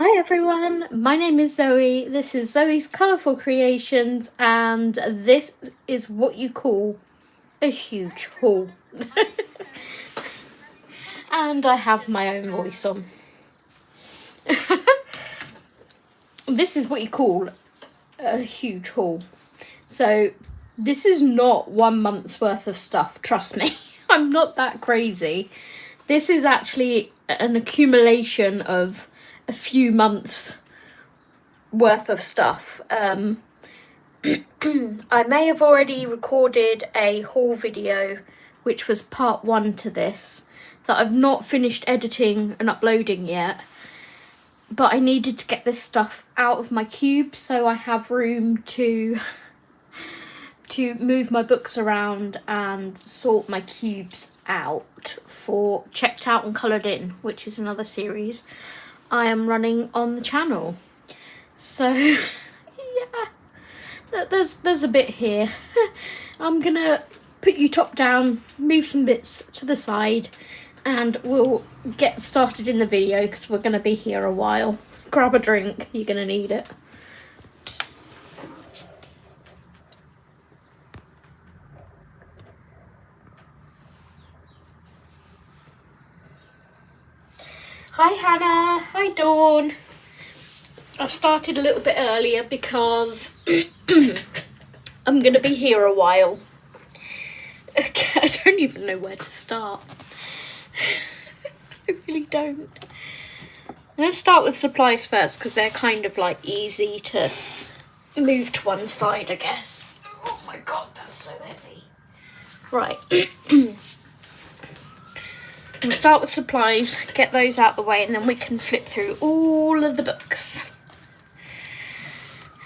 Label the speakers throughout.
Speaker 1: Hi everyone, my name is Zoe. This is Zoe's Colourful Creations, and this is what you call a huge haul. And I have my own voice on. This is what you call a huge haul. So this is not 1 month's worth of stuff, trust me. I'm not that crazy. This is actually an accumulation of a few months worth of stuff. I may have already recorded a haul video, which was part 1 to this, that I've not finished editing and uploading yet. But I needed to get this stuff out of my cube so I have room to move my books around and sort my cubes out for Checked Out and Coloured In, which is another series I am running on the channel. So yeah, there's a bit here. I'm gonna put you top down, move some bits to the side, and we'll get started in the video because we're gonna be here a while. Grab a drink, you're gonna need it. Hi Hannah, hi Dawn. I've started a little bit earlier because I'm going to be here a while. Okay, I don't even know where to start. I really don't. I'm going to start with supplies first because they're kind of like easy to move to one side, I guess. Oh my god, that's so heavy. Right. We'll start with supplies, get those out the way, and then we can flip through all of the books.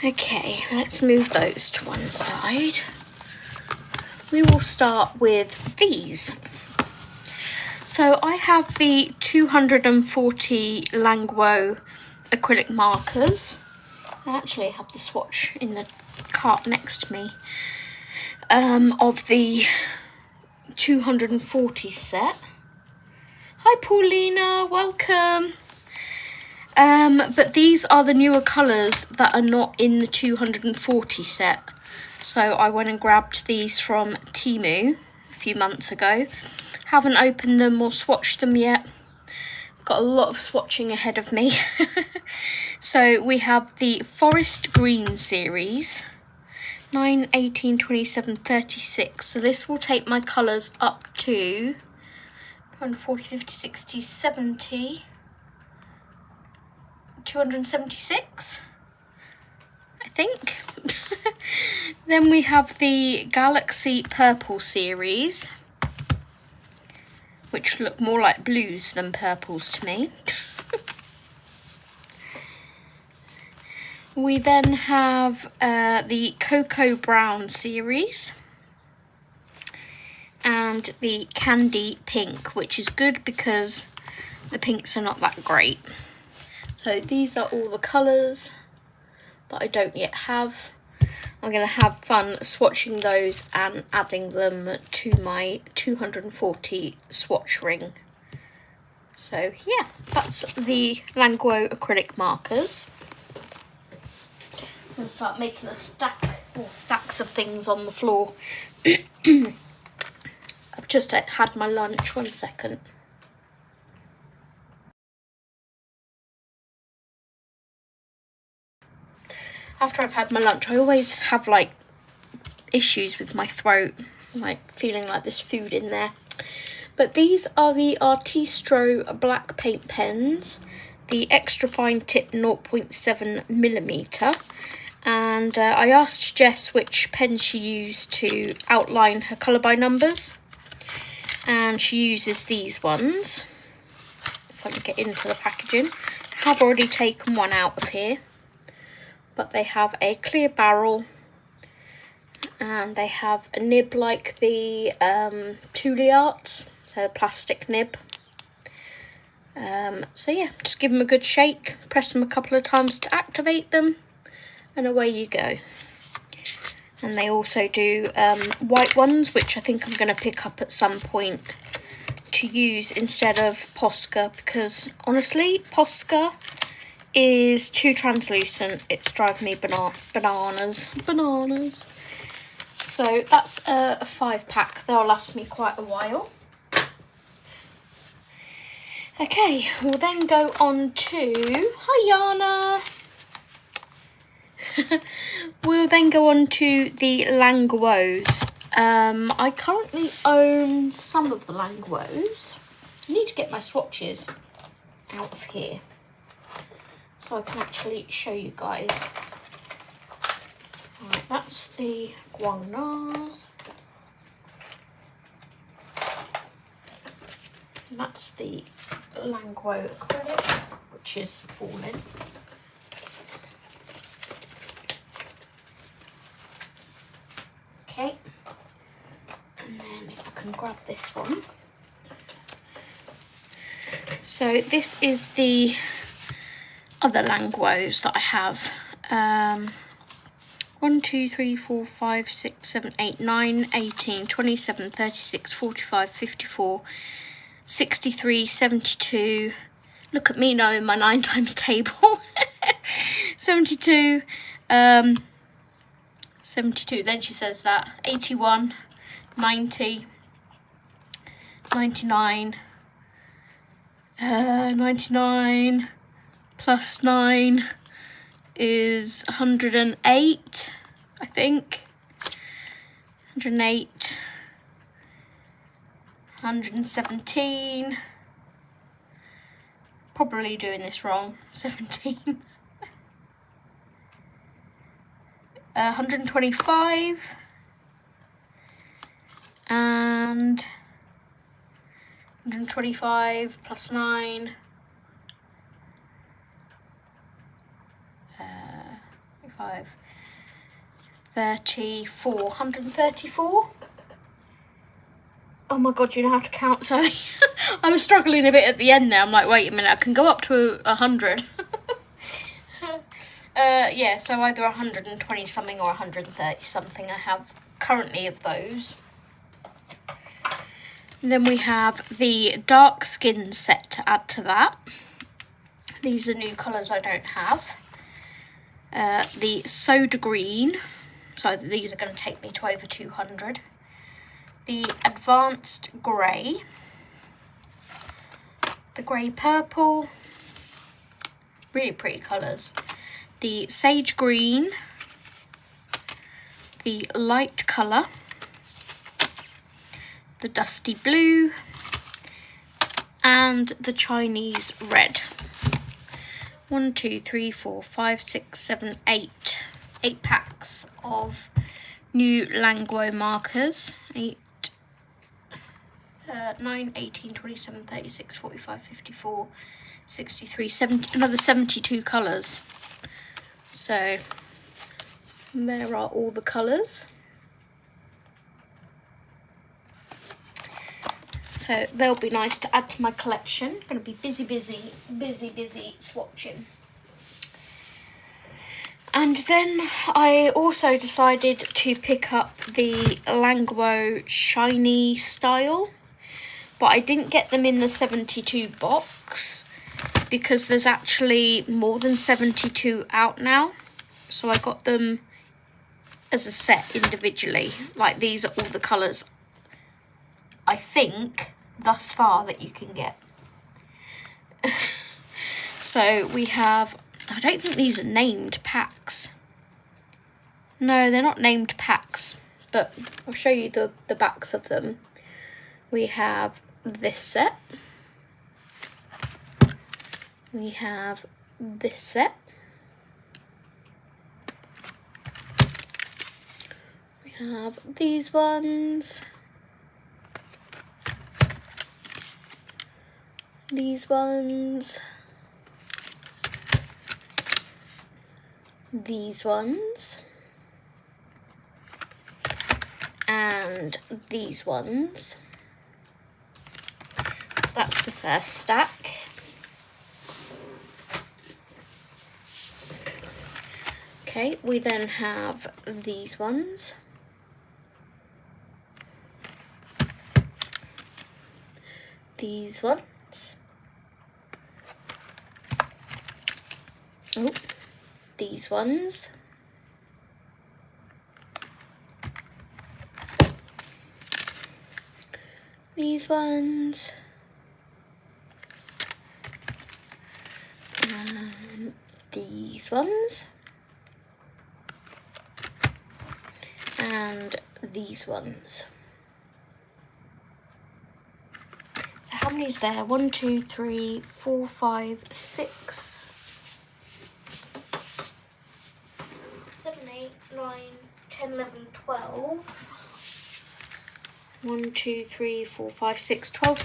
Speaker 1: Okay, let's move those to one side. We will start with these. So I have the 240 Languo acrylic markers. I actually have the swatch in the cart next to me of the 240 set. Hi Paulina, welcome. But these are the newer colours that are not in the 240 set. So I went and grabbed these from Temu a few months ago. Haven't opened them or swatched them yet. Got a lot of swatching ahead of me. So we have the Forest Green series. 9, 18, 27, 36. So this will take my colours up to 140, 50, 60, 70... 276, I think. Then we have the Galaxy Purple series, which look more like blues than purples to me. We then have the Cocoa Brown series and the Candy Pink, which is good because the pinks are not that great. So these are all the colours that I don't yet have. I'm going to have fun swatching those and adding them to my 240 swatch ring. So yeah, that's the Languo acrylic markers. I'm going to start making a stack or stacks of things on the floor. I've just had my lunch, 1 second. After I've had my lunch, I always have like issues with my throat, like feeling like there's food in there. But these are the Artistro black paint pens, the extra fine tip 0.7mm. And I asked Jess which pen she used to outline her colour by numbers. And she uses these ones. If I can get into the packaging. I have already taken one out of here. But they have a clear barrel and they have a nib like the Thule Arts, so a plastic nib. So yeah, just give them a good shake, press them a couple of times to activate them, and away you go. And they also do white ones, which I think I'm going to pick up at some point to use instead of Posca, because honestly, Posca is too translucent. It's driving me bananas. So that's a 5-pack. They'll last me quite a while. Okay, we'll then go on to... Hi, Yana! We'll then go on to the Languos. I currently own some of the Languos. I need to get my swatches out of here so I can actually show you guys. Right, that's the Guangnas. And that's the Languo acrylic, which is falling. Okay, and then if I can grab this one. So this is the other Languos that I have. 1, 2, 3, 4, 5, 6, 7, 8, 9, 18, 27, 36, 45, 54, 63, 72. Look at me knowing my 9 times table. 72, 72, then she says that. 81, 90, 99, 99 plus 9 is 108, I think. 108, 117, probably doing this wrong, 17, 125, and 125 plus 9, 5, 34, 134. Oh my god, you know how to count, sorry. I was struggling a bit at the end there. I'm like, wait a minute, I can go up to 100. Yeah, so either 120 something or 130 something I have currently of those. And then we have the dark skin set to add to that. These are new colours I don't have. The soda green, so these are going to take me to over 200. The advanced grey, the grey purple, really pretty colours. The sage green, the light colour, the dusty blue, and the Chinese red. 1, 2, 3, 4, 5, 6, 7, 8. 8 packs of new Languo markers. 8, 9, 18, 27, 36, 45, 54, 63, 70, another 72 colours. So there are all the colours. So they'll be nice to add to my collection. Going to be busy swatching. And then I also decided to pick up the Languo Shiny style. But I didn't get them in the 72 box because there's actually more than 72 out now. So I got them as a set individually. Like, these are all the colours, I think, thus far that you can get. So we have, I don't think these are named packs. No, they're not named packs, but I'll show you the backs of them. We have this set. We have this set. We have these ones. These ones. These ones. And these ones. So that's the first stack. Okay, we then have these ones. These ones. Oh, these ones. These ones. These ones. And these ones. So how many is there? 1, 2, 3, 4, 5, 6, 7, 8, 9, 10, 11, 12. 1, 2, 3, 4, 5, 6, 12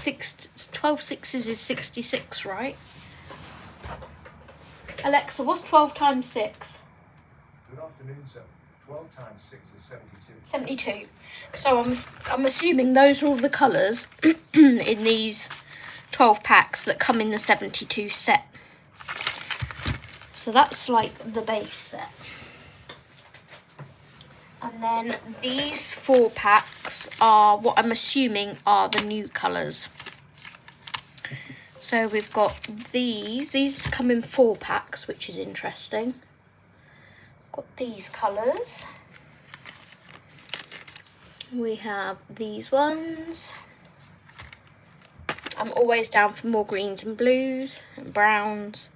Speaker 1: sixes is 66, right? Alexa, what's 12 times 6?
Speaker 2: Good afternoon, sir. 12 times 6 is 72.
Speaker 1: 72. So I'm assuming those are all the colours in these 12 packs that come in the 72 set. So that's like the base set. And then these 4 packs are what I'm assuming are the new colours. So we've got these come in 4 packs, which is interesting. Got these colours. We have these ones. I'm always down for more greens and blues and browns.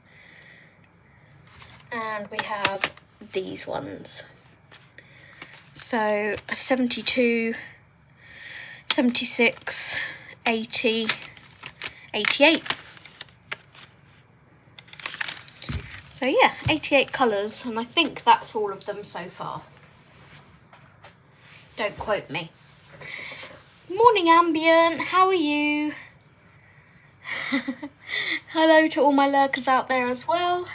Speaker 1: And we have these ones. So 72, 76, 80, 88. So yeah, 88 colours, and I think that's all of them so far. Don't quote me. Morning, Ambient. How are you? Hello to all my lurkers out there as well.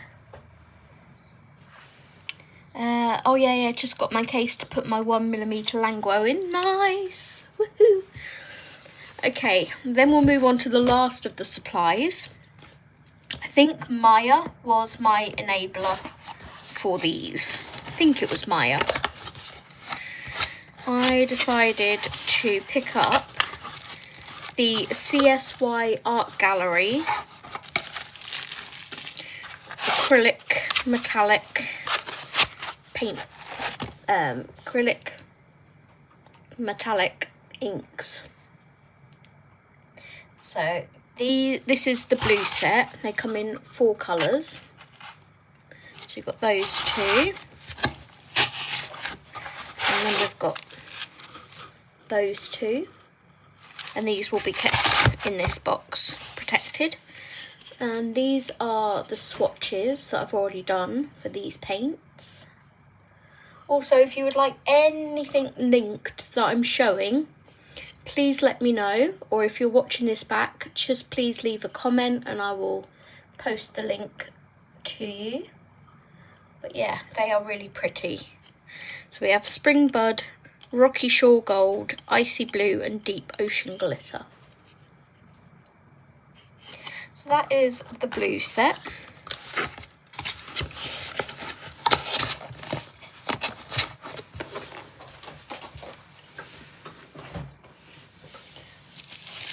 Speaker 1: Oh yeah, just got my case to put my 1mm Langwo in. Nice. Woohoo. Okay, then we'll move on to the last of the supplies. I think Maya was my enabler for these. I think it was Maya. I decided to pick up the CSY Art Gallery acrylic metallic paint, acrylic metallic inks. So this is the blue set. They come in 4 colours. So we've got those 2. And then we've got those 2. And these will be kept in this box, protected. And these are the swatches that I've already done for these paints. Also, if you would like anything linked that I'm showing, please let me know, or if you're watching this back, just please leave a comment and I will post the link to you. But yeah, they are really pretty. So we have Spring Bud, Rocky Shore Gold, Icy Blue and Deep Ocean Glitter. So that is the blue set.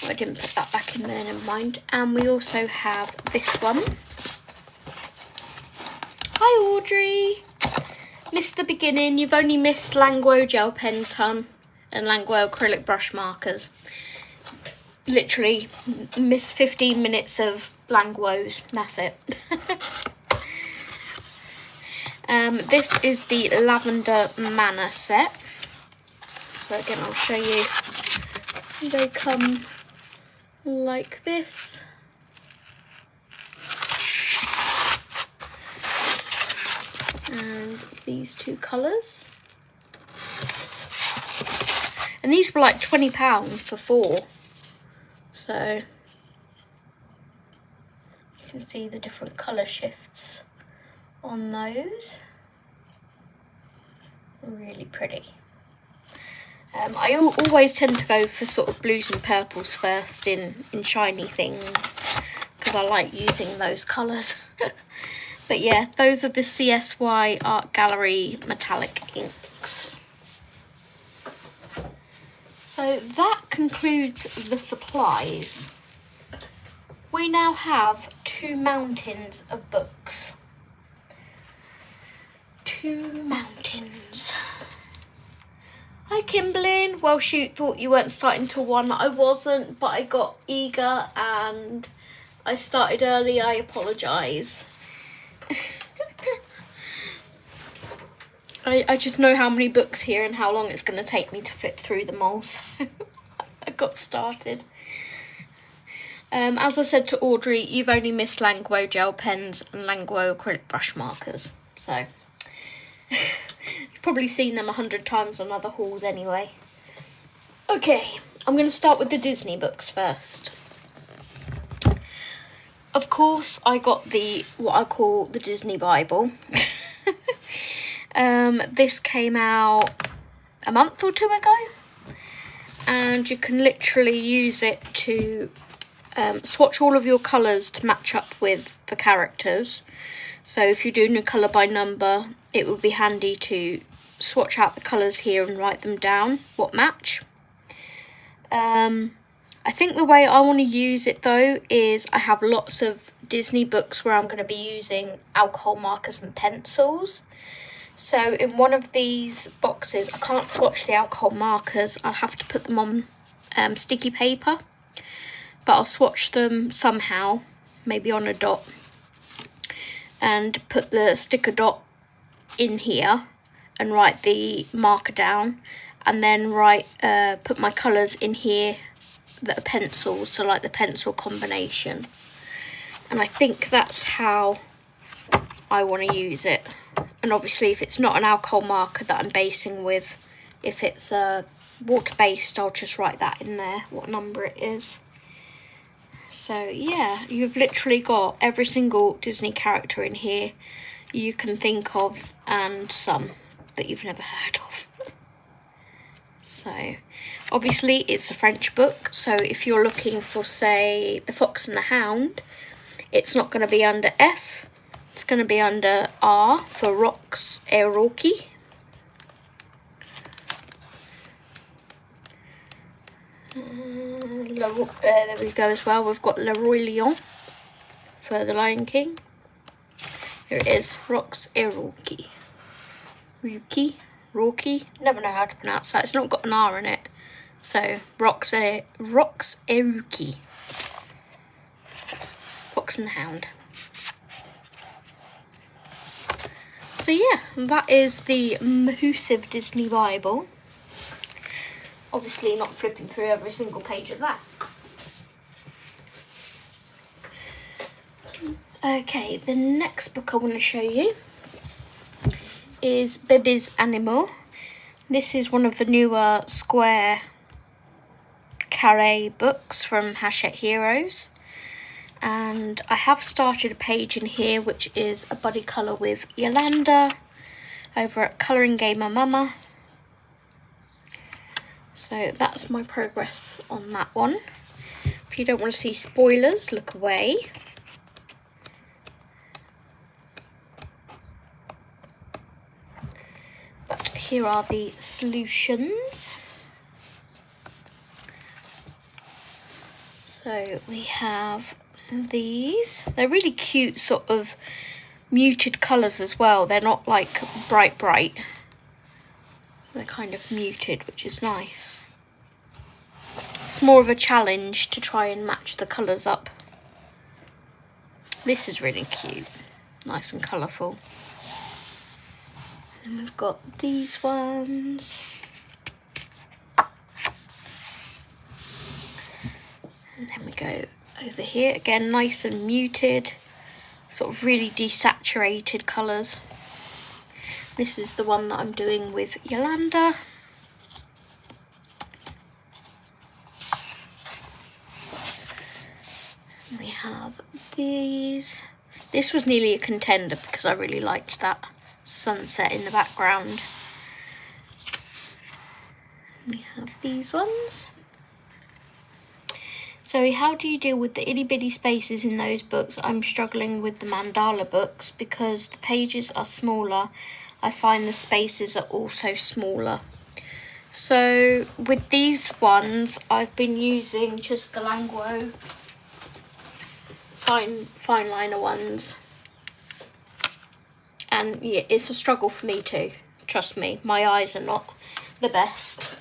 Speaker 1: I didn't put that back in there, never mind. And we also have this one. Hi Audrey! Missed the beginning, you've only missed Langwo gel pens, hun, and Langwo acrylic brush markers. Literally missed 15 minutes of Langwos, that's it. This is the Lavender Manor set. So again, I'll show you. They come like this. And these 2 colours. And these were like £20 for 4. So you can see the different colour shifts on those. Really pretty. I always tend to go for sort of blues and purples first in shiny things because I like using those colours. But yeah, those are the CSY Art Gallery metallic inks. So that concludes the supplies. We now have 2 mountains of books. Two mountains. Hi Kimberlyn. Well shoot, thought you weren't starting till 1. I wasn't, but I got eager and I started early. I apologise. I just know how many books here and how long it's going to take me to flip through them all, so I got started. As I said to Audrey, you've only missed Langwo gel pens and Langwo acrylic brush markers, so you've probably seen them 100 times on other hauls anyway. Okay, I'm going to start with the Disney books first. Of course, I got what I call the Disney Bible. This came out a month or 2 ago, and you can literally use it to swatch all of your colours to match up with the characters. So if you're doing a colour by number, it would be handy to swatch out the colours here and write them down, what match. I think the way I want to use it though is I have lots of Disney books where I'm going to be using alcohol markers and pencils. So in one of these boxes, I can't swatch the alcohol markers, I'll have to put them on sticky paper. But I'll swatch them somehow, maybe on a dot, and put the sticker dot in here and write the marker down, and then put my colours in here that are pencils, so like the pencil combination. And I think that's how I want to use it. And obviously if it's not an alcohol marker that I'm basing with, if it's water-based, I'll just write that in there, what number it is. So yeah, you've literally got every single Disney character in here you can think of, and some that you've never heard of. So obviously it's a French book, so if you're looking for, say, The Fox and the Hound, it's not going to be under F, it's going to be under R for Rox Eroki. There we go as well. We've got Le Roi Lion for The Lion King. Here it is, Rox Eroki. Roki, never know how to pronounce that. It's not got an R in it. So Rox Eroki. Fox and the Hound. So yeah, that is the massive Disney Bible. Obviously not flipping through every single page of that. Okay, the next book I want to show you is Bébés Animaux. This is one of the newer square carré books from Hachette Heroes. And I have started a page in here which is a buddy colour with Yolanda over at Colouring Gamer Mama. So that's my progress on that one. If you don't want to see spoilers, look away. But here are the solutions. So we have these. They're really cute, sort of muted colours as well. They're not like bright. They're kind of muted, which is nice. It's more of a challenge to try and match the colours up. This is really cute, nice and colourful. And we've got these ones. And then we go over here, again nice and muted, sort of really desaturated colours. This is the one that I'm doing with Yolanda. We have these. This was nearly a contender because I really liked that sunset in the background. We have these ones. So how do you deal with the itty bitty spaces in those books? I'm struggling with the mandala books because the pages are smaller. I find the spaces are also smaller. So with these ones, I've been using just the Langwo fine liner ones. And yeah, it's a struggle for me too. Trust me, my eyes are not the best.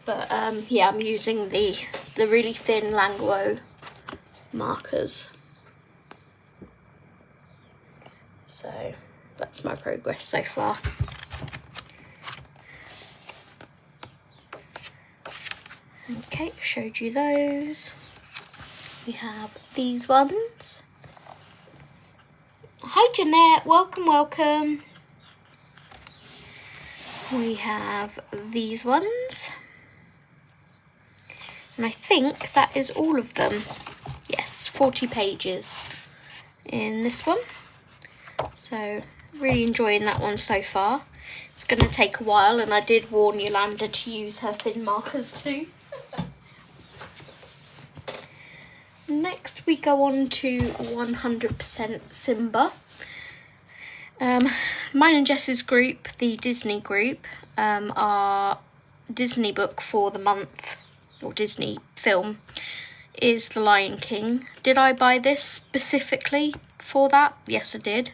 Speaker 1: But yeah, I'm using the really thin Languo markers. So that's my progress so far. Okay, showed you those. We have these ones. Hi Jeanette, welcome, welcome. We have these ones. And I think that is all of them. Yes, 40 pages in this one. So really enjoying that one so far. It's going to take a while, and I did warn Yolanda to use her thin markers too. Next we go on to 100% Simba. Mine and Jess's group, the Disney group, our Disney book for the month, or Disney film, is The Lion King. Did I buy this specifically for that? Yes, I did.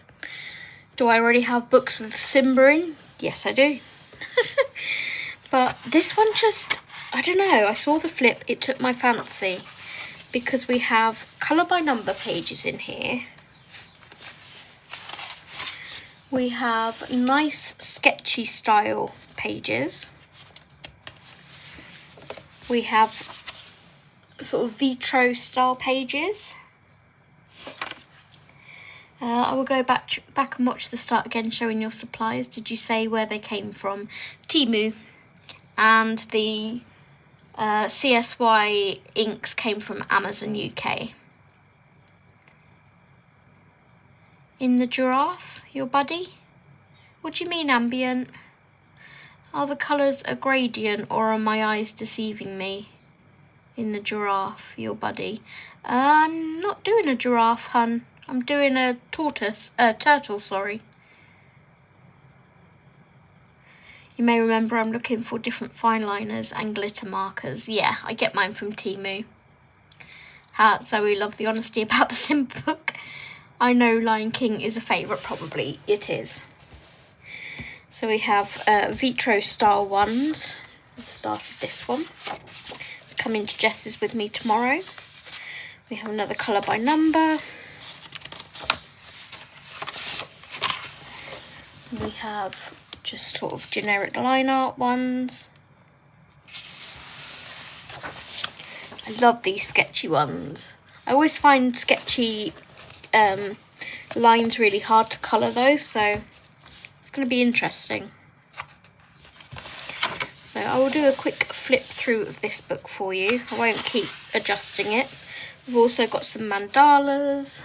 Speaker 1: Do I already have books with Simba in? Yes, I do. But this one just, I don't know, I saw the flip, it took my fancy, because we have colour by number pages in here. We have nice sketchy style pages. We have sort of vitro style pages. I will go back and watch the start again, showing your supplies. Did you say where they came from? Temu. And the CSY inks came from Amazon UK. In the giraffe, your buddy? What do you mean ambient? Are the colours a gradient, or are my eyes deceiving me? In the giraffe, your buddy. I'm not doing a giraffe, hun. I'm doing a turtle, sorry. You may remember I'm looking for different fine liners and glitter markers. Yeah, I get mine from Temu. Zoe, love the honesty about the Simba book. I know Lion King is a favourite, probably it is. So we have vitro style ones. I've started this one. It's coming to Jess's with me tomorrow. We have another colour by number. We have just sort of generic line art ones. I love these sketchy ones. I always find sketchy lines really hard to colour though, so it's going to be interesting. So I will do a quick flip through of this book for you. I won't keep adjusting it. We've also got some mandalas,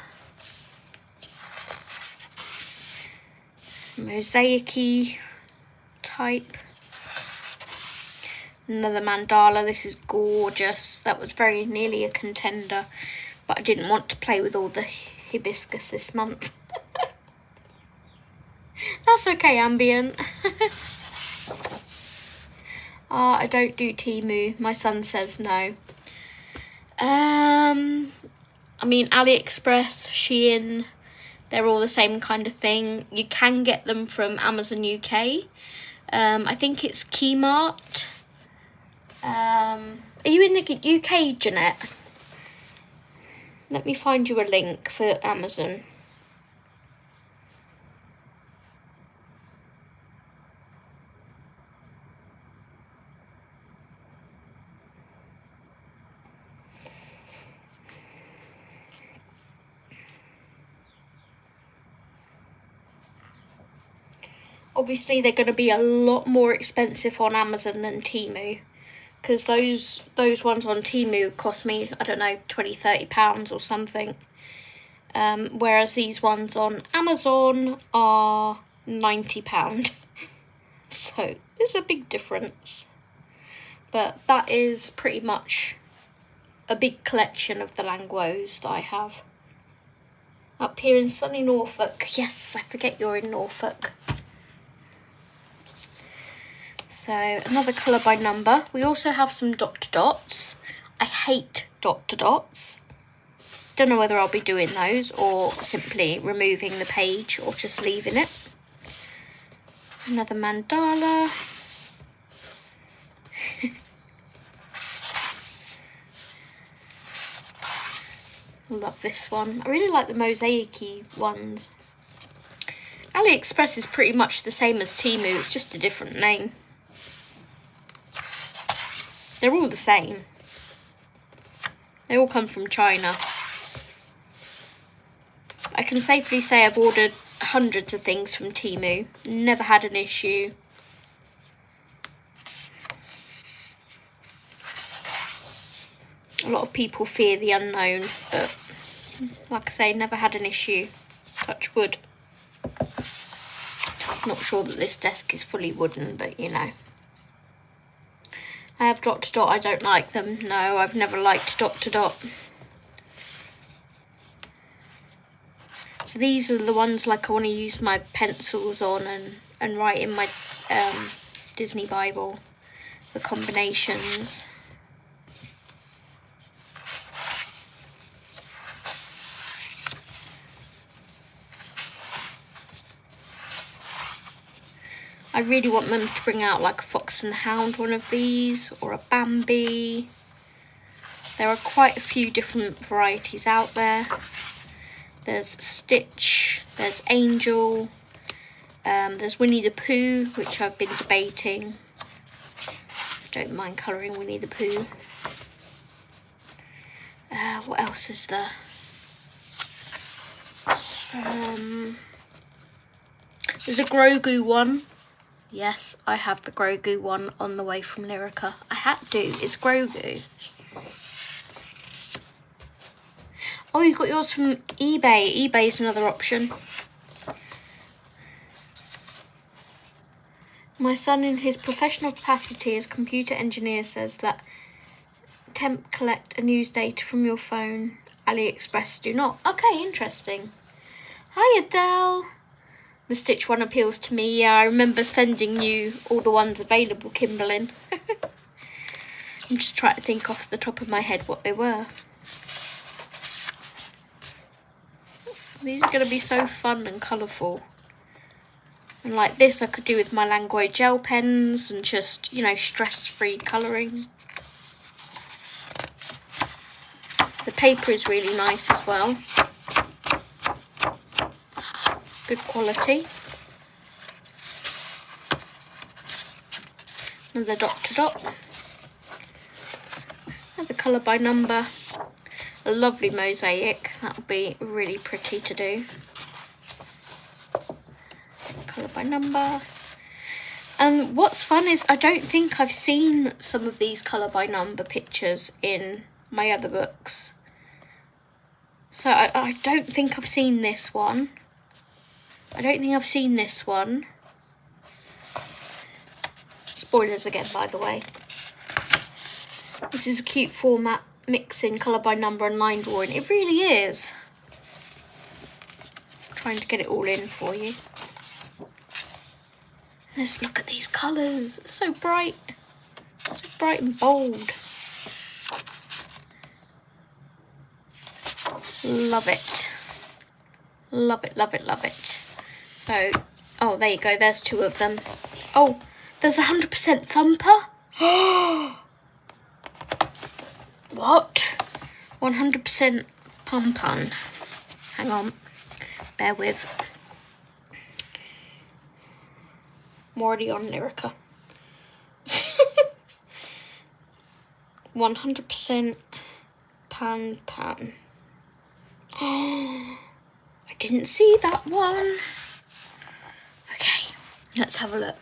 Speaker 1: mosaic-y type. Another mandala. This is gorgeous. That was very nearly a contender, but I didn't want to play with all the hibiscus this month. That's okay, ambient. I don't do Temu. My son says no. I mean, AliExpress, Shein, they're all the same kind of thing. You can get them from Amazon UK. I think it's Kmart. Are you in the UK, Jeanette? Let me find you a link for Amazon. Obviously, they're going to be a lot more expensive on Amazon than Temu, because those ones on Temu cost me, I don't know, £20-30 or something. Whereas these ones on Amazon are £90. So there's a big difference. But that is pretty much a big collection of the Languos that I have. Up here in sunny Norfolk. Yes, I forget you're in Norfolk. So another colour by number. We also have some dot to dots. I hate dot to dots. Don't know whether I'll be doing those or simply removing the page or just leaving it. Another mandala. Love this one. I really like the mosaic-y ones. AliExpress is pretty much the same as Temu, it's just a different name. They're all the same. They all come from China. I can safely say I've ordered hundreds of things from Temu. Never had an issue. A lot of people fear the unknown, but like I say, never had an issue. Touch wood. Not sure that this desk is fully wooden, but you know. I have dot to dot, I don't like them. No, I've never liked dot to dot. So these are the ones like I want to use my pencils on and write in my Disney Bible, the combinations. I really want them to bring out like a Fox and the Hound one of these, or a Bambi. There are quite a few different varieties out there. There's Stitch, there's Angel, there's Winnie the Pooh, which I've been debating. I don't mind colouring Winnie the Pooh. What else is there? There's a Grogu one. Yes, I have the Grogu one on the way from Lyrica. I had to. It's Grogu. Oh, you got yours from eBay. eBay's another option. My son, in his professional capacity as computer engineer, says that temp collect and use data from your phone. AliExpress do not. Okay, interesting. Hi, Adele. The Stitch one appeals to me. Yeah, I remember sending you all the ones available, Kimberlyn. I'm just trying to think off the top of my head what they were. These are going to be so fun and colourful. And like this I could do with my Language gel pens and just, you know, stress-free colouring. The paper is really nice as well. Good quality. Another dot to dot. Another colour by number. A lovely mosaic. That'll be really pretty to do. Colour by number. And what's fun is I don't think I've seen some of these colour by number pictures in my other books. So I don't think I've seen this one. I don't think I've seen this one. Spoilers again, by the way. This is a cute format, mixing colour by number and line drawing. It really is. I'm trying to get it all in for you. Let's look at these colours. It's so bright. So bright and bold. Love it. Love it, love it, love it. So, oh, there you go. There's two of them. Oh, there's 100% Thumper. What? 100% Pum Pum. Hang on. Bear with. I'm already on Lyrica. 100% Pan Pan. Oh, I didn't see that one. Okay, let's have a look.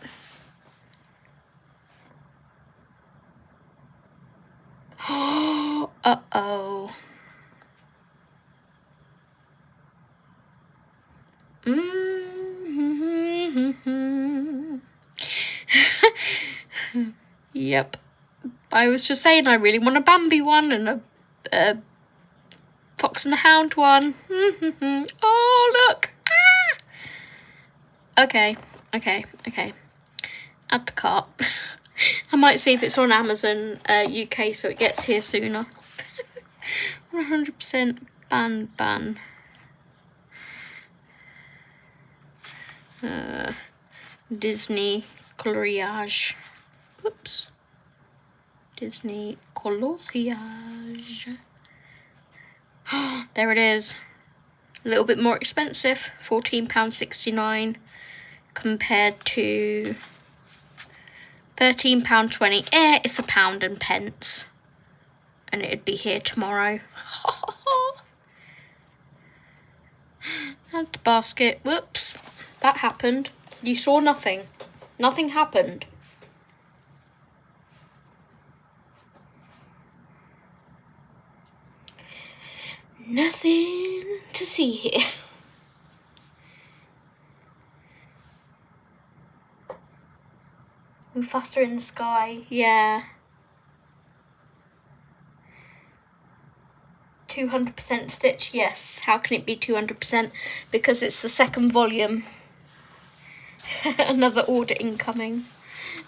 Speaker 1: Oh, uh-oh. Yep. I was just saying I really want a Bambi one and a Fox and the Hound one. Oh, look. Ah! Okay. Add to cart. I might see if it's on Amazon UK so it gets here sooner. 100% Ban. Disney Coloriage. Oops. Disney Coloriage. There it is. A little bit more expensive. £14.69 compared to £13.20. It's £1.10. And it'd be here tomorrow. Add to basket. Whoops. That happened. You saw nothing. Nothing happened. Nothing to see here. Mufasa in the sky. Yeah. 200% stitch. Yes. How can it be 200%? Because it's the second volume. Another order incoming.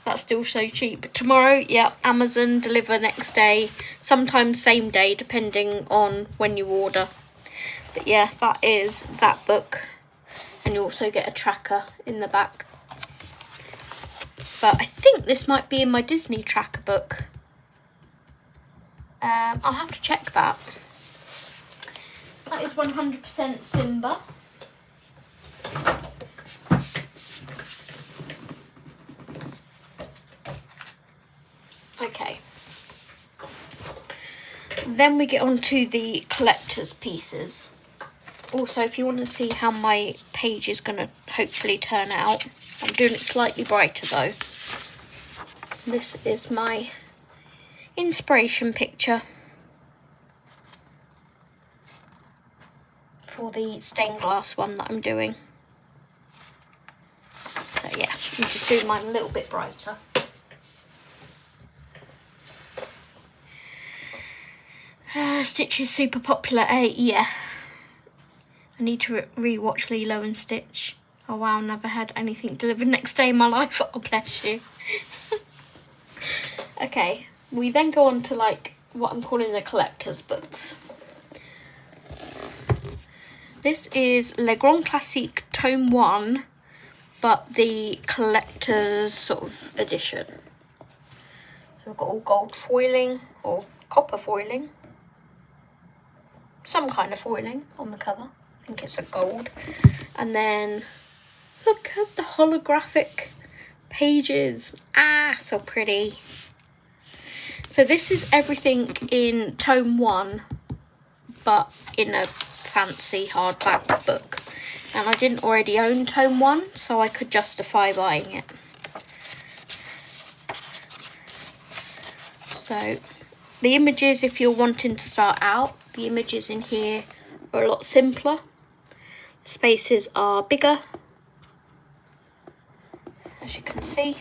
Speaker 1: That's still so cheap. Tomorrow, yeah, Amazon deliver next day, sometimes same day depending on when you order. But yeah, that is that book, and you also get a tracker in the back. But I think this might be in my Disney tracker book. I'll have to check that. That is 100% Simba. Okay, then we get on to the collector's pieces. Also, if you want to see how my page is going to hopefully turn out, I'm doing it slightly brighter though. This is my inspiration picture for the stained glass one that I'm doing. So yeah, I'm just doing mine a little bit brighter. Stitch is super popular. Yeah. I need to re-watch Lilo and Stitch. Oh wow, never had anything delivered next day in my life. Oh, bless you. Okay, we then go on to like what I'm calling the collector's books. This is Le Grand Classique Tome 1, but the collector's sort of edition. So we've got all gold foiling, or copper foiling. Some kind of foiling on the cover. I think it's a gold. And then look at the holographic pages. Ah, so pretty. So this is everything in Tome 1, but in a fancy hardback book. And I didn't already own Tome 1, so I could justify buying it. So the images, if you're wanting to start out, the images in here are a lot simpler. The spaces are bigger, as you can see.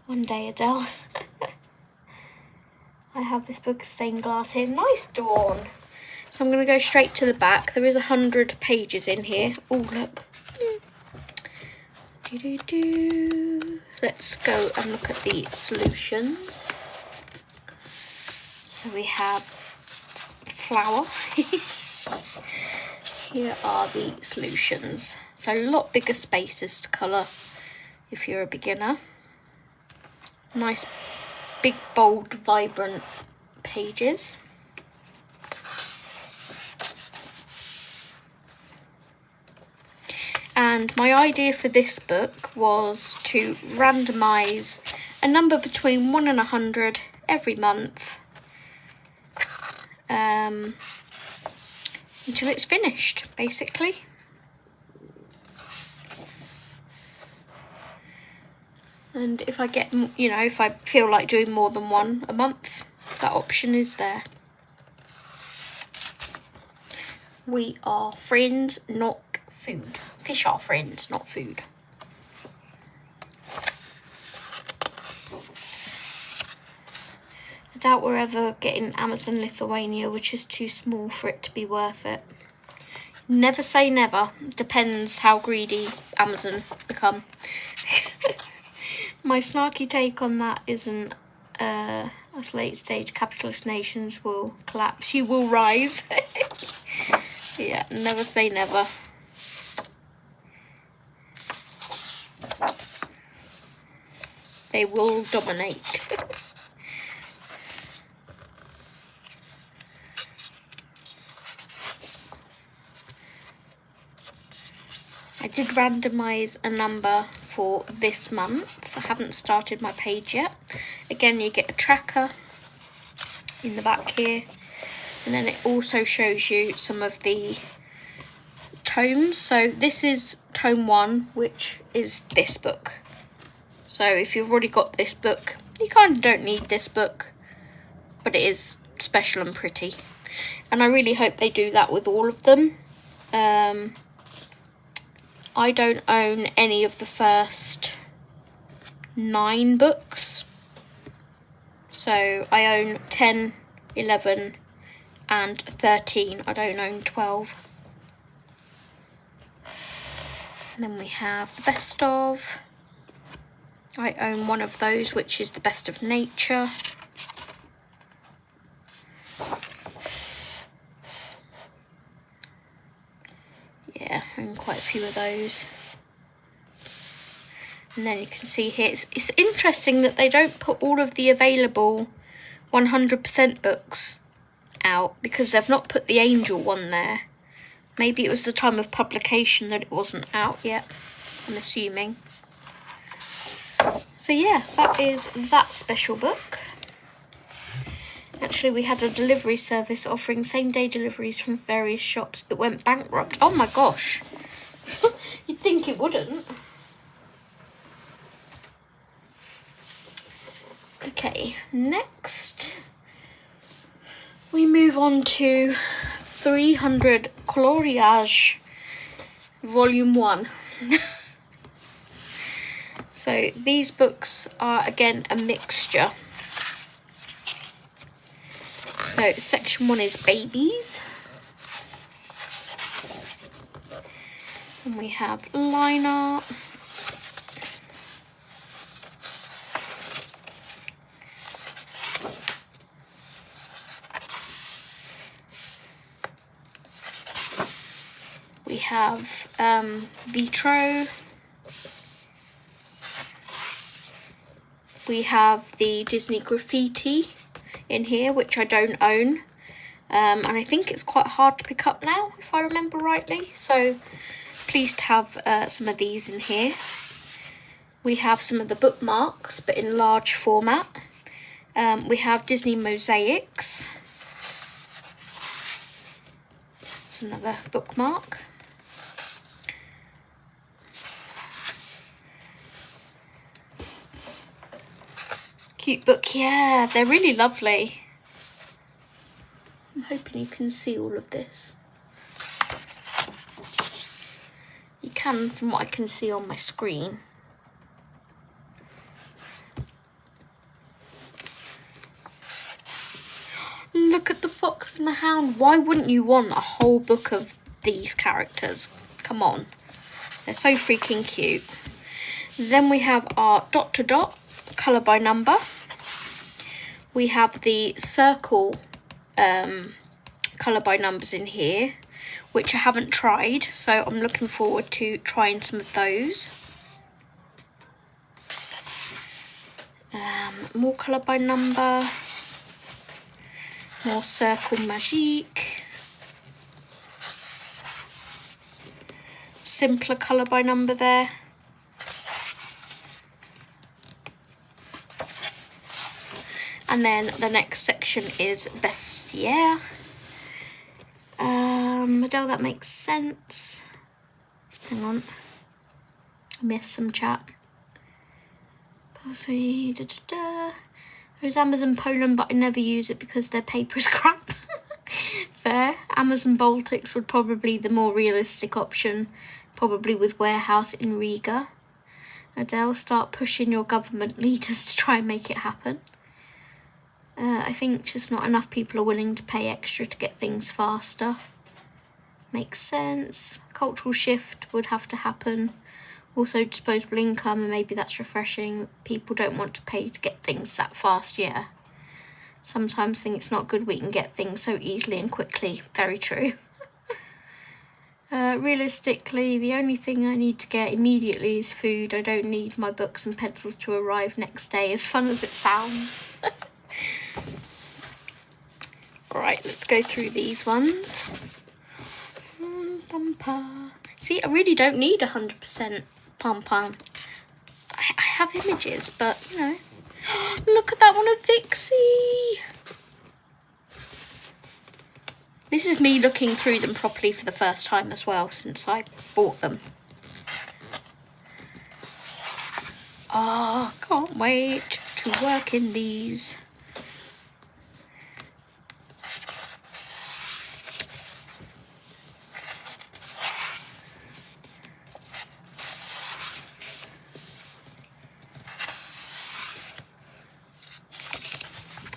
Speaker 1: One day, Adele. I have this book of stained glass here. Nice, Dawn. So I'm going to go straight to the back. There is 100 pages in here. Oh, look. Let's go and look at the solutions. So we have flower. Here are the solutions. So a lot bigger spaces to colour if you're a beginner. Nice big, bold, vibrant pages. And my idea for this book was to randomise a number between 1 and 100 every month until it's finished, basically. And if I get, you know, if I feel like doing more than one a month, that option is there. We are friends, not food. Fish are friends, not food. I doubt we're ever getting Amazon Lithuania, which is too small for it to be worth it. Never say never. Depends how greedy Amazon become. My snarky take on that isn't As late stage capitalist nations will collapse, you will rise. Yeah, never say never. They will dominate. I did randomise a number for this month. I haven't started my page yet. Again, you get a tracker in the back here, and then it also shows you some of the tomes. So this is tome 1, which is this book. So if you've already got this book, you kind of don't need this book, but it is special and pretty. And I really hope they do that with all of them. I don't own any of the first 9 books. So I own 10, 11 and 13. I don't own 12. And then we have the best of. I own one of those, which is the best of nature. Yeah, I own quite a few of those. And then you can see here, it's interesting that they don't put all of the available 100% books out, because they've not put the Angel one there. Maybe it was the time of publication that it wasn't out yet, I'm assuming. So yeah, that is that special book. Actually, we had a delivery service offering same-day deliveries from various shops. It went bankrupt. Oh my gosh. You'd think it wouldn't. Okay, next we move on to 300 Coloriage Volume 1. So these books are again a mixture. So section 1 is babies. And we have line art. We have Vitro. We have the Disney Graffiti in here, which I don't own. And I think it's quite hard to pick up now, if I remember rightly. So pleased to have some of these in here. We have some of the bookmarks, but in large format. We have Disney Mosaics. It's another bookmark. Cute book, yeah, they're really lovely. I'm hoping you can see all of this. You can, from what I can see on my screen. Look at the Fox and the Hound. Why wouldn't you want a whole book of these characters? Come on. They're so freaking cute. Then we have our dot to dot, colour by number. We have the circle colour by numbers in here, which I haven't tried, so I'm looking forward to trying some of those. More colour by number. More Circle Magique. Simpler colour by number there. And then the next section is Bestiaire. Adele, that makes sense. Hang on. I missed some chat. There's Amazon Poland, but I never use it because their paper is crap. Fair. Amazon Baltics would probably be the more realistic option, probably with warehouse in Riga. Adele, start pushing your government leaders to try and make it happen. I think just not enough people are willing to pay extra to get things faster. Makes sense. Cultural shift would have to happen. Also disposable income, and maybe that's refreshing. People don't want to pay to get things that fast, yeah. sometimes think it's not good we can get things so easily and quickly. Very true. Realistically, the only thing I need to get immediately is food. I don't need my books and pencils to arrive next day, as fun as it sounds. Alright, let's go through these ones. See, I really don't need 100% pom-pom. I have images, but, you know. Look at that one of Vixie! This is me looking through them properly for the first time as well, since I bought them. Ah, can't wait to work in these.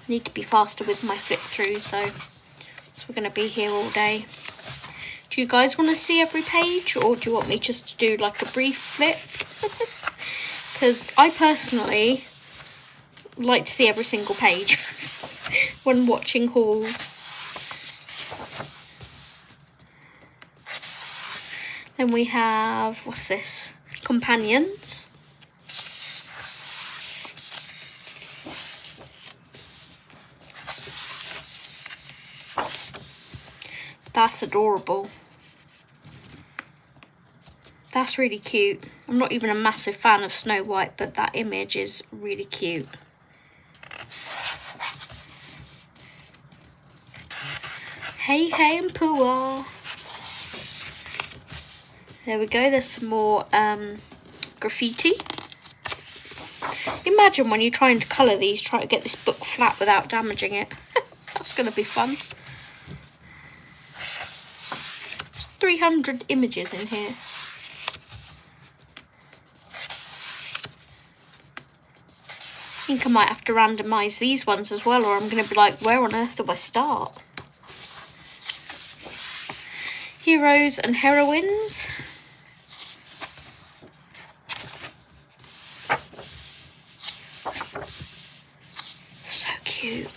Speaker 1: Need to be faster with my flip through, so we're going to be here all day. Do you guys want to see every page, or do you want me just to do like a brief flip? Because I personally like to see every single page when watching hauls. Then we have, what's this? Companions. That's adorable. That's really cute. I'm not even a massive fan of Snow White, but that image is really cute. Hey, hey, and Pooah. There we go. There's some more graffiti. Imagine when you're trying to colour these, try to get this book flat without damaging it. That's going to be fun. 300 images in here. I think I might have to randomise these ones as well, or I'm going to be like, where on earth do I start? Heroes and heroines. So cute.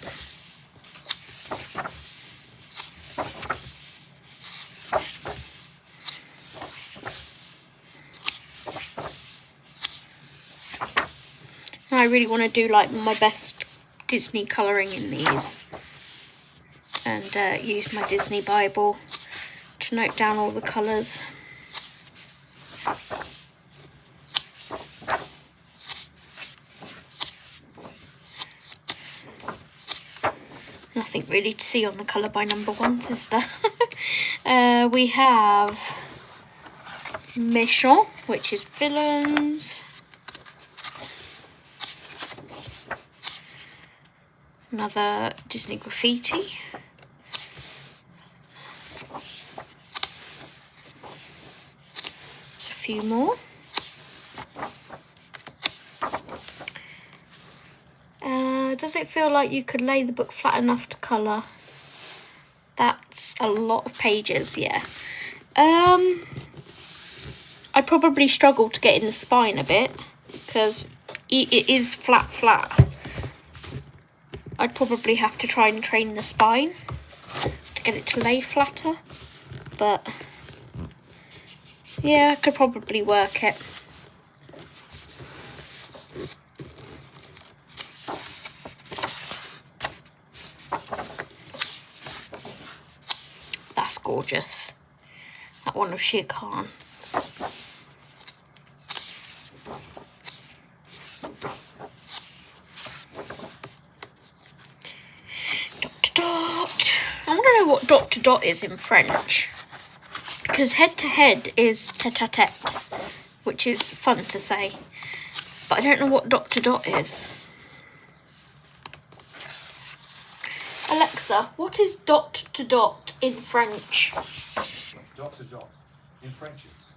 Speaker 1: I really want to do like my best Disney colouring in these, and use my Disney Bible to note down all the colours. Nothing really to see on the colour by number ones, is there? We have Méchant, which is villains. Another Disney graffiti. There's a few more. Does it feel like you could lay the book flat enough to colour? That's a lot of pages, yeah. I'd probably struggle to get in the spine a bit, because it is flat. I'd probably have to try and train the spine to get it to lay flatter, but yeah, I could probably work it. That's gorgeous. That one of Shere Khan. I want to know what dot to dot is in French, because head to head is tete-a-tete, which is fun to say, but I don't know what dot to dot is. Alexa, what is dot to dot in French?
Speaker 2: Dot to dot. In French it's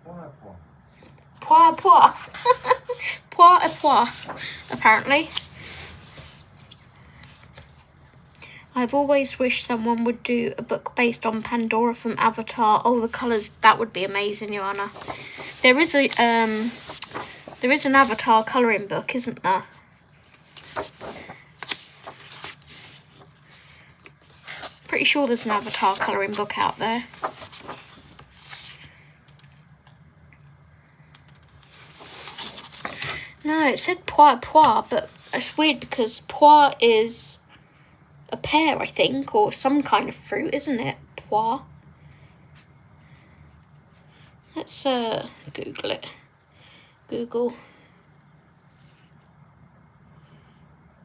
Speaker 2: point à point.
Speaker 1: Point à point. Point à point, apparently. I've always wished someone would do a book based on Pandora from Avatar. Oh, the colours, that would be amazing, Joanna. There is an Avatar colouring book, isn't there? Pretty sure there's an Avatar colouring book out there. No, it said pois, but it's weird because pois is a pear, I think, or some kind of fruit, isn't it? Pois. Let's Google it. Google.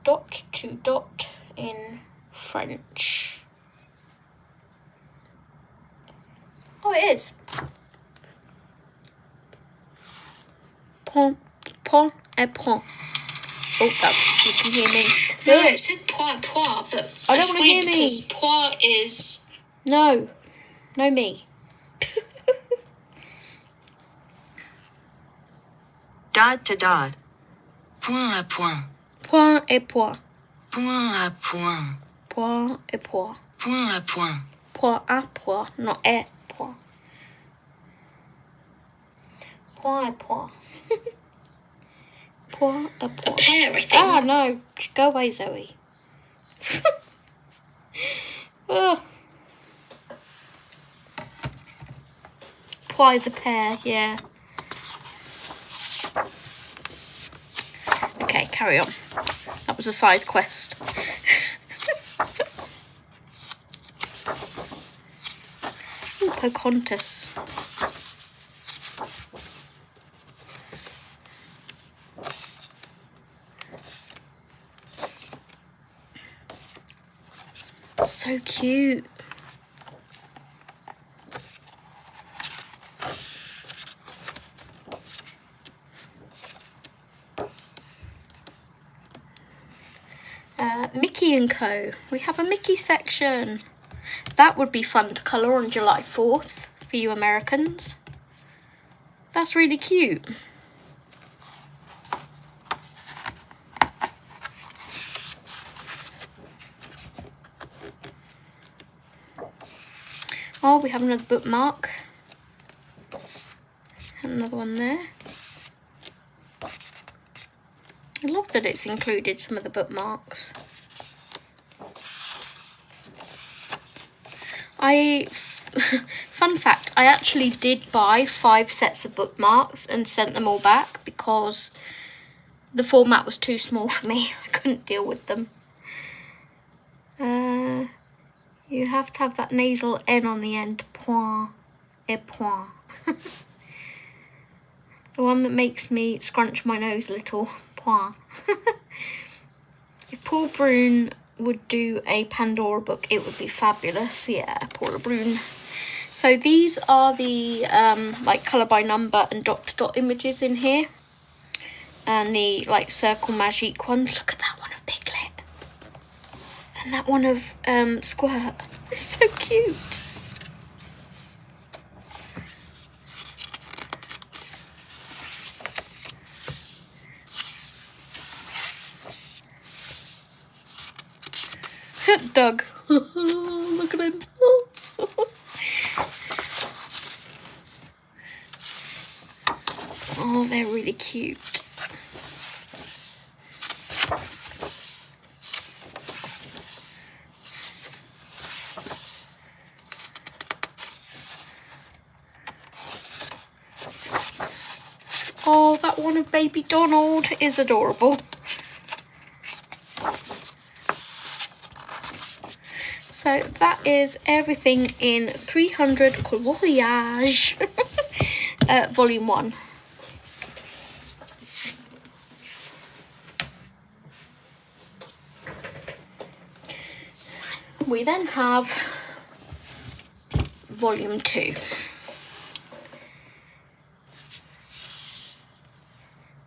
Speaker 1: Dot to dot in French. Oh, it is. Point et point. Oh, that's, you can hear me.
Speaker 3: No, it said pois, but
Speaker 1: I don't want to hear me.
Speaker 3: Because pois is...
Speaker 1: No me.
Speaker 3: Dot to dot. Point à point.
Speaker 1: Point et point.
Speaker 3: Point à point.
Speaker 1: Point et point.
Speaker 3: Point à point.
Speaker 1: Point à point, not et point. Point et point. Point et point.
Speaker 3: A pear, I think.
Speaker 1: Ah, no. Just go away, Zoe. Oh. Pois is a pear, yeah. Okay, carry on. That was a side quest. Ooh, Pocahontas. So cute. Mickey and Co. We have a Mickey section. That would be fun to colour on July 4th for you Americans. That's really cute. Oh, we have another bookmark. Another one there. I love that it's included some of the bookmarks. Fun fact, I actually did buy 5 sets of bookmarks and sent them all back because the format was too small for me. I couldn't deal with them. You have to have that nasal N on the end. Point et point. The one that makes me scrunch my nose a little. Point. If Paul Brune would do a Pandora book, it would be fabulous. Yeah, Paula Brune. So these are the like colour by number and dot to dot images in here. And the like circle magique ones. Look at that one of Piglet. And that one of Squirt. It's so cute. Doug. Look at him. Oh, they're really cute. Oh, that one of Baby Donald is adorable. So that is everything in 300 coloriage, volume 1. We then have volume 2.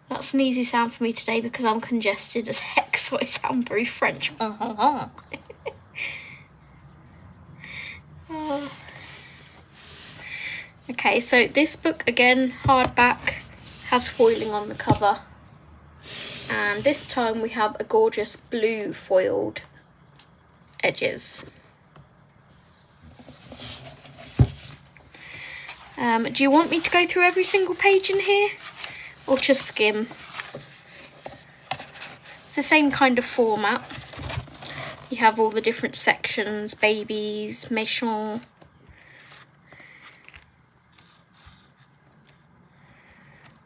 Speaker 1: That's an easy sound for me today because I'm congested as heck, so I sound very French. Okay, so this book, again, hardback, has foiling on the cover. And this time we have a gorgeous blue foiled edges. Do you want me to go through every single page in here? Or just skim? It's the same kind of format. You have all the different sections, babies, méchants.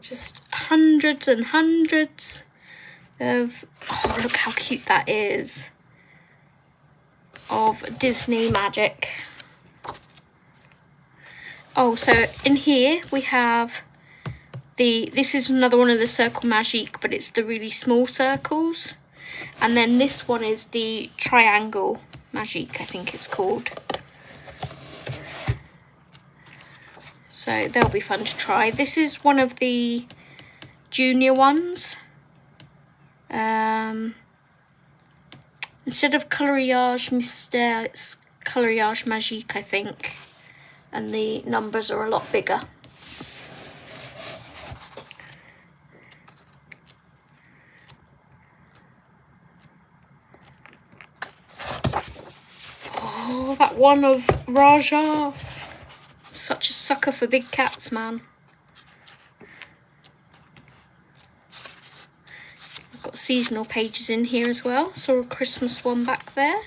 Speaker 1: Just hundreds and hundreds of, oh look how cute that is, of Disney magic. Oh, so in here we have this is another one of the Circle Magique, but it's the really small circles. And then this one is the Triangle Magique, I think it's called. So they'll be fun to try. This is one of the junior ones. Instead of Coloriage Mystère, it's Coloriage Magique, I think. And the numbers are a lot bigger. Oh, that one of Raja. Such a sucker for big cats, man. I've got seasonal pages in here as well. Saw a Christmas one back there.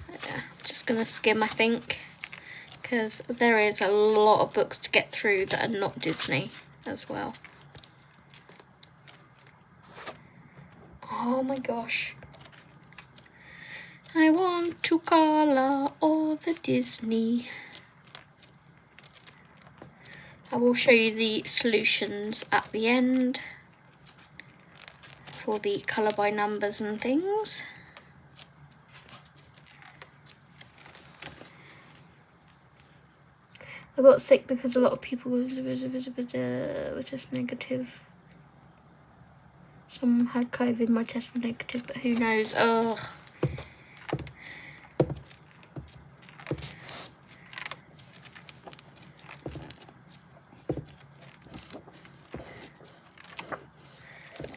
Speaker 1: Yeah, I'm just going to skim, I think, because there is a lot of books to get through that are not Disney as well. Oh my gosh. I want to color all the Disney. I will show you the solutions at the end for the colour by numbers and things. I got sick because a lot of people were test negative. Someone had COVID, my test was negative, but who knows? Ugh.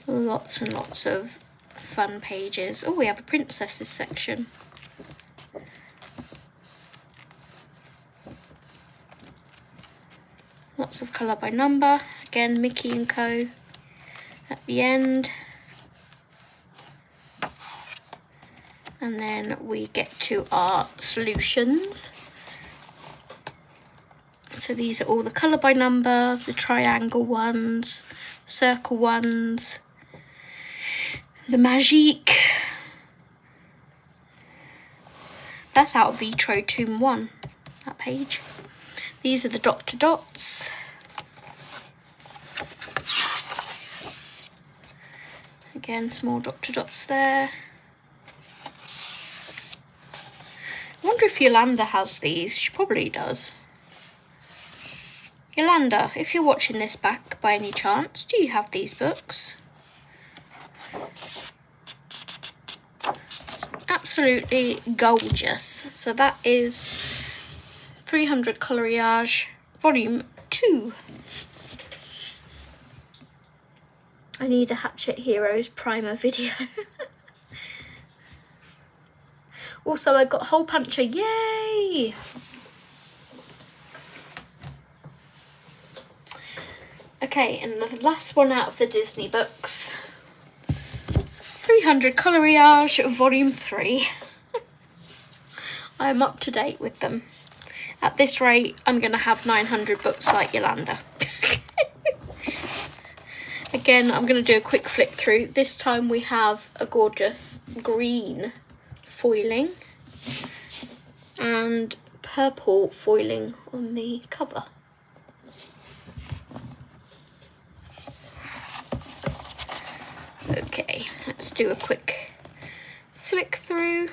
Speaker 1: Lots and lots of fun pages. Oh, we have a princesses section. Lots of colour by number. Again, Mickey and Co. at the end. And then we get to our solutions. So these are all the colour by number, the triangle ones, circle ones, the Magique. That's out of Vitro Tomb 1, that page. These are the dot to dots. Again, small dot to dots there. I wonder if Yolanda has these. She probably does. Yolanda, if you're watching this back by any chance, do you have these books? Absolutely gorgeous. So that is 300 Coloriage Volume 2. I need a Hatchet Heroes primer video. Also, I got Hole Puncher, yay! Okay, and the last one out of the Disney books. 300 Coloriage Volume 3. I'm up to date with them. At this rate, I'm going to have 900 books like Yolanda. Again, I'm going to do a quick flick through. This time we have a gorgeous green foiling and purple foiling on the cover. Okay, let's do a quick flick through.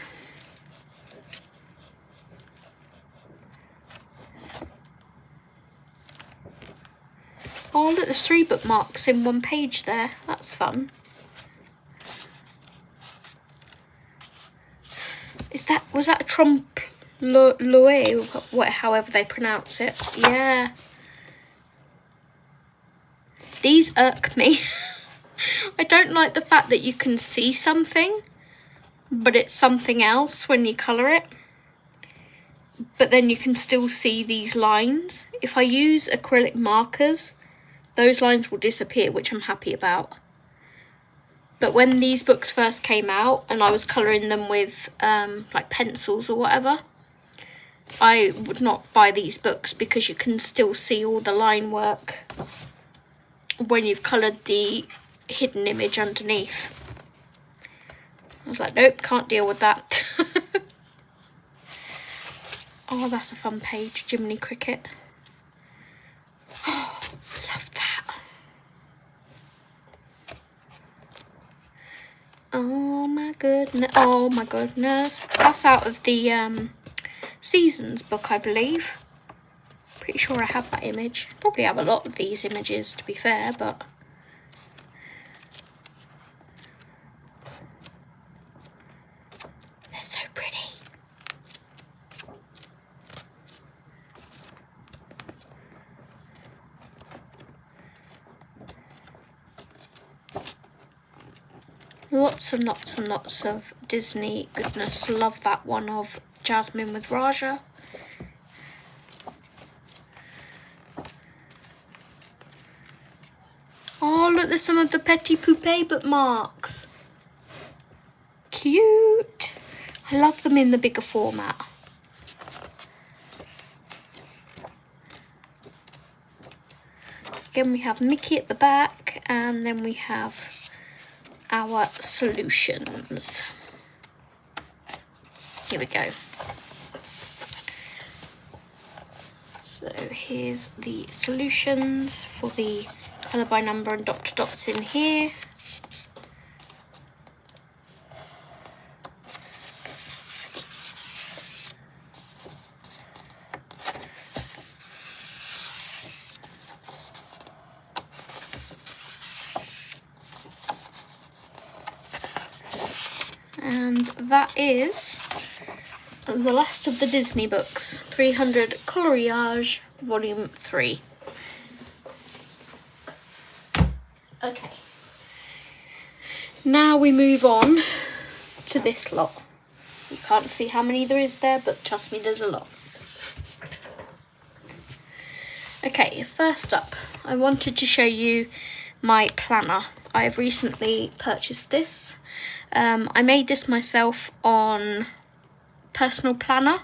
Speaker 1: Oh, look, there's 3 bookmarks in one page there. That's fun. Was that a trompe l'oeil, however they pronounce it? Yeah. These irk me. I don't like the fact that you can see something, but it's something else when you colour it. but then you can still see these lines. If I use acrylic markers, those lines will disappear, which I'm happy about. But when these books first came out and I was colouring them with like pencils or whatever, I would not buy these books because you can still see all the line work when you've coloured the hidden image underneath. I was like, nope, can't deal with that. Oh, that's a fun page, Jiminy Cricket. Oh, love that. Oh my goodness, oh my goodness. That's out of the Seasons book, I believe. Pretty sure I have that image. Probably have a lot of these images, to be fair, but they're so pretty. Lots and lots and lots of Disney goodness. Love that one of Jasmine with Raja. Oh, look, there's some of the Petit Poupée bookmarks. Cute. I love them in the bigger format. Again, we have Mickey at the back, and then we have our solutions. Here we go. So here's the solutions for the colour by number and dot to dots in here. And that is the last of the Disney books, 300 Coloriage, Volume 3. Okay, now we move on to this lot. You can't see how many there is there, but trust me, there's a lot. Okay, first up, I wanted to show you my planner. I have recently purchased this. I made this myself on Personal Planner,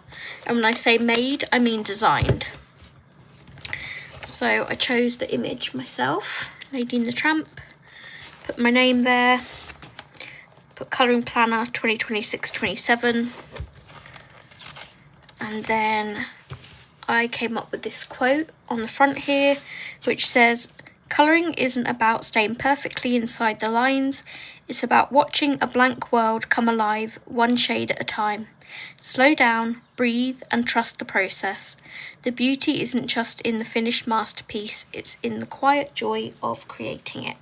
Speaker 1: and when I say made, I mean designed. So I chose the image myself, Lady and the Tramp, put my name there, put Colouring Planner 2026-27, and then I came up with this quote on the front here, which says, "Colouring isn't about staying perfectly inside the lines, it's about watching a blank world come alive one shade at a time. Slow down, breathe, and trust the process. The beauty isn't just in the finished masterpiece, it's in the quiet joy of creating it."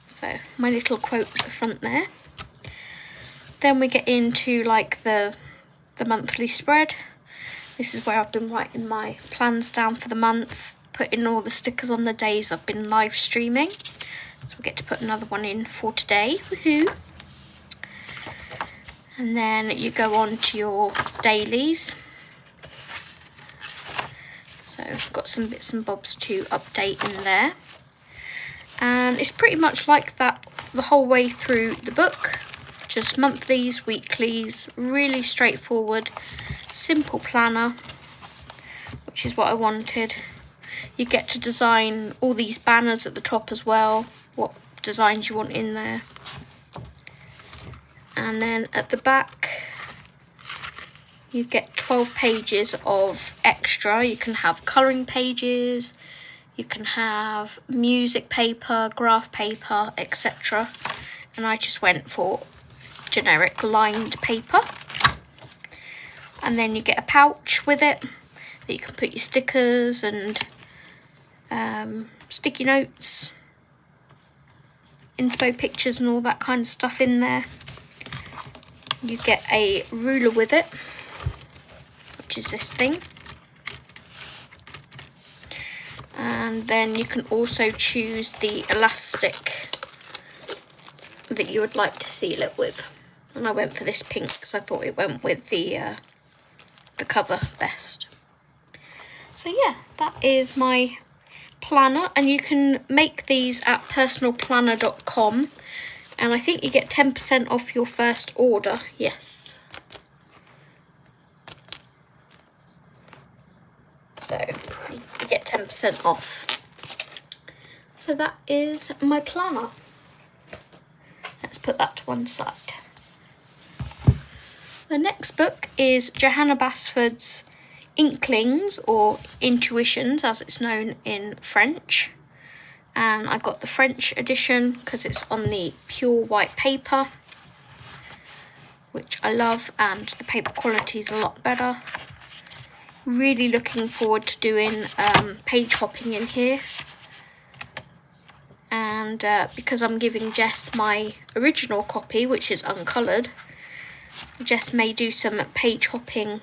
Speaker 1: So, my little quote at the front there. Then we get into like the monthly spread. This is where I've been writing my plans down for the month, putting all the stickers on the days I've been live streaming. So we get to put another one in for today. Woohoo! And then you go on to your dailies. So I've got some bits and bobs to update in there. And it's pretty much like that the whole way through the book. Just monthlies, weeklies, really straightforward, simple planner, which is what I wanted. You get to design all these banners at the top as well, what designs you want in there. And then at the back, you get 12 pages of extra. You can have colouring pages, you can have music paper, graph paper, etc. And I just went for generic lined paper. And then you get a pouch with it that you can put your stickers and sticky notes, inspo pictures and all that kind of stuff in there. You get a ruler with it, which is this thing. And then you can also choose the elastic that you would like to seal it with. And I went for this pink because I thought it went with the the cover best. So yeah, that is my planner, and you can make these at personalplanner.com, and I think you get 10% off your first order. Yes. So you get 10% off. So that is my planner. Let's put that to one side. The next book is Johanna Basford's Inklings, or Intuitions as it's known in French. And I got the French edition because it's on the pure white paper, which I love, and the paper quality is a lot better. Really looking forward to doing page hopping in here. And because I'm giving Jess my original copy, which is uncoloured, Jess may do some page hopping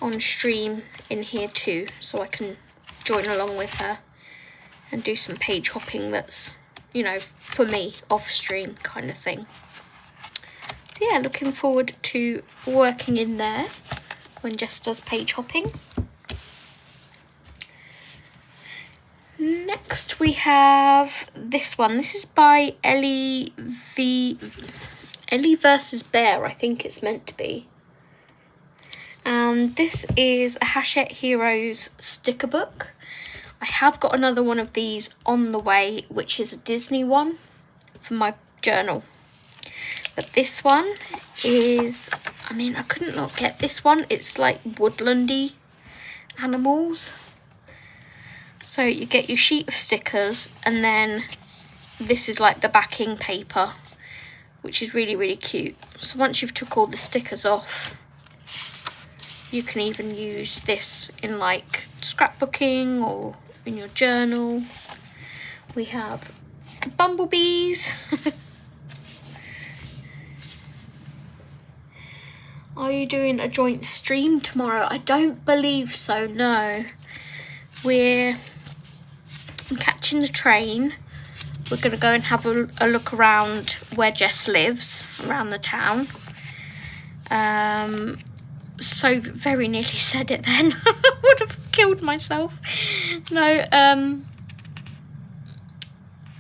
Speaker 1: on stream in here too, so I can join along with her and do some page hopping that's, you know, for me, off stream kind of thing. So yeah, looking forward to working in there when Jess does page hopping. Next we have this one. This is by Ellie versus Bear, I think it's meant to be. And this is a Hachette Heroes sticker book. I have got another one of these on the way, which is a Disney one for my journal. But this one is, I mean, I couldn't not get this one. It's like woodlandy animals. So you get your sheet of stickers, and then this is like the backing paper, which is really, really cute. So once you've took all the stickers off, you can even use this in like scrapbooking or in your journal. We have bumblebees. Are you doing a joint stream tomorrow? I don't believe so, no. I'm catching the train. We're going to go and have a look around where Jess lives, around the town. So very nearly said it then. I would have killed myself. No,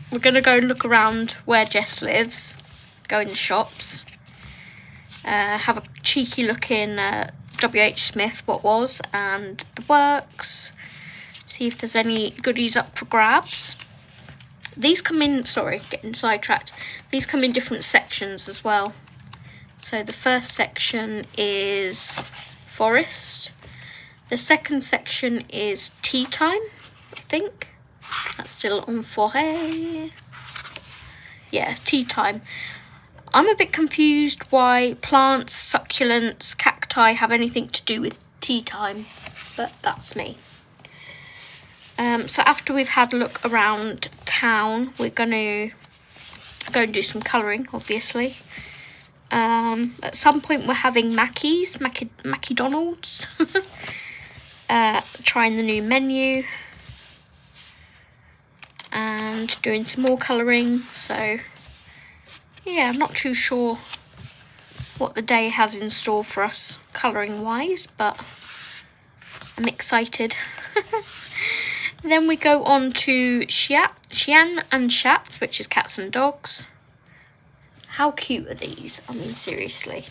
Speaker 1: we're going to go and look around where Jess lives, go in the shops, have a cheeky look in WH Smith, what was, and the works, see if there's any goodies up for grabs. These come in, sorry, getting sidetracked, these come in different sections as well. So the first section is forest. The second section is tea time, I think. That's still on forêt. Yeah, tea time. I'm a bit confused why plants, succulents, cacti have anything to do with tea time, but that's me. So after we've had a look around town, we're going to go and do some colouring, obviously. At some point we're having Mackie Donald's, trying the new menu, and doing some more colouring. So yeah, I'm not too sure what the day has in store for us colouring wise, but I'm excited. Then we go on to Xian and Shats, which is cats and dogs. How cute are these? I mean, seriously.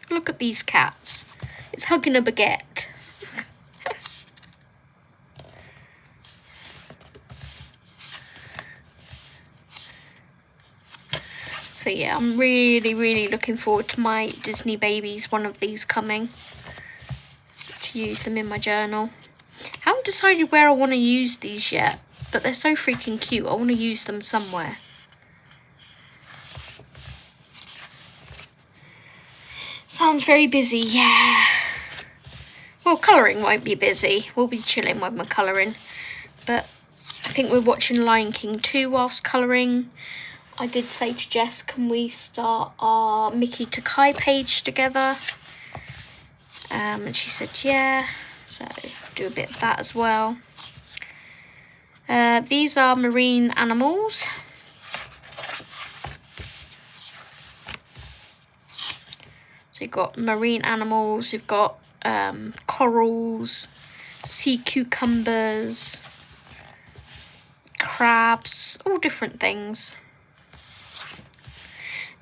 Speaker 1: Look at these cats. It's hugging a baguette. So yeah, I'm really, really looking forward to my Disney babies, one of these coming, to use them in my journal. I haven't decided where I want to use these yet, but they're so freaking cute. I want to use them somewhere. Sounds very busy, yeah. Well, colouring won't be busy. We'll be chilling when we're colouring. But I think we're watching Lion King 2 whilst colouring. I did say to Jess, can we start our Mickey to Kai page together? And she said, yeah. So do a bit of that as well. These are marine animals. So We've got marine animals, we've got corals, sea cucumbers, crabs, all different things.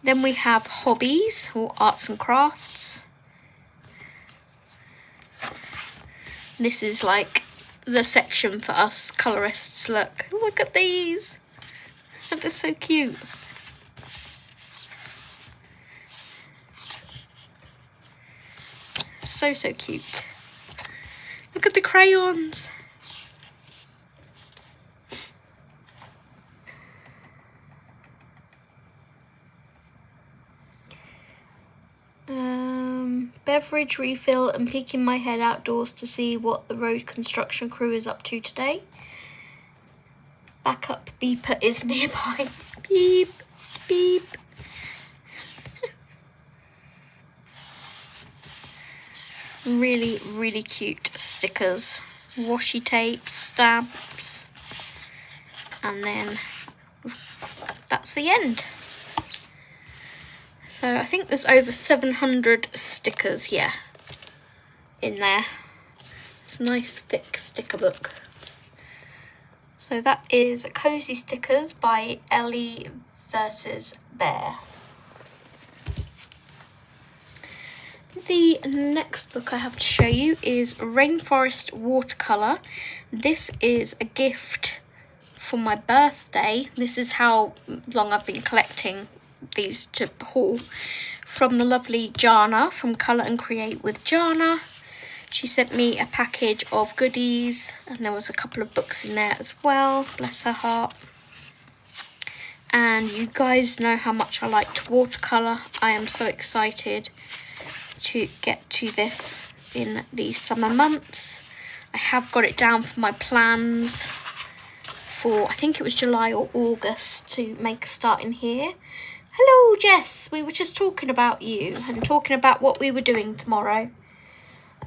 Speaker 1: Then we have hobbies or arts and crafts. This is like the section for us colorists. Look at these. They're so cute. So cute. Look at the crayons. Beverage refill and peeking my head outdoors to see what the road construction crew is up to today. Backup beeper is nearby. Beep, beep. Really cute stickers. Washi tape, stamps. And then that's the end. So I think there's over 700 stickers, yeah, in there. It's a nice thick sticker book. So that is Cozy Stickers by Ellie vs. Bear. The next book I have to show you is Rainforest Watercolour. This is a gift for my birthday. This is how long I've been collecting these to haul, from the lovely Jana from Colour and Create with Jana. She sent me a package of goodies, and there was a couple of books in there as well, bless her heart. And you guys know how much I like to watercolour. I am so excited to get to this in the summer months. I have got it down for my plans for, I think it was July or August, to make a start in here. Hello Jess, we were just talking about you and talking about what we were doing tomorrow.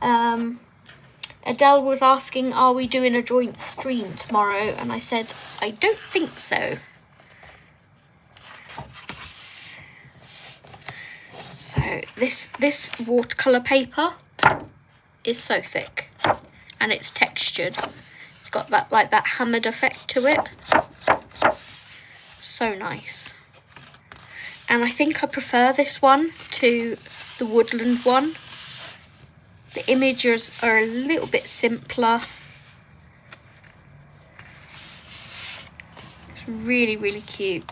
Speaker 1: Adele was asking, are we doing a joint stream tomorrow? And I said, I don't think so. So this watercolour paper is so thick and it's textured. It's got that like that hammered effect to it. So nice. And I think I prefer this one to the woodland one. The images are a little bit simpler. It's really cute.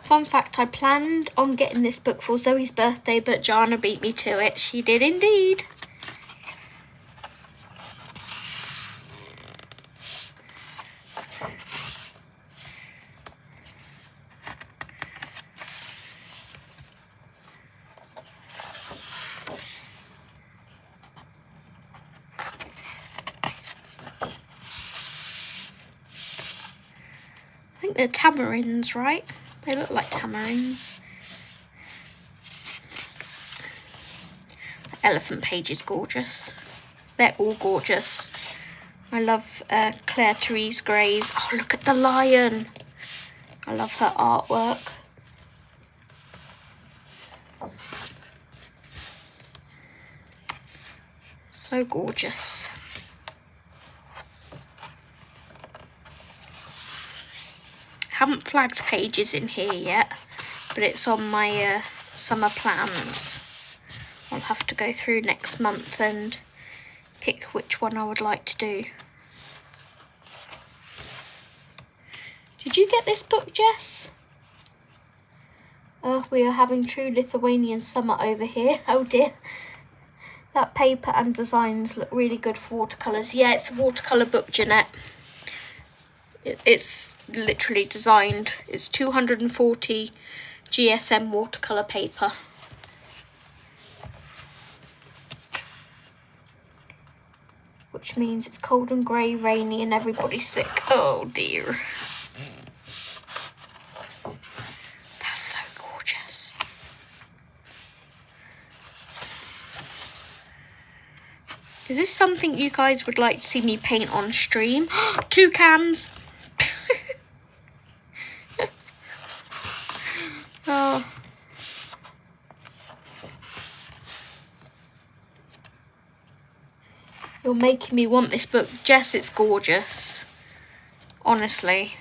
Speaker 1: Fun fact, I planned on getting this book for Zoe's birthday, but Jana beat me to it. She did indeed. I think they're tamarins, right? They look like tamarins. The elephant page is gorgeous. They're all gorgeous. I love Claire Therese Gray's. Oh, look at the lion. I love her artwork. So gorgeous. Haven't flagged pages in here yet, but it's on my summer plans. I'll have to go through next month and pick which one I would like to do. Did you get this book, Jess? Oh, we are having true Lithuanian summer over here. Oh dear. That paper and designs look really good for watercolours. Yeah, it's a watercolour book, Jeanette. It's literally designed. It's 240 GSM watercolour paper. Which means it's cold and grey, rainy, and everybody's sick. Oh dear. That's so gorgeous. Is this something you guys would like to see me paint on stream? Toucans! Oh. You're making me want this book. Jess, it's gorgeous. Honestly.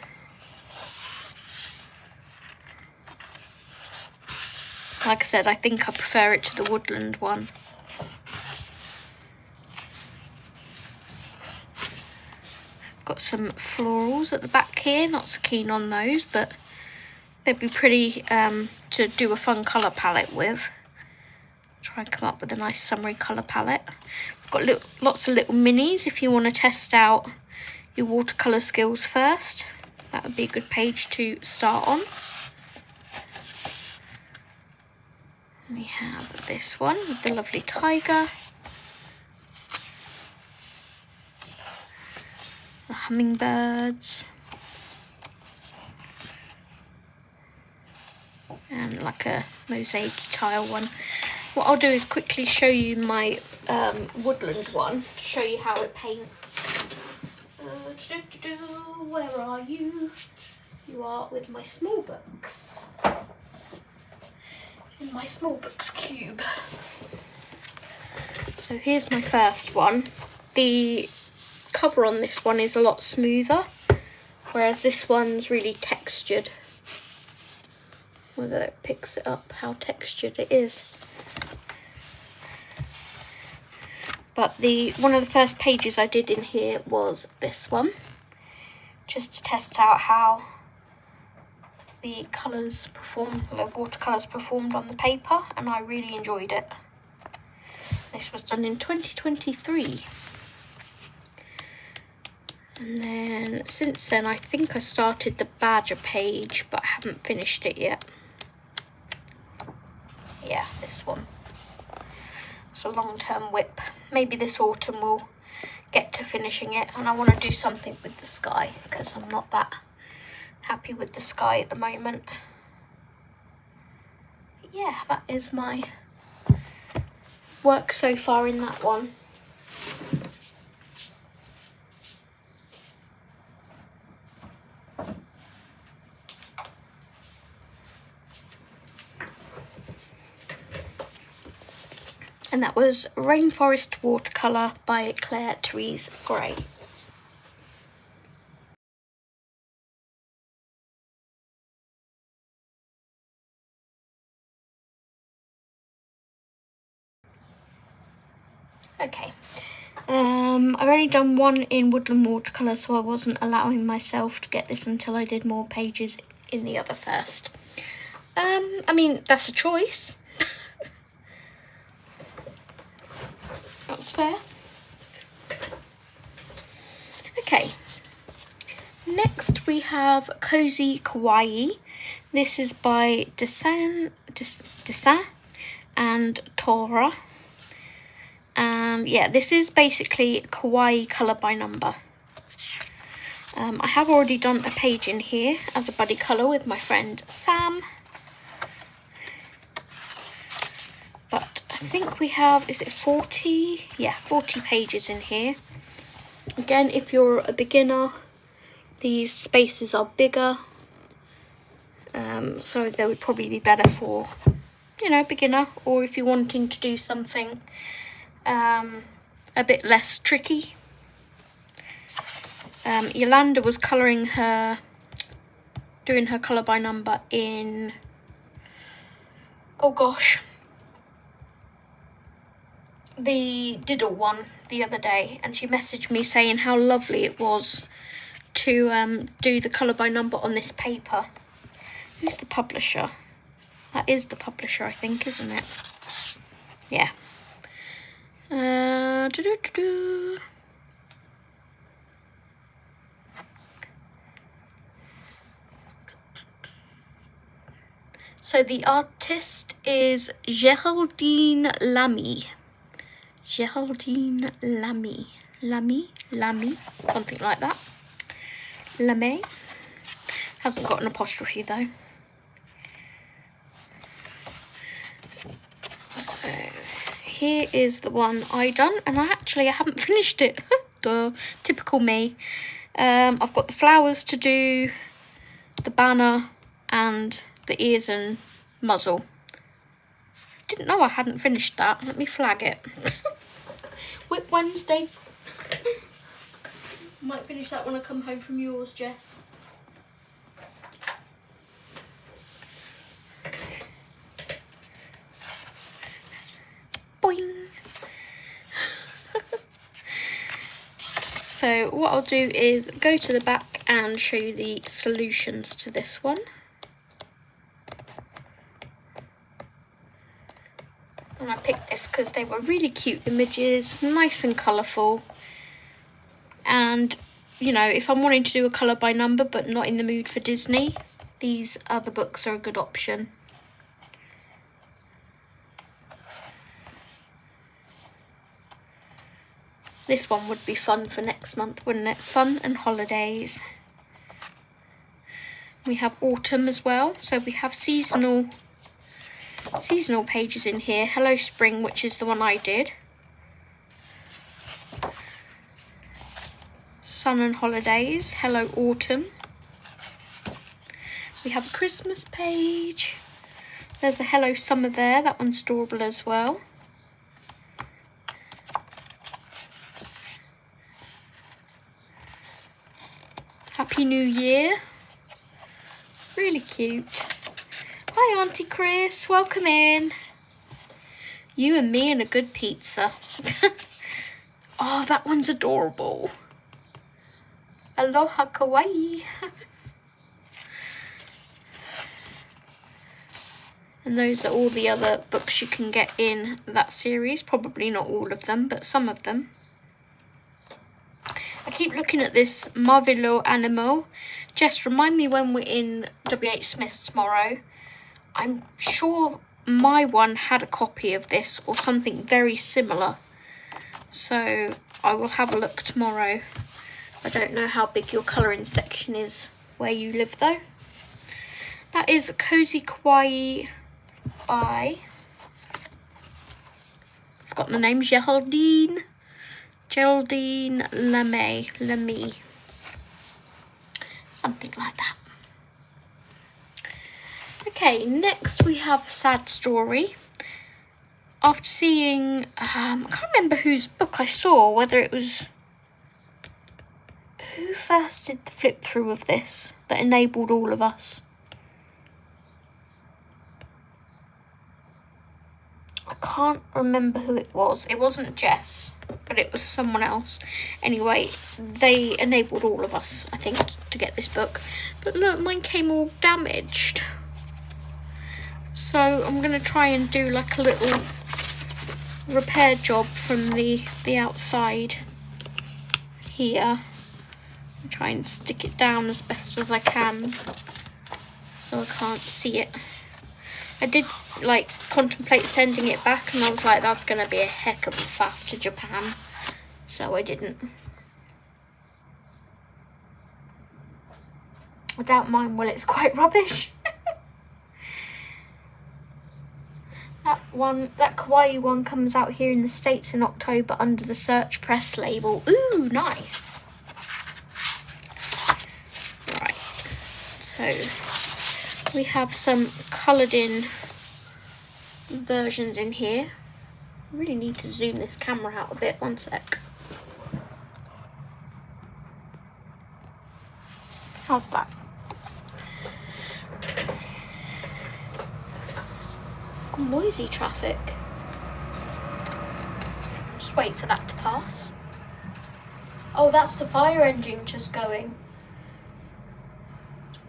Speaker 1: Like I said, I think I prefer it to the woodland one. Got some florals at the back here. Not so keen on those, but they'd be pretty to do a fun colour palette with. Try and come up with a nice summery colour palette. I've got lots of little minis if you want to test out your watercolour skills first. That would be a good page to start on. We have this one with the lovely tiger. The hummingbirds. And like a mosaic tile one. What I'll do is quickly show you my woodland one to show you how it paints. Where are you? You are with my small books. In my small books cube. So here's my first one. The cover on this one is a lot smoother, whereas this one's really textured. Whether it picks it up how textured it is. But one of the first pages I did in here was this one, just to test out how the colours performed, the watercolours performed on the paper, and I really enjoyed it. This was done in 2023. And then since then I think I started the badger page, but I haven't finished it yet. Yeah, this one. It's a long-term whip. Maybe this autumn we'll get to finishing it, and I want to do something with the sky because I'm not that happy with the sky at the moment. But yeah, that is my work so far in that one. And that was Rainforest Watercolour by Claire Therese Gray. Okay, I've only done one in Woodland Watercolour, so I wasn't allowing myself to get this until I did more pages in the other first. I mean, that's a choice. That's fair. Okay, next we have Cozy Kawaii. This is by Dessin and Tora. Yeah, this is basically kawaii colour by number. I have already done a page in here as a buddy colour with my friend Sam. But I think we have, is it 40? Yeah, 40 pages in here. Again, if you're a beginner, these spaces are bigger. So they would probably be better for, you know, beginner, or if you're wanting to do something a bit less tricky. Yolanda was doing her colour by number in, oh gosh, the Diddle one the other day, and she messaged me saying how lovely it was to do the colour by number on this paper. Who's the publisher? That is the publisher, I think, isn't it? Yeah. So the artist is Geraldine Lamy. Geraldine Lamy. Lamy, something like that. Lamy. Hasn't got an apostrophe though. So here is the one I done, and I haven't finished it. Duh, typical me. I've got the flowers to do, the banner, and the ears and muzzle. Didn't know I hadn't finished that. Let me flag it. Whip Wednesday Might finish that when I come home from yours, Jess. Boing. So what I'll do is go to the back and show you the solutions to this one. And I picked this because they were really cute images, nice and colourful. And, you know, if I'm wanting to do a colour by number but not in the mood for Disney, these other books are a good option. This one would be fun for next month, wouldn't it? Sun and holidays. We have autumn as well, so we have seasonal pages in here. Hello Spring, which is the one I did. Sun and holidays. Hello Autumn. We have a Christmas page. There's a Hello Summer there. That one's adorable as well. Happy New Year. Really cute. Hi Auntie Chris, welcome in. You and me and a good pizza. Oh, that one's adorable. Aloha kawaii. And those are all the other books you can get in that series. Probably not all of them, but some of them. I keep looking at this Marvilo Animo. Jess, remind me when we're in WH Smith's tomorrow. I'm sure my one had a copy of this or something very similar. So I will have a look tomorrow. I don't know how big your colouring section is where you live though. That is Cozy Kawaii by, I've forgotten the name, Geraldine Lemay, something like that. Okay, next we have Sad Story. After seeing, I can't remember whose book I saw, whether it was, who first did the flip through of this that enabled all of us? I can't remember who it was. It wasn't Jess, but it was someone else. Anyway, they enabled all of us, I think, to get this book. But look, mine came all damaged. So I'm going to try and do like a little repair job from the outside here. And try and stick it down as best as I can so I can't see it. I did like contemplate sending it back and I was like, that's going to be a heck of a faff to Japan. So I didn't. I doubt mine will, it's quite rubbish. That Kawaii one comes out here in the States in October under the Search Press label. Ooh, nice. Right, so we have some coloured in versions in here. I really need to zoom this camera out a bit, one sec. How's that? Noisy traffic. Just wait for that to pass. Oh, that's the fire engine just going.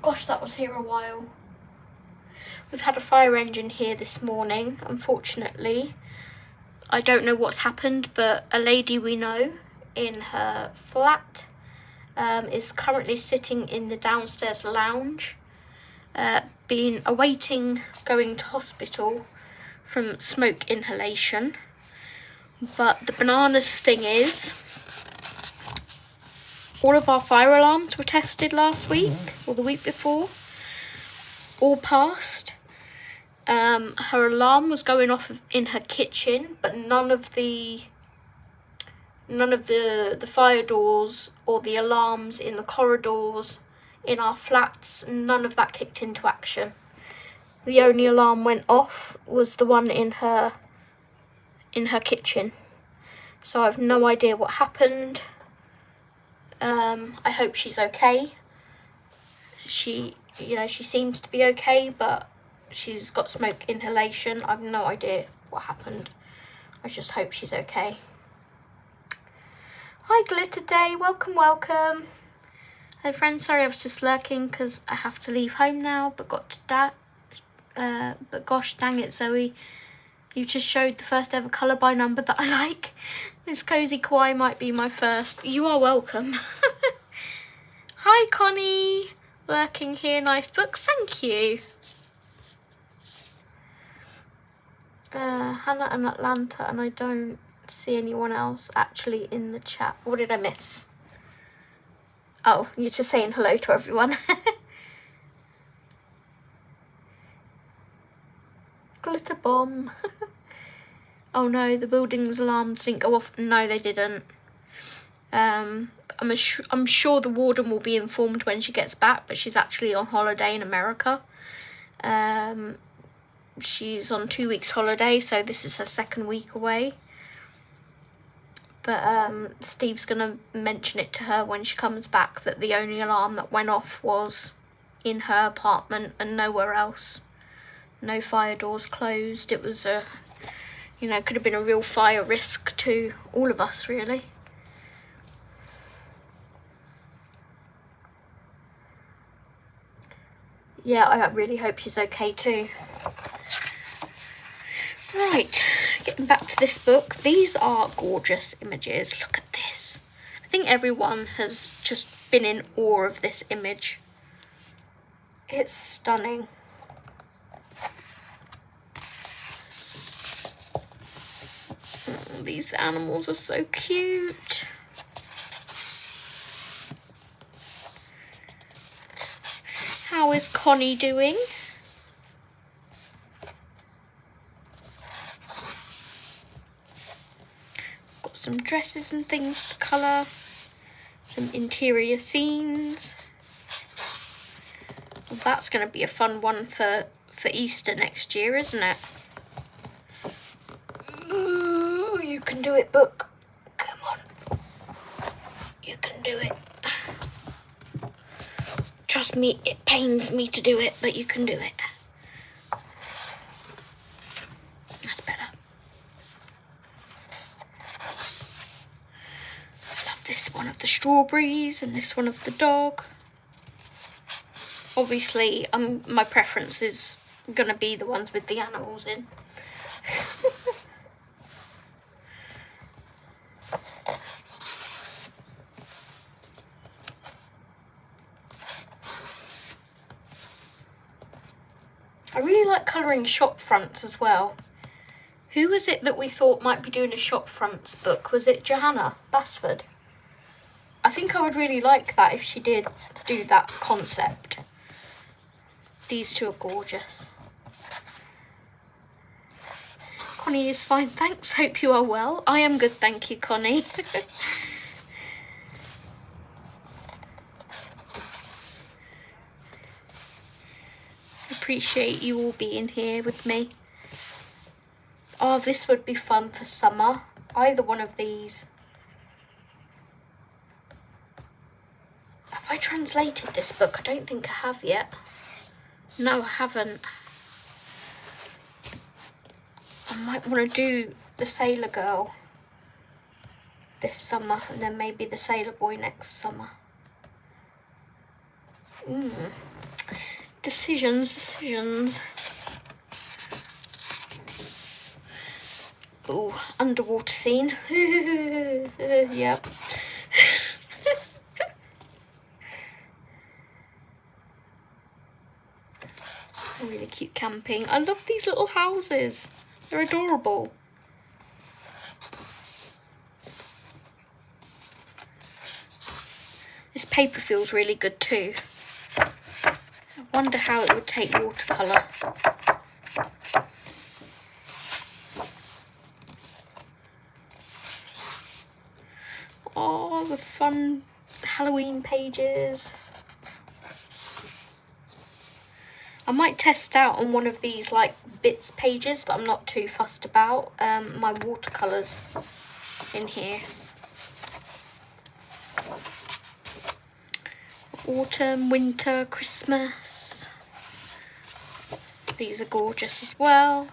Speaker 1: Gosh, that was here a while. We've had a fire engine here this morning, unfortunately. I don't know what's happened, but a lady we know in her flat is currently sitting in the downstairs lounge, awaiting going to hospital from smoke inhalation. But the bananas thing is, all of our fire alarms were tested last week or the week before, all passed. Her alarm was going off in her kitchen, but none of the fire doors or the alarms in the corridors in our flats, none of that kicked into action. The only alarm went off was the one in her kitchen. So I've no idea what happened. I hope she's okay. She seems to be okay, but she's got smoke inhalation. I've no idea what happened. I just hope she's okay. Hi Glitter Day, welcome, welcome. Hey friends, sorry I was just lurking because I have to leave home now, but but gosh dang it, Zoe. You just showed the first ever colour by number that I like. This Cozy Kawaii might be my first. You are welcome. Hi Connie, lurking here, nice books, thank you. Hannah and Atlanta, and I don't see anyone else actually in the chat. What did I miss? Oh, you're just saying hello to everyone. Glitter bomb. Oh no, the building's alarms didn't go off. No, they didn't. I'm sure the warden will be informed when she gets back, but she's actually on holiday in America. She's on 2 weeks holiday, so this is her second week away. But Steve's gonna mention it to her when she comes back, that the only alarm that went off was in her apartment and nowhere else. No fire doors closed. It was could have been a real fire risk to all of us, really. Yeah, I really hope she's okay too. Right, getting back to this book. These are gorgeous images. Look at this. I think everyone has just been in awe of this image. It's stunning. Oh, these animals are so cute. How is Connie doing? Got some dresses and things to colour. Some interior scenes. Well, that's going to be a fun one for Easter next year, isn't it? Ooh, you can do it, book. Come on. You can do it. Trust me, it pains me to do it, but you can do it. That's better. I love this one of the strawberries and this one of the dog. Obviously, my preference is going to be the ones with the animals in. I really like colouring shop fronts as well. Who was it that we thought might be doing a shop fronts book? Was it Johanna Basford? I think I would really like that if she did do that concept. These two are gorgeous. Connie is fine, thanks. Hope you are well. I am good, thank you, Connie. Appreciate you all being here with me. Oh, this would be fun for summer. Either one of these. Have I translated this book? I don't think I have yet. No, I haven't. I might want to do the Sailor Girl this summer, and then maybe the Sailor Boy next summer. Decisions. Oh, underwater scene. Yep. Really cute camping. I love these little houses. They're adorable. This paper feels really good too. I wonder how it would take watercolour. Oh, the fun Halloween pages. I might test out on one of these like bits pages that I'm not too fussed about, my watercolours. in here. Autumn, winter, Christmas. These are gorgeous as well.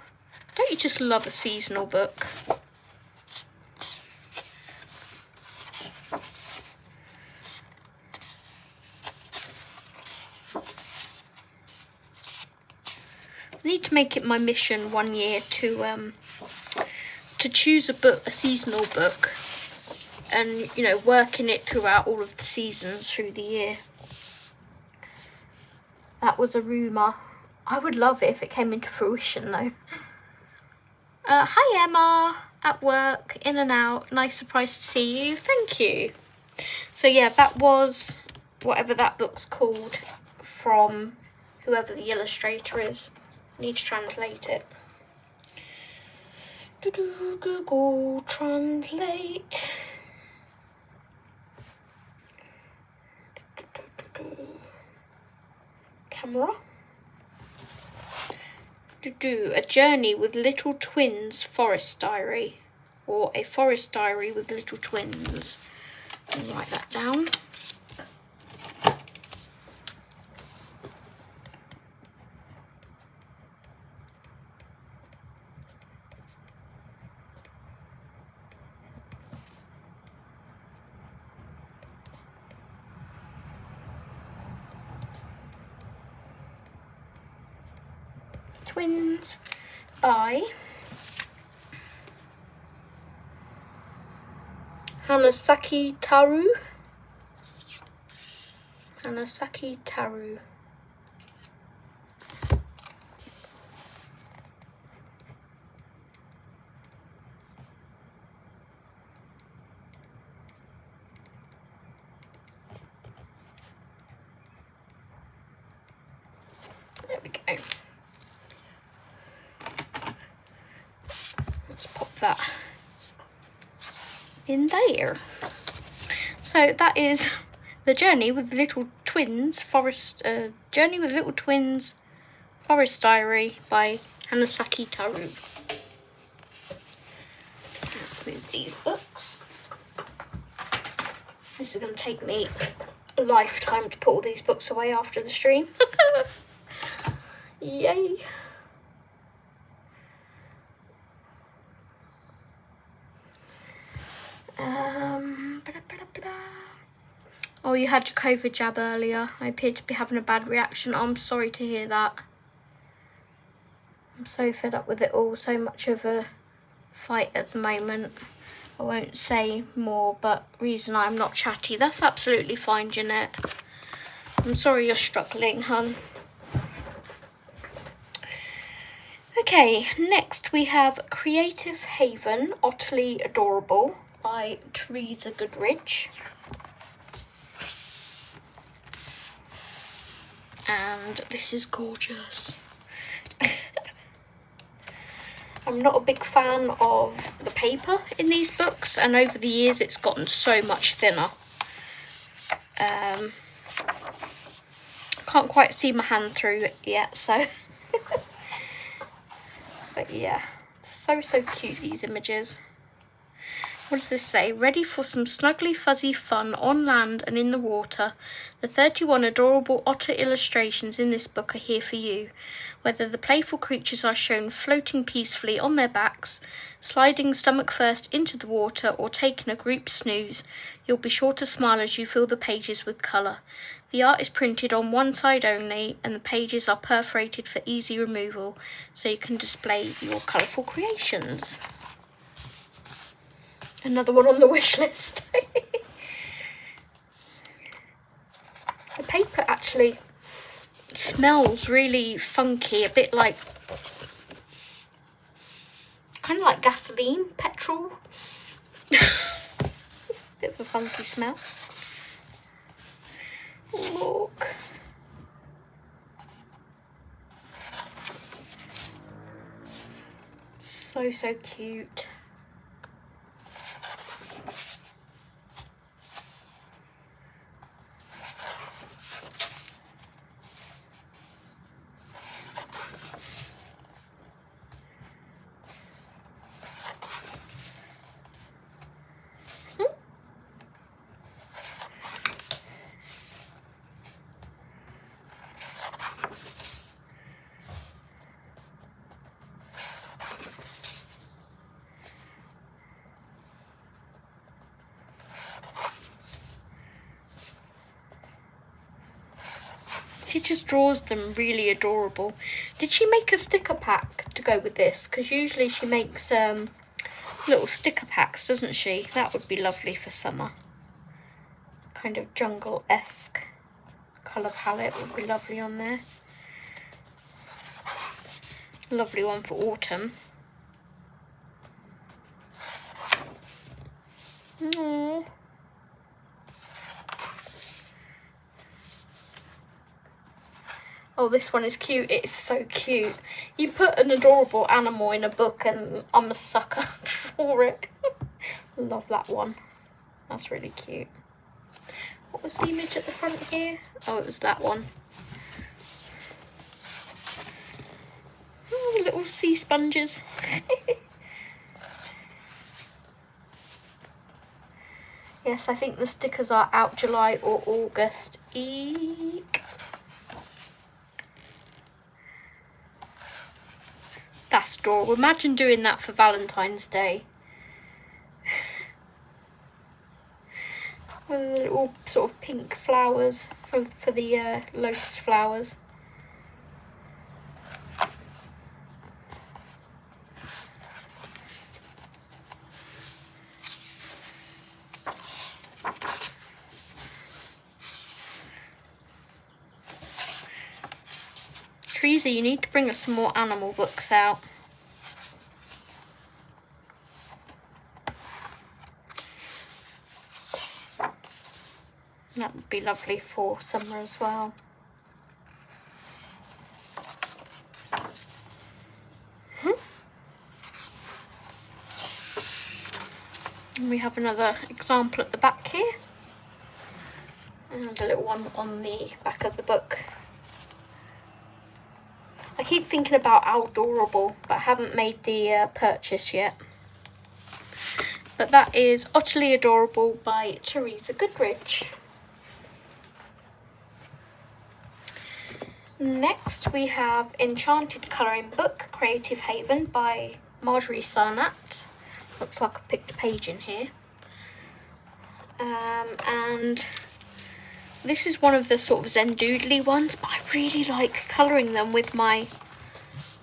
Speaker 1: Don't you just love a seasonal book? I need to make it my mission one year to choose a book, a seasonal book, and you know, work in it throughout all of the seasons through the year. That was a rumour. I would love it if it came into fruition though. Hi Emma, at work, in and out. Nice surprise to see you. Thank you. So yeah, that was whatever that book's called from whoever the illustrator is. I need to translate it. Google Translate. Camera. A Journey with Little Twins Forest Diary, or A Forest Diary with Little Twins. Let me write that down. Twins by Hanasaki Taru. Hanasaki Taru. There we go. Let's pop that in there. So that is The Journey with Little Twins Forest Journey with Little Twins Forest Diary by Hanasaki Taru. Let's move these books. This is going to take me a lifetime to put all these books away after the stream. Yay. Oh, you had your COVID jab earlier. I appeared to be having a bad reaction. I'm sorry to hear that. I'm so fed up with it all. So much of a fight at the moment. I won't say more, but reason I'm not chatty. That's absolutely fine, Jeanette. I'm sorry you're struggling, hun. Okay, next we have Creative Haven, Utterly Adorable by Teresa Goodrich. And this is gorgeous. I'm not a big fan of the paper in these books, and over the years it's gotten so much thinner. Can't quite see my hand through it yet, so but yeah, so cute, these images. What does this say? Ready for some snuggly fuzzy fun on land and in the water? The 31 adorable otter illustrations in this book are here for you. Whether the playful creatures are shown floating peacefully on their backs, sliding stomach first into the water, or taking a group snooze, you'll be sure to smile as you fill the pages with colour. The art is printed on one side only, and the pages are perforated for easy removal, so you can display your colourful creations. Another one on the wish list. The paper actually smells really funky, a bit like, kind of like gasoline, petrol. Bit of a funky smell. Look. So cute. She just draws them really adorable. Did she make a sticker pack to go with this? Because usually she makes little sticker packs, doesn't she? That would be lovely for summer. Kind of jungle-esque colour palette would be lovely on there. Lovely one for autumn. Aww. Oh, this one is cute. It's so cute. You put an adorable animal in a book and I'm a sucker for it. Love that one. That's really cute. What was the image at the front here? Oh, it was that one. Oh, little sea sponges. Yes, I think the stickers are out July or August. Eek. That's adorable. Imagine doing that for Valentine's Day. With the little sort of pink flowers for the lotus flowers. Teresa, you need to bring us some more animal books out. That would be lovely for summer as well. And we have another example at the back here. And a little one on the back of the book. I keep thinking about Adorable, but I haven't made the purchase yet. But that is Utterly Adorable by Teresa Goodrich. Next we have Enchanted Colouring Book, Creative Haven by Marjorie Sarnat. Looks like I've picked a page in here. And this is one of the sort of Zen doodly ones, but I really like colouring them with my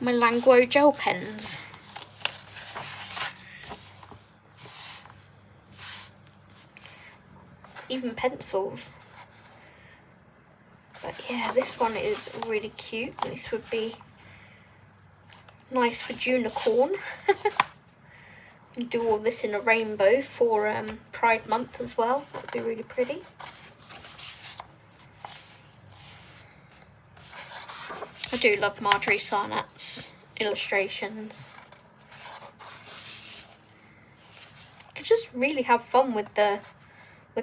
Speaker 1: Languo gel pens. Even pencils. But yeah, this one is really cute. This would be nice for Junicorn. And do all this in a rainbow for Pride Month as well. That would be really pretty. I do love Marjorie Sarnat's illustrations. I just really have fun with the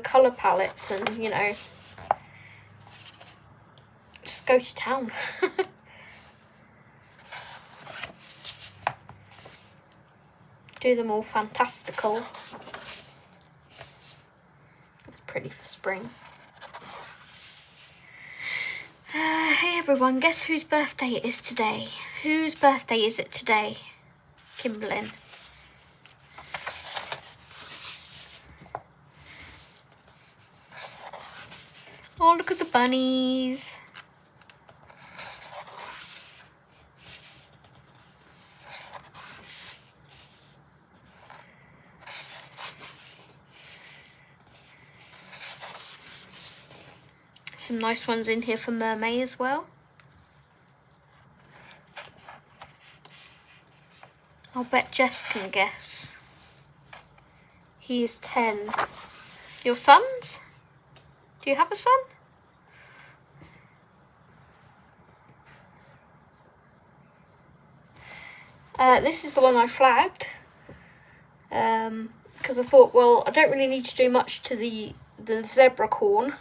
Speaker 1: colour palettes and, you know, just go to town. Do them all fantastical. It's pretty for spring. Hey everyone, guess whose birthday it is today? Whose birthday is it today? Kimberlyn. Oh, look at the bunnies. Some nice ones in here for Mermaid as well. I'll bet Jess can guess. He is 10. Your sons? Do you have a son? This is the one I flagged. Because I thought, well, I don't really need to do much to the zebra corn.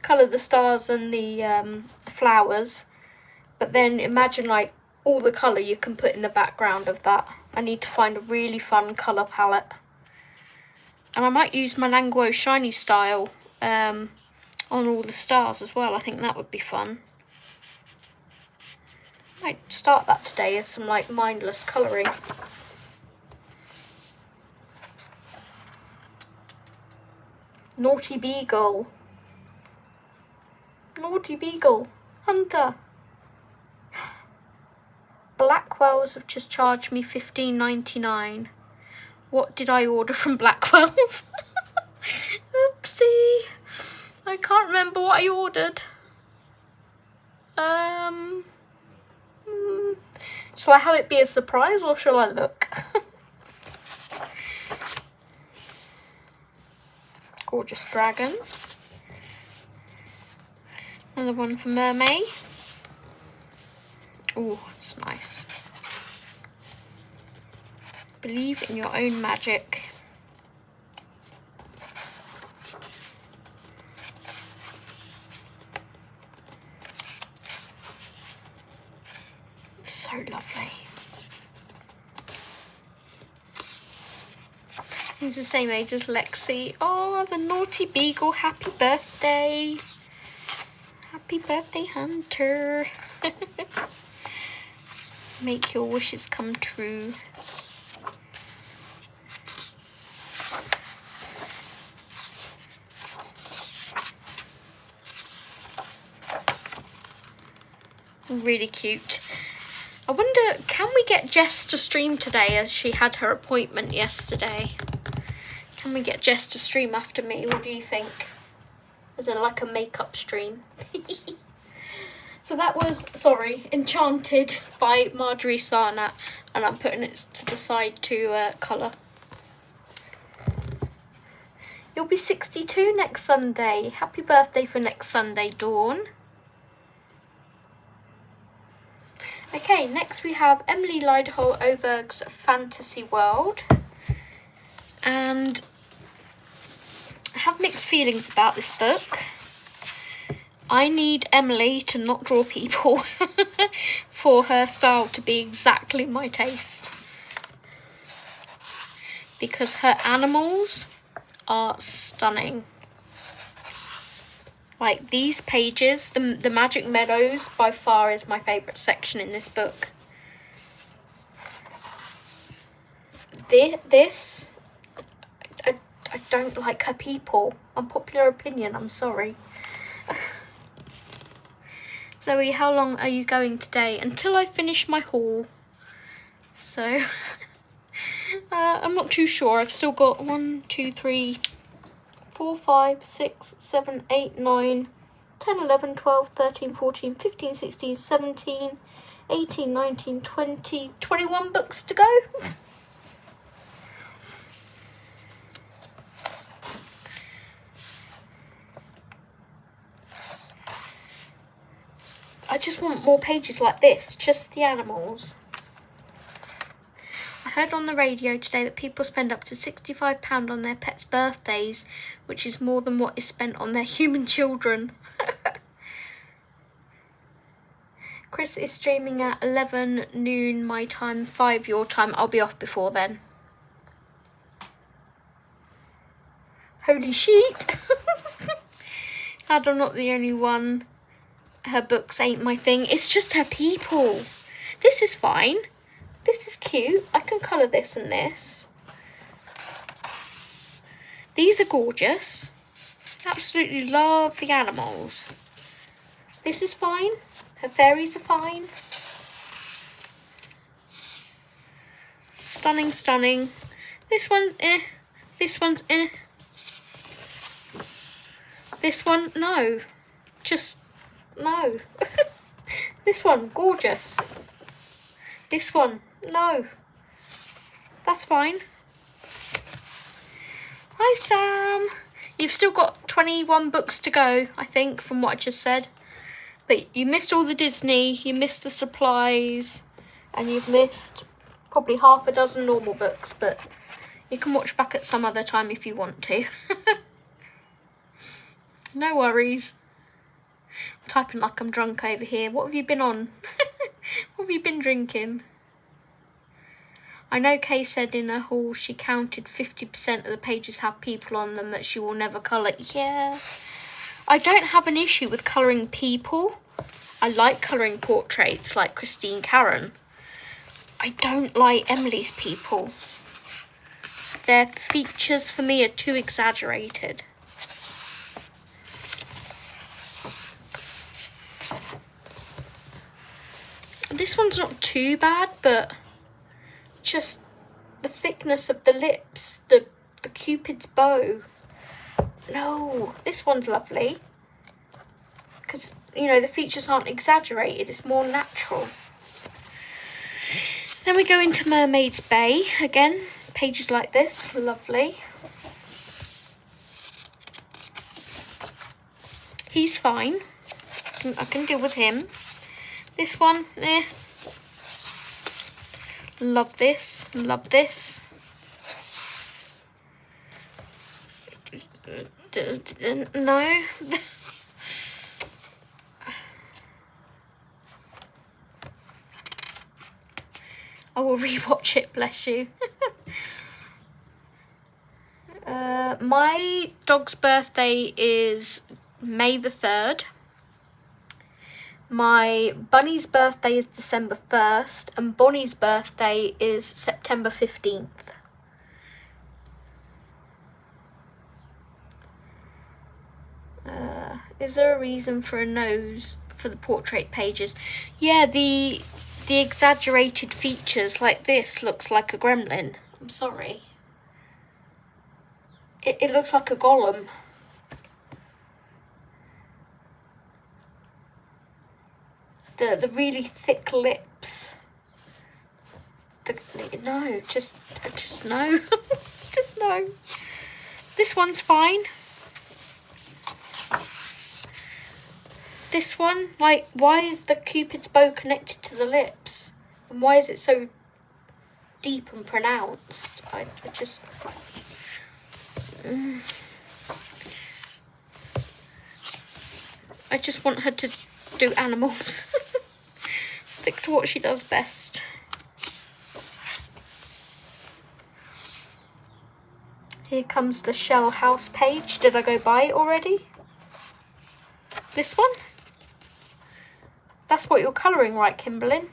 Speaker 1: Colour the stars and the flowers. But then imagine like all the colour you can put in the background of that. I need to find a really fun colour palette. And I might use my Languo Shiny Style on all the stars as well. I think that would be fun. Might start that today as some like mindless colouring. Naughty Beagle. Naughty Beagle. Hunter. Blackwell's have just charged me $15.99. What did I order from Blackwell's? Oopsie. I can't remember what I ordered. Shall I have it be a surprise or shall I look? Gorgeous dragon. Another one for Mermaid. Oh, it's nice. Believe in your own magic. So lovely. He's the same age as Lexi. Oh, the Naughty Beagle. Happy birthday. Happy birthday, Hunter. Make your wishes come true. Really cute. I wonder, can we get Jess to stream today as she had her appointment yesterday? Can we get Jess to stream after me? What do you think? Is it like a makeup stream? So that was, sorry, Enchanted by Marjorie Sarnat, and I'm putting it to the side to colour. You'll be 62 next Sunday. Happy birthday for next Sunday, Dawn. Okay, next we have Emily Lydehole Oberg's Fantasy World. And I have mixed feelings about this book. I need Emily to not draw people for her style to be exactly my taste. Because her animals are stunning. Like these pages, the Magic Meadows by far is my favourite section in this book. This, I don't like her people. Unpopular opinion, I'm sorry. Zoe, how long are you going today? Until I finish my haul. So, I'm not too sure. I've still got 1, 2, 3, 4, 5, 6, 7, 8, 9, 10, 11, 12, 13, 14, 15, 16, 17, 18, 19, 20, 21 books to go. I just want more pages like this, just the animals. I heard on the radio today that people spend up to £65 on their pets' birthdays, which is more than what is spent on their human children. Chris is streaming at 11 noon my time, 5 your time. I'll be off before then. Holy sheet! Glad I'm not the only one. Her books ain't my thing. It's just her people. This is fine. This is cute. I can colour this and this. These are gorgeous. Absolutely love the animals. This is fine. Her fairies are fine. Stunning, stunning. This one's eh. This one's eh. This one, no. Just, no. This one, gorgeous. This one, no. That's fine. Hi, Sam. You've still got 21 books to go, I think, from what I just said. But you missed all the Disney, you missed the supplies, and you've missed probably half a dozen normal books, but you can watch back at some other time if you want to. No worries. I'm typing like I'm drunk over here. What have you been on? What have you been drinking? I know Kay said in her haul she counted 50% of the pages have people on them that she will never colour. Yeah. I don't have an issue with colouring people. I like colouring portraits like Christine Karen. I don't like Emily's people. Their features for me are too exaggerated. This one's not too bad, but just the thickness of the lips, the Cupid's bow. No, this one's lovely. Because, you know, the features aren't exaggerated, it's more natural. Then we go into Mermaid's Bay. Again, pages like this, lovely. He's fine. I can deal with him. This one, eh. Love this, love this. No. I will rewatch it, bless you. My dog's birthday is May the 3rd. My bunny's birthday is December 1st, and Bonnie's birthday is September 15th. Is there a reason for a nose for the portrait pages? Yeah, the exaggerated features like this looks like a gremlin. I'm sorry. It looks like a golem. The really thick lips. No, just no. Just no. This one's fine. This one, like, why is the Cupid's bow connected to the lips? And why is it so deep and pronounced? I just... I just want her to do animals. Stick to what she does best. Here comes the shell house page. Did I go by it already? This one? That's what you're colouring, right, Kimberlyn?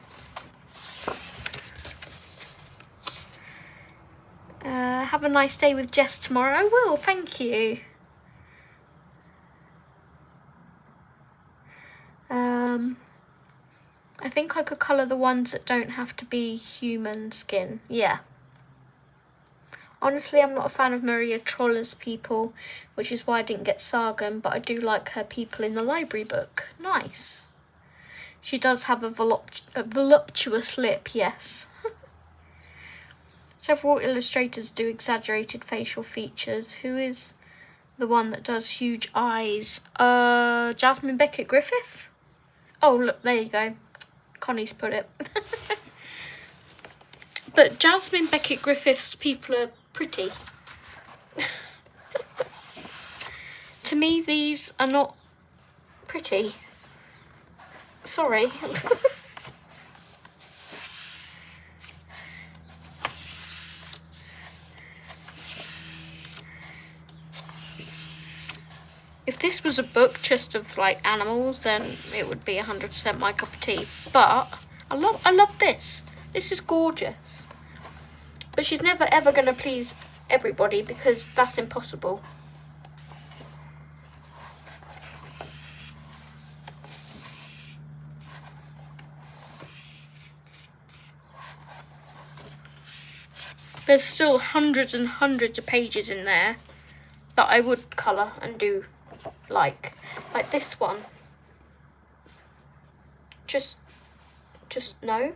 Speaker 1: Have a nice day with Jess tomorrow. I will, thank you. I think I could colour the ones that don't have to be human skin. Yeah. Honestly, I'm not a fan of Maria Troller's people, which is why I didn't get Sargon, but I do like her people in the library book. Nice. She does have a voluptuous lip, yes. Several illustrators do exaggerated facial features. Who is the one that does huge eyes? Jasmine Beckett Griffith? Oh, look, there you go. Connie's put it. But Jasmine Beckett Griffith's people are pretty. To me, these are not pretty. Sorry. If this was a book just of like animals, then it would be 100% my cup of tea. But I love this. This is gorgeous. But she's never ever going to please everybody because that's impossible. There's still hundreds and hundreds of pages in there that I would colour and do like this one. Just no.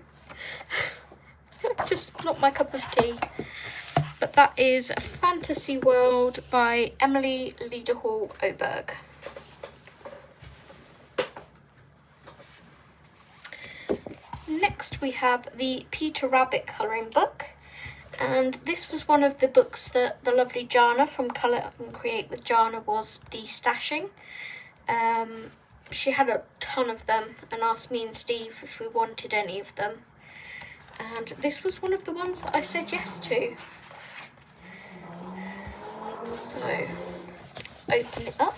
Speaker 1: Just not my cup of tea. But that is Fantasy World by Emily Lederhall Oberg. Next we have the Peter Rabbit colouring book. And this was one of the books that the lovely Jana from Colour and Create with Jana was destashing. She had a ton of them and asked me and Steve if we wanted any of them. And this was one of the ones that I said yes to. So, let's open it up.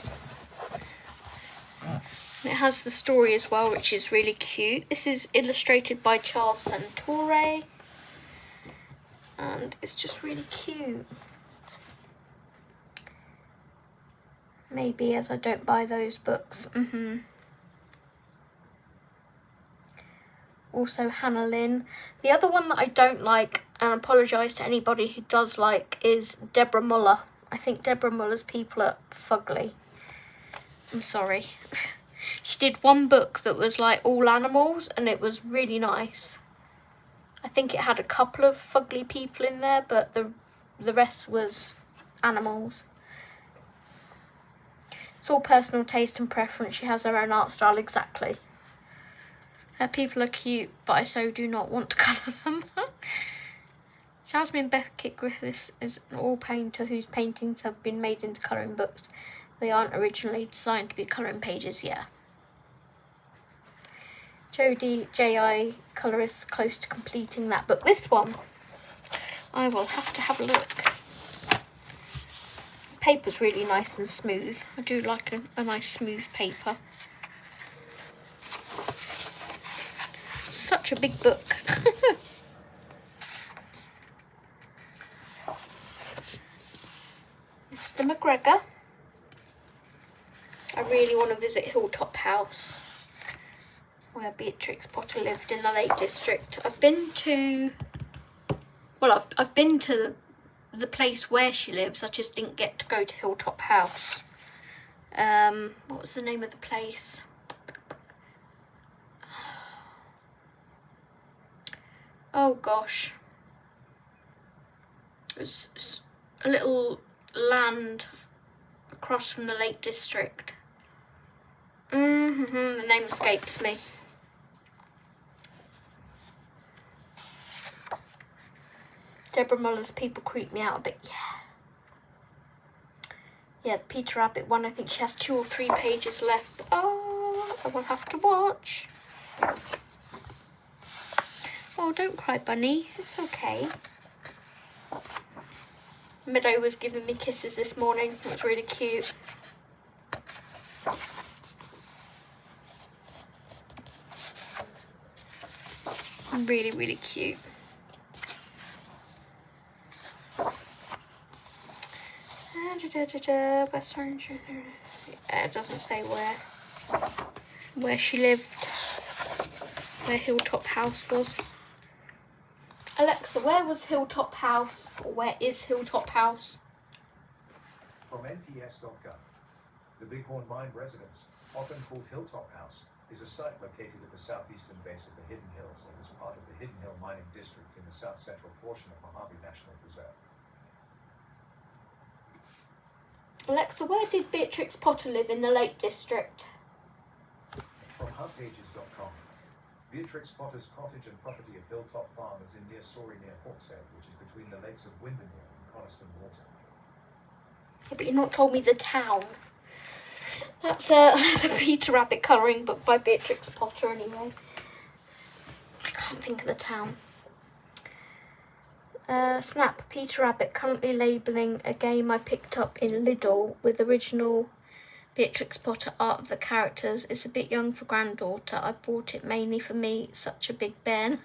Speaker 1: And it has the story as well, which is really cute. This is illustrated by Charles Santore. And it's just really cute. Maybe as I don't buy those books. also Hannah Lynn. The other one that I don't like, and I apologise to anybody who does like, is Deborah Muller. I think Deborah Muller's people are fugly. I'm sorry. She did one book that was like all animals, and it was really nice. I think it had a couple of fugly people in there, but the rest was animals. It's all personal taste and preference. She has her own art style, exactly. Her people are cute, but I so do not want to colour them. Jasmine Beckett Griffiths is an oil painter whose paintings have been made into colouring books. They aren't originally designed to be colouring pages, yeah. Jodie J.I. colorist close to completing that book. This one, I will have to have a look. The paper's really nice and smooth. I do like a nice smooth paper. Such a big book. Mr. McGregor. I really want to visit Hilltop House, where Beatrix Potter lived in the Lake District. I've been to, well, I've been to the place where she lives. I just didn't get to go to Hilltop House. What was the name of the place? Oh gosh. It was a little land across from the Lake District. The name escapes me. Deborah Muller's people creep me out a bit, yeah. Yeah, the Peter Rabbit one, I think she has 2 or 3 pages left. Oh, I will have to watch. Oh, don't cry, Bunny. It's okay. Meadow was giving me kisses this morning. It was really cute. Really, really cute. West Orange. It doesn't say where she lived, where Hilltop House was. Alexa, where was Hilltop House? Or where is Hilltop House?
Speaker 2: From NPS.gov, the Bighorn Mine residence, often called Hilltop House, is a site located at the southeastern base of the Hidden Hills and is part of the Hidden Hill Mining District in the south-central portion of Mojave National Preserve.
Speaker 1: Alexa, where did Beatrix Potter live in the Lake District?
Speaker 2: From HubPages.com, Beatrix Potter's cottage and property of Hilltop Farm is in near Surrey near Hawkshead, which is between the lakes of Windermere and Coniston Water.
Speaker 1: Yeah, but you've not told me the town. That's a Peter Rabbit colouring book by Beatrix Potter anyway. I can't think of the town. Snap, Peter Rabbit currently labelling a game I picked up in Lidl with original Beatrix Potter art of the characters. It's a bit young for granddaughter. I bought it mainly for me, such a big Ben.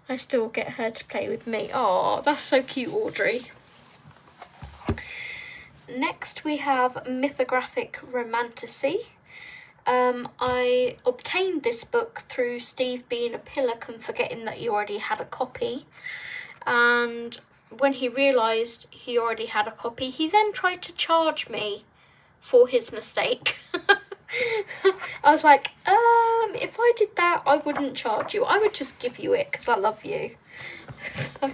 Speaker 1: I still get her to play with me. Oh, that's so cute, Audrey. Next we have Mythographic Romantasy. I obtained this book through Steve being a pillock and forgetting that he already had a copy. And when he realised he already had a copy, he then tried to charge me for his mistake. I was like, if I did that, I wouldn't charge you. I would just give you it because I love you. So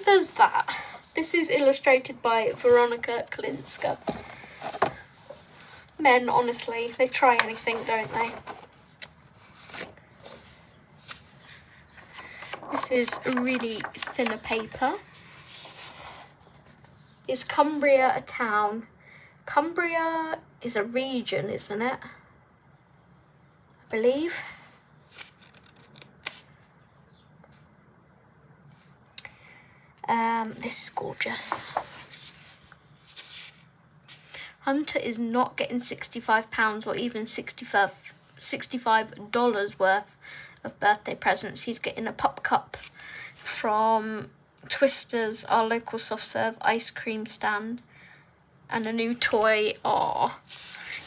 Speaker 1: there's that. This is illustrated by Veronica Kalinska. Men, honestly, they try anything, don't they? This is really thinner paper. Is Cumbria a town? Cumbria is a region, isn't it? I believe. This is gorgeous. Hunter is not getting £65 or even $65 worth of birthday presents. He's getting a pup cup from Twister's, our local soft serve ice cream stand, and a new toy. Aww.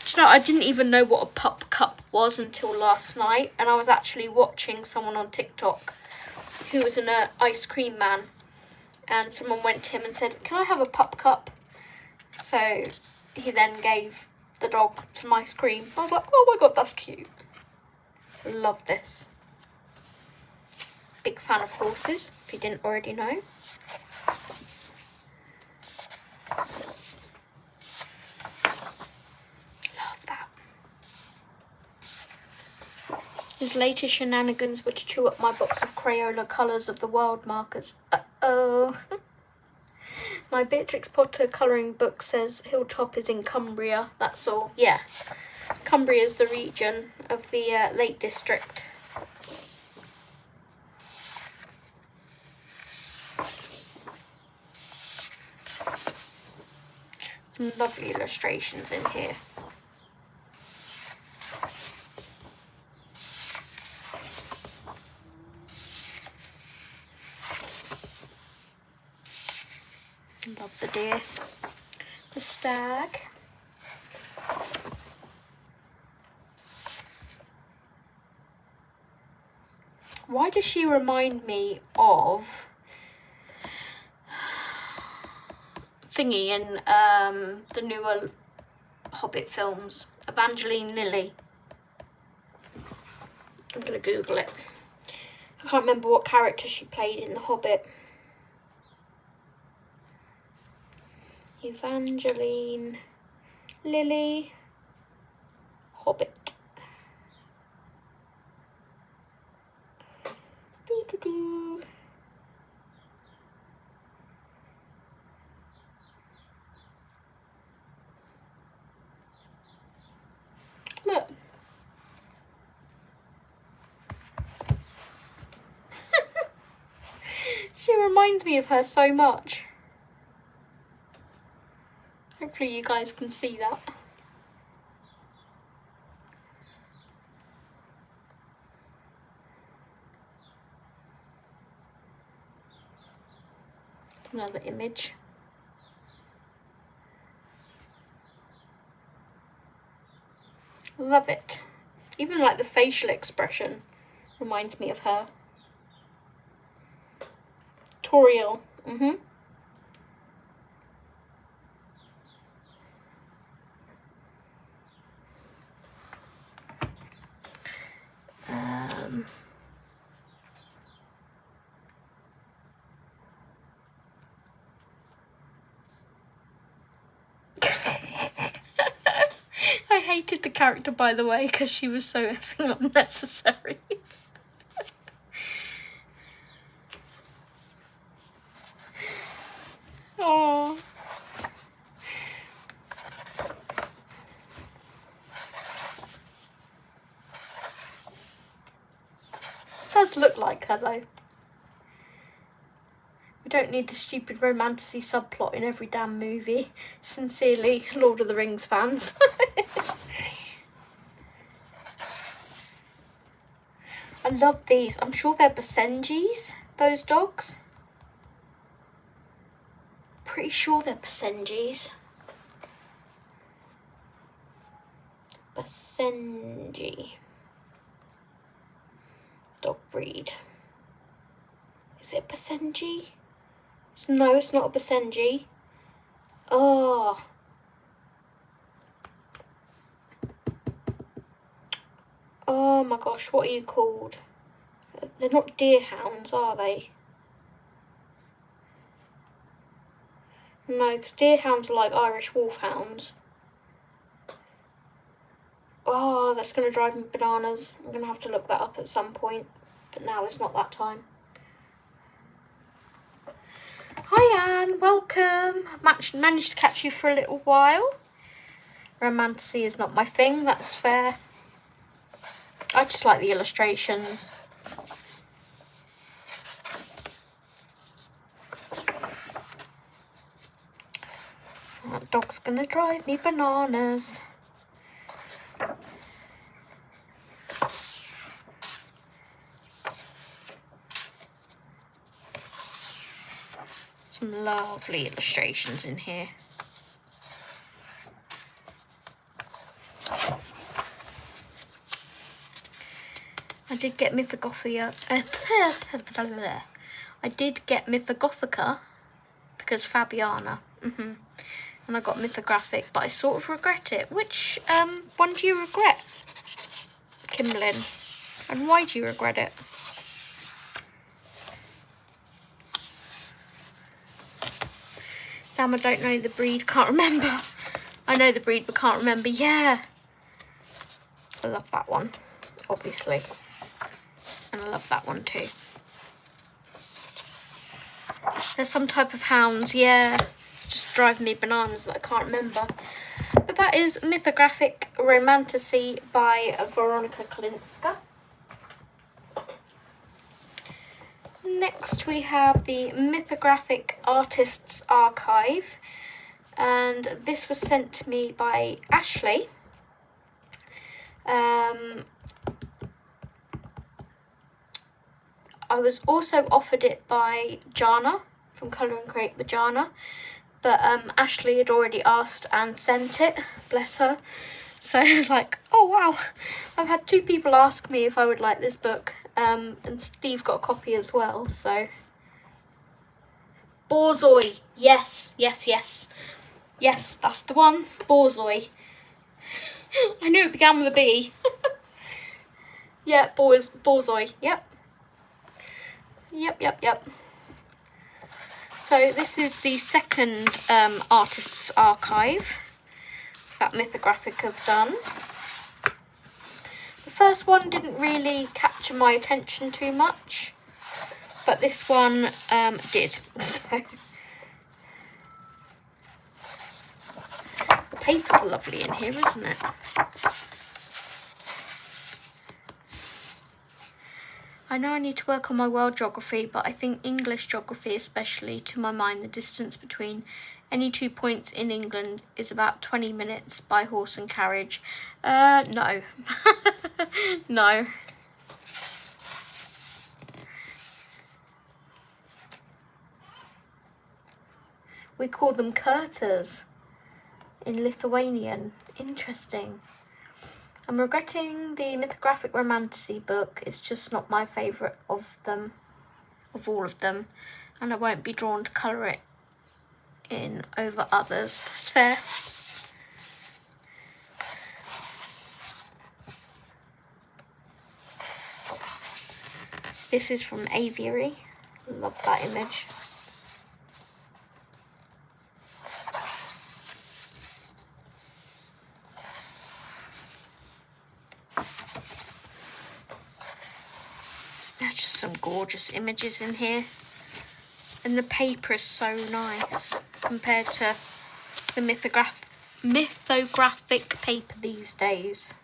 Speaker 1: Do you know, I didn't even know what a pup cup was until last night, and I was actually watching someone on TikTok who was an ice cream man, and someone went to him and said, "Can I have a pup cup?" So he then gave the dog some ice cream. I was like, oh my god, that's cute. Love this. Big fan of horses, if you didn't already know. Love that. His latest shenanigans were to chew up my box of Crayola Colours of the World markers. Uh-oh. My Beatrix Potter colouring book says Hilltop is in Cumbria, that's all. Yeah, Cumbria is the region of the Lake District. Some lovely illustrations in here. Love the deer. The stag. Why does she remind me of Thingy in the newer Hobbit films? Evangeline Lilly. I'm going to Google it. I can't remember what character she played in The Hobbit. Evangeline Lilly Hobbit. Doo -doo -doo. Look. She reminds me of her so much. Hopefully you guys can see that. Another image. Love it. Even like the facial expression reminds me of her. Toriel. I hated the character, by the way, because she was so effing unnecessary. Oh. Does look like her though. We don't need the stupid romantasy subplot in every damn movie. Sincerely, Lord of the Rings fans. I love these. I'm sure they're Basenjis, those dogs. Pretty sure they're Basenjis. Basenji. Dog breed. Is it a Basenji? No, it's not a Basenji. Oh. Oh my gosh, what are you called? They're not deerhounds, are they? No, because deerhounds are like Irish wolfhounds. Oh, that's going to drive me bananas. I'm going to have to look that up at some point. But now is not that time. Hi Anne, welcome. Managed to catch you for a little while. Romantasy is not my thing, that's fair. I just like the illustrations. That dog's gonna drive me bananas. Some lovely illustrations in here. I did get Mythogothica. I did get Mythogothica because Fabiana. And I got Mythographic, but I sort of regret it. Which one do you regret, Kimlin? And why do you regret it? Damn, I don't know the breed, can't remember. I know the breed, but can't remember. Yeah. I love that one, obviously. And I love that one too. There's some type of hounds, yeah. It's just driving me bananas that I can't remember. But that is Mythographic Romantasy by Veronica Klinska. Next we have the Mythographic Artists Archive, and this was sent to me by Ashley. I was also offered it by Jana from Colour and Create with Jana, but Ashley had already asked and sent it, bless her. So I was like, oh wow, I've had 2 people ask me if I would like this book. And Steve got a copy as well, so. Borzoi, yes, yes, yes. Yes, that's the one, Borzoi. I knew it began with a B. Yeah, Borzoi, yep. Yep. So this is the second Artists Archive that Mythographic have done. The first one didn't really capture my attention too much, but this one did. So the paper's lovely in here, isn't it? I know I need to work on my world geography, but I think English geography especially, to my mind, the distance between any 2 points in England is about 20 minutes by horse and carriage. No. No. We call them kurtas in Lithuanian. Interesting. I'm regretting the Mythographic Romantasy book. It's just not my favourite of them, of all of them, and I won't be drawn to colour it in over others. That's fair. This is from Aviary. Love that image. There's just some gorgeous images in here. And the paper is so nice compared to the mythographic paper these days.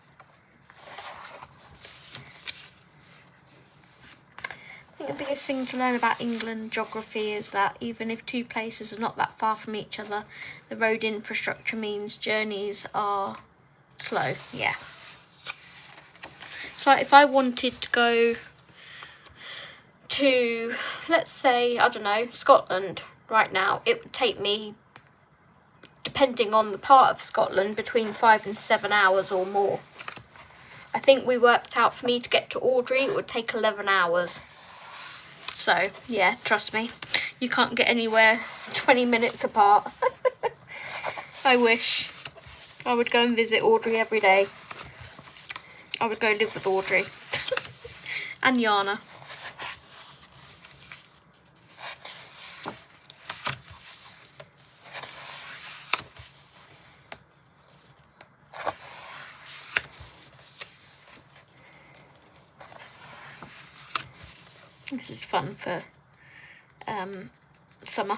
Speaker 1: I think the biggest thing to learn about England geography is that even if 2 places are not that far from each other, the road infrastructure means journeys are slow, yeah. So if I wanted to go to, let's say, I don't know, Scotland right now, it would take me, depending on the part of Scotland, between 5 and 7 hours or more. I think we worked out for me to get to Audrey, it would take 11 hours. So, yeah, trust me, you can't get anywhere 20 minutes apart. I wish. I would go and visit Audrey every day. I would go live with Audrey. And Yana. This is fun for summer.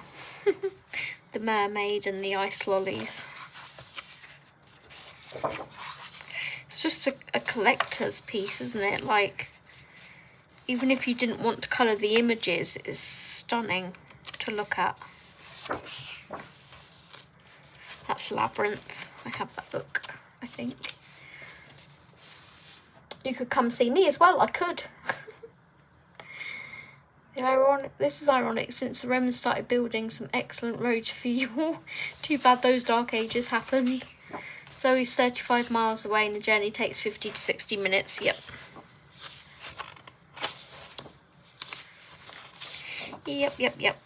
Speaker 1: The mermaid and the ice lollies. It's just a collector's piece, isn't it? Like, even if you didn't want to colour the images, it's stunning to look at. That's Labyrinth. I have that book, I think. You could come see me as well. I could. This is ironic, since the Romans started building some excellent roads for you all. Too bad those dark ages happened. Zoe's 35 miles away and the journey takes 50 to 60 minutes. Yep. Yep.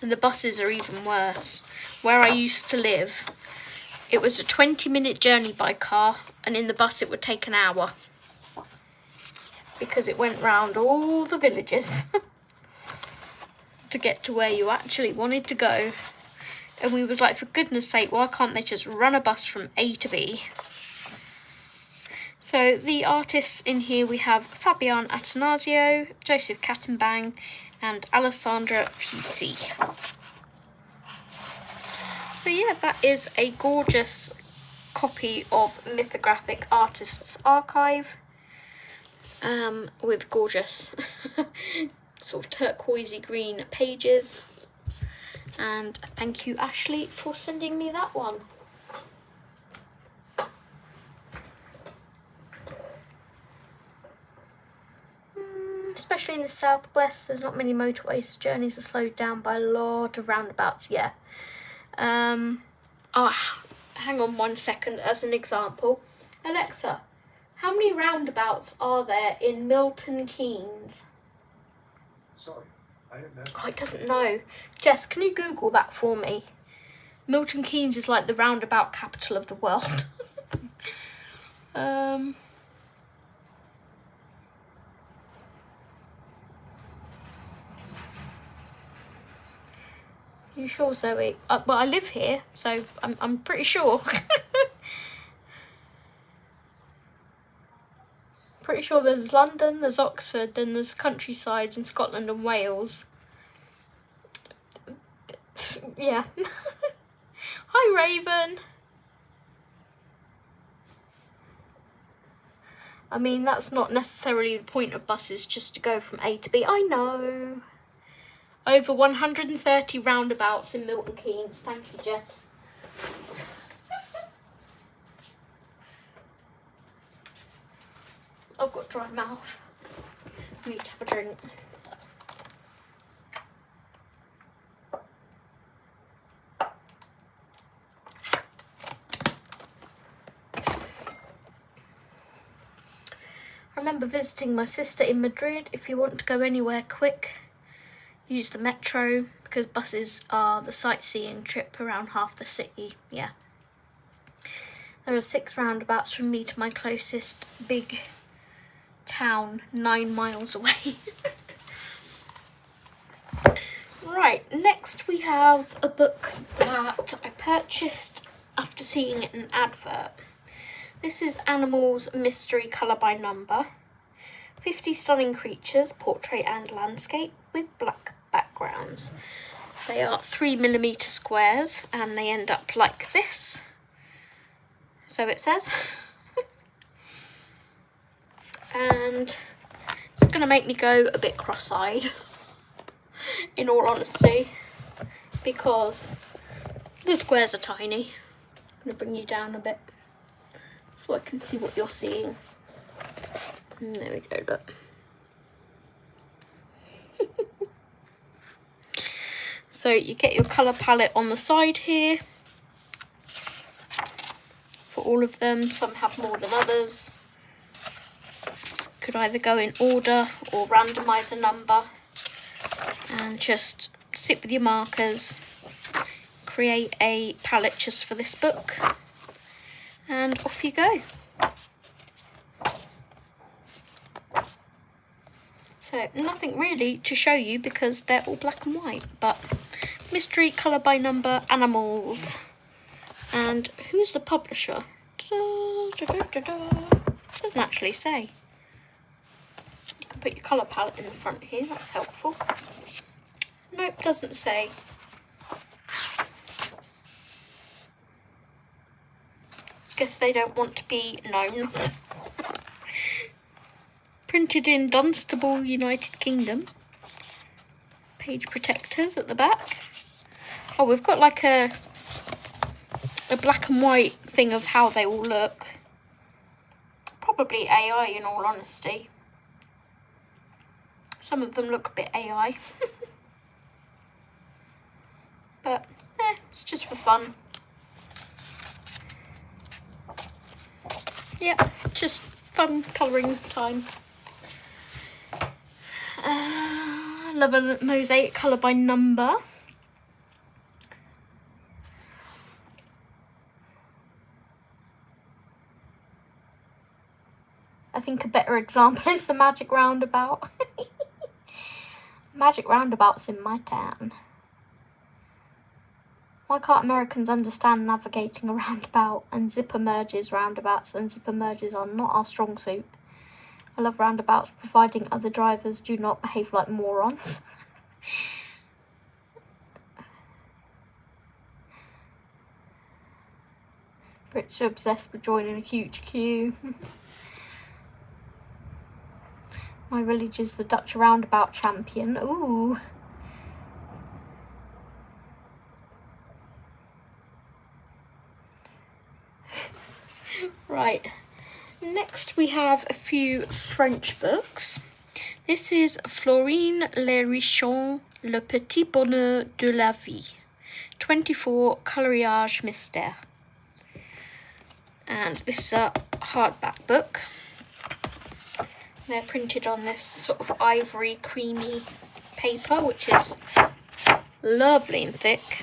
Speaker 1: And the buses are even worse. Where I used to live, it was a 20-minute journey by car, and in the bus it would take an hour. Because it went round all the villages to get to where you actually wanted to go. And we was like, for goodness sake, why can't they just run a bus from A to B? So the artists in here, we have Fabian Attanasio, Joseph Kattenbang, and Alessandra Fusi. So yeah, that is a gorgeous copy of Mythographic Artists Archive, with gorgeous sort of turquoisey green pages. And thank you, Ashley, for sending me that one. Especially in the southwest, there's not many motorways, so journeys are slowed down by a lot of roundabouts. Yeah. Oh, hang on 1 second. As an example, Alexa, how many roundabouts are there in Milton Keynes?
Speaker 2: Sorry, I don't know.
Speaker 1: Oh, it doesn't know. Jess, can you Google that for me? Milton Keynes is like the roundabout capital of the world. You sure, Zoe? Well, I live here, so I'm pretty sure. Pretty sure there's London, there's Oxford, then there's countryside in Scotland and Wales. Yeah. Hi, Raven. I mean, that's not necessarily the point of buses, just to go from A to B. I know. Over 130 roundabouts in Milton Keynes. Thank you, Jess. I've got a dry mouth. I need to have a drink. I remember visiting my sister in Madrid. If you want to go anywhere quick, use the metro, because buses are the sightseeing trip around half the city. Yeah. There are 6 roundabouts from me to my closest big town, 9 miles away. Right, next we have a book that I purchased after seeing it in an advert. This is Animals Mystery Colour by Number. 50 stunning creatures, portrait and landscape, with black backgrounds. They are 3mm squares and they end up like this. So it says. And it's going to make me go a bit cross-eyed, in all honesty, because the squares are tiny. I'm going to bring you down a bit so I can see what you're seeing. And there we go, look. So you get your colour palette on the side here for all of them. Some have more than others. Could either go in order or randomise a number and just sit with your markers, create a palette just for this book, and off you go. So nothing really to show you because they're all black and white, but Mystery Colour by Number Animals. And who's the publisher? Doesn't actually say. You can put your colour palette in the front here, that's helpful. Nope, doesn't say. Guess they don't want to be known. Printed in Dunstable, United Kingdom. Page protectors at the back. Oh, we've got like a black and white thing of how they all look. Probably AI, in all honesty. Some of them look a bit AI. But it's just for fun. Yeah, just fun colouring time. Love a mosaic colour by number. I think a better example is the magic roundabout. Magic roundabouts in my town. Why can't Americans understand navigating a roundabout and zipper merges? Roundabouts and zipper merges are not our strong suit. I love roundabouts, providing other drivers do not behave like morons. Brits are obsessed with joining a huge queue. My village is the Dutch roundabout champion. Ooh. Right. Next we have a few French books. This is Florine Lerichon, Le Petit Bonheur de la Vie. 24 Coloriage Mystère. And this is a hardback book. They're printed on this sort of ivory creamy paper, which is lovely and thick.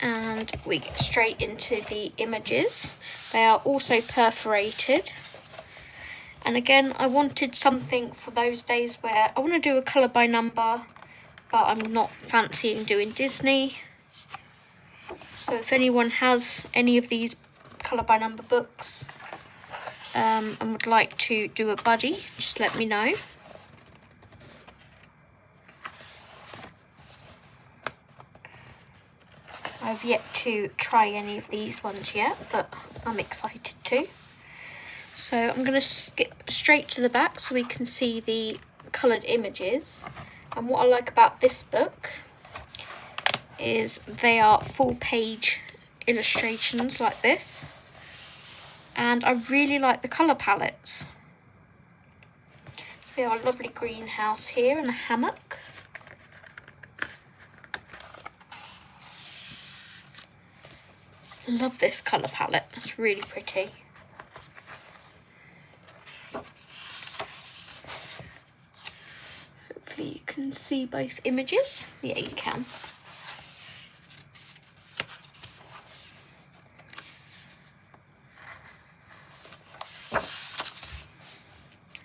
Speaker 1: And we get straight into the images. They are also perforated. And again, I wanted something for those days where I want to do a colour by number, but I'm not fancying doing Disney. So if anyone has any of these colour by number books and would like to do a buddy, just let me know. I've yet to try any of these ones yet, but I'm excited to. So I'm going to skip straight to the back so we can see the coloured images. And what I like about this book is they are full page illustrations like this. And I really like the colour palettes. We have a lovely greenhouse here and a hammock. Love this colour palette, it's really pretty. Hopefully you can see both images. Yeah, you can.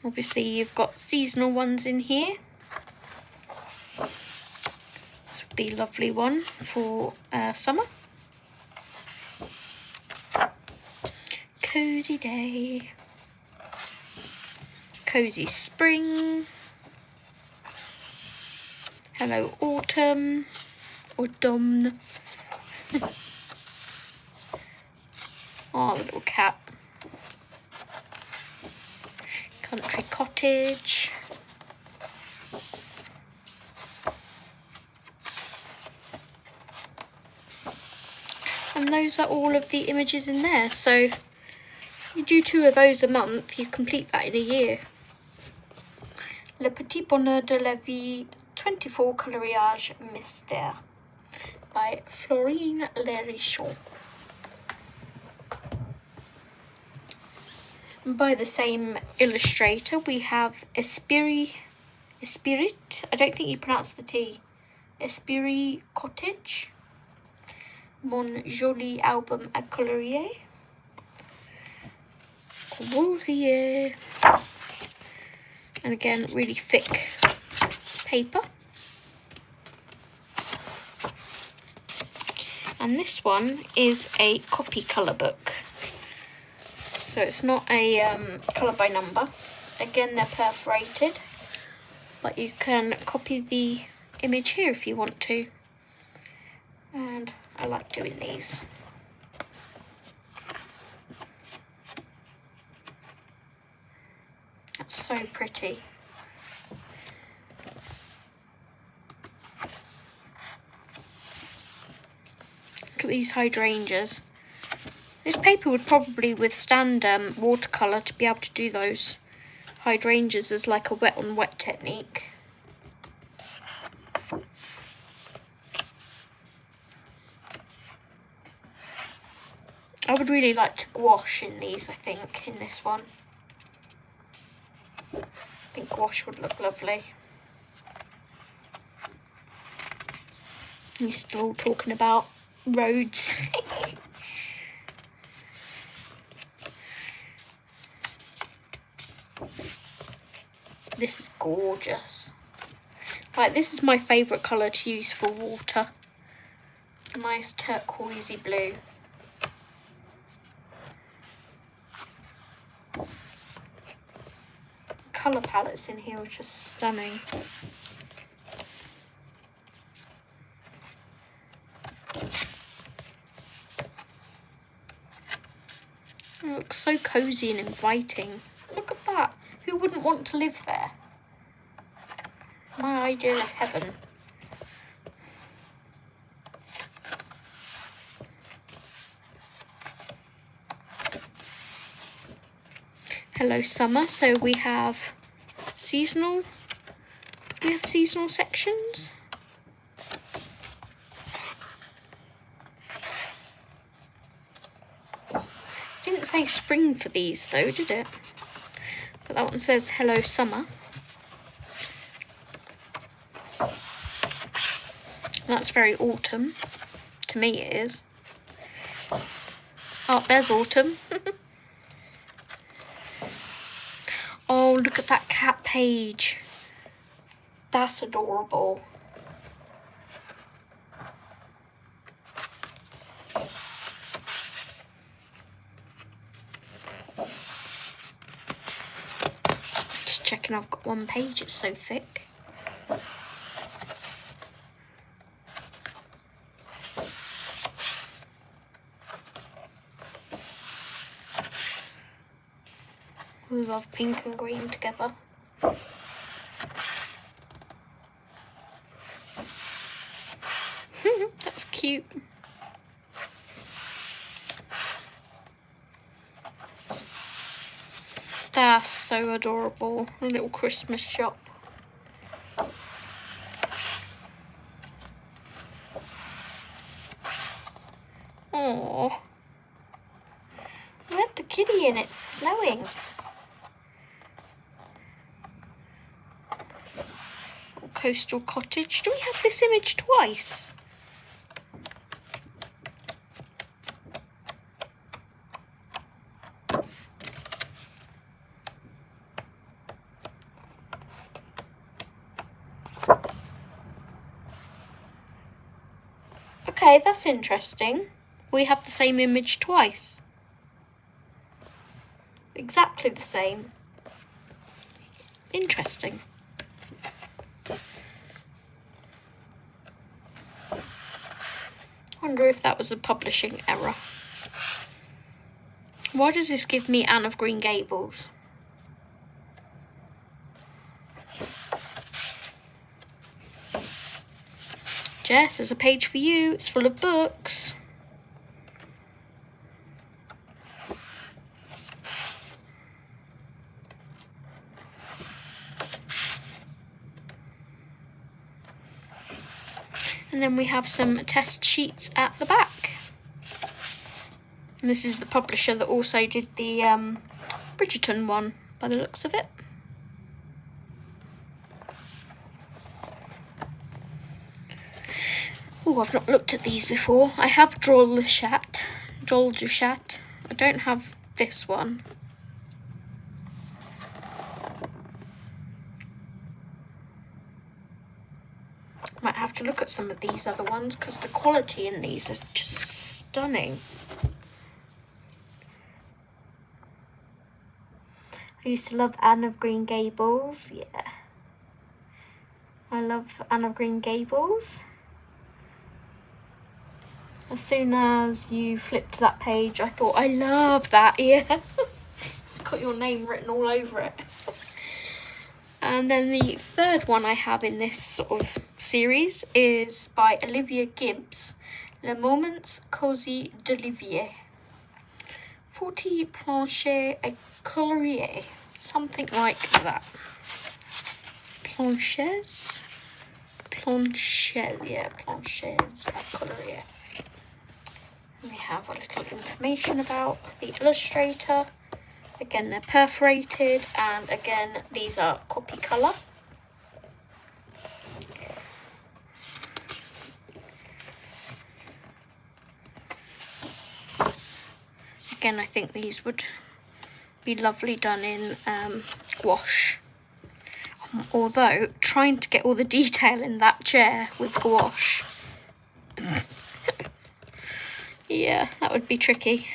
Speaker 1: Obviously you've got seasonal ones in here. This would be a lovely one for summer. Cozy day. Cozy spring. Hello autumn. Autumn. Oh, the little cat. Country cottage. And those are all of the images in there. So you do 2 of those a month, you complete that in a year. Le Petit Bonheur de la Vie, 24 Coloriage Mystère by Florine Lerichon. By the same illustrator, we have Esprit, I don't think you pronounce the T, Esprit Cottage, Mon Joli Album à Colorier, and again really thick paper. And this one is a copy colour book, so it's not a colour by number. Again, they're perforated, but you can copy the image here if you want to, and I like doing these. That's so pretty. Look at these hydrangeas. This paper would probably withstand watercolour to be able to do those. hydrangeas as like a wet on wet technique. I would really like to gouache in these, I think, in this one. I think gouache would look lovely. You're still talking about roads. This is gorgeous. Like, this is my favourite colour to use for water. Nice turquoisey blue. Colour palettes in here are just stunning. It looks so cosy and inviting. Look at that. Who wouldn't want to live there? My idea of heaven. Hello summer. So we have seasonal. Do we have seasonal sections? Didn't say spring for these though, did it? But that one says hello summer. That's very autumn. To me it is. Oh, there's autumn. Oh, look at that cat page. That's adorable. Just checking I've got one page, it's so thick. We love pink and green together. That's cute. That's so adorable. A little Christmas shop. Aww. Let the kitty in, it's snowing. Coastal cottage. Do we have this image twice? Okay, that's interesting. We have the same image twice. Exactly the same. Interesting. Wonder if that was a publishing error. Why does this give me Anne of Green Gables? Jess, there's a page for you. It's full of books. And then we have some test sheets at the back. And this is the publisher that also did the Bridgerton one, by the looks of it. Oh, I've not looked at these before. I have Drôle du Chat. I don't have this one. Might have to look at some of these other ones because the quality in these are just stunning. I used to love Anne of Green Gables. Yeah, I love Anne of Green Gables. As soon as you flipped that page, I thought, I love that. Yeah, it's got your name written all over it. And then the third one I have in this sort of series is by Olivia Gibbs, Les Moments Cosy d'Olivier. 40 planches et colorier. something like that. Planches, yeah, planches, that colour here. We have a little information about the illustrator. Again, they're perforated, and again, these are copy colour. Again, I think these would be lovely done in gouache. Although, trying to get all the detail in that chair with gouache, yeah, that would be tricky.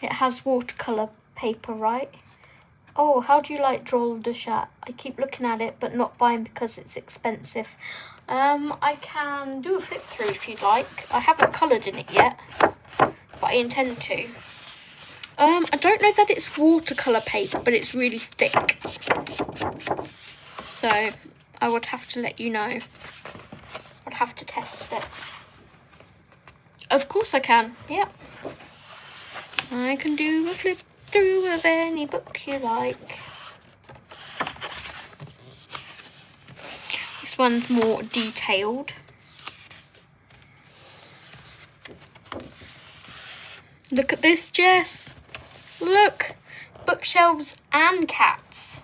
Speaker 1: It has watercolour paper, right? Oh, how do you like Drôle de Chat? I keep looking at it, but not buying because it's expensive. I can do a flip through if you'd like. I haven't coloured in it yet, but I intend to. I don't know that it's watercolour paper, but it's really thick. So, I would have to let you know. I'd have to test it. Of course I can, yep. I can do a flip through of any book you like. This one's more detailed. Look at this, Jess. Look, bookshelves and cats.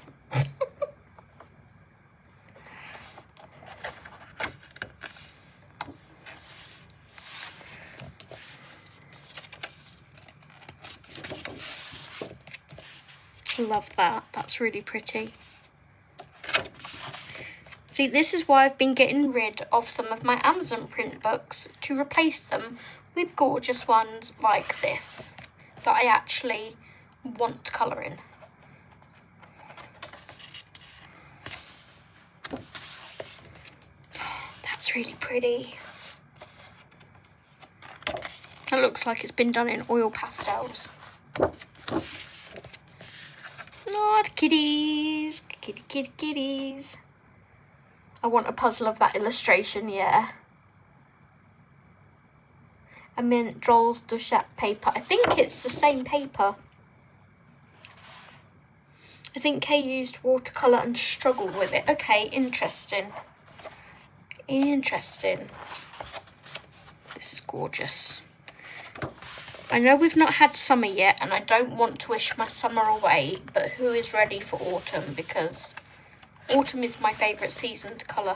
Speaker 1: Love that. That's really pretty. See, this is why I've been getting rid of some of my Amazon print books to replace them with gorgeous ones like this that I actually want to colour in. That's really pretty. It looks like it's been done in oil pastels. Oh, the kitties. Kitty, kitty, kitties. I want a puzzle of that illustration, yeah. I meant Drôle de Chat paper. I think it's the same paper. I think Kay used watercolour and struggled with it. Okay, interesting. Interesting. This is gorgeous. I know we've not had summer yet, and I don't want to wish my summer away, but who is ready for autumn? Because autumn is my favourite season to colour.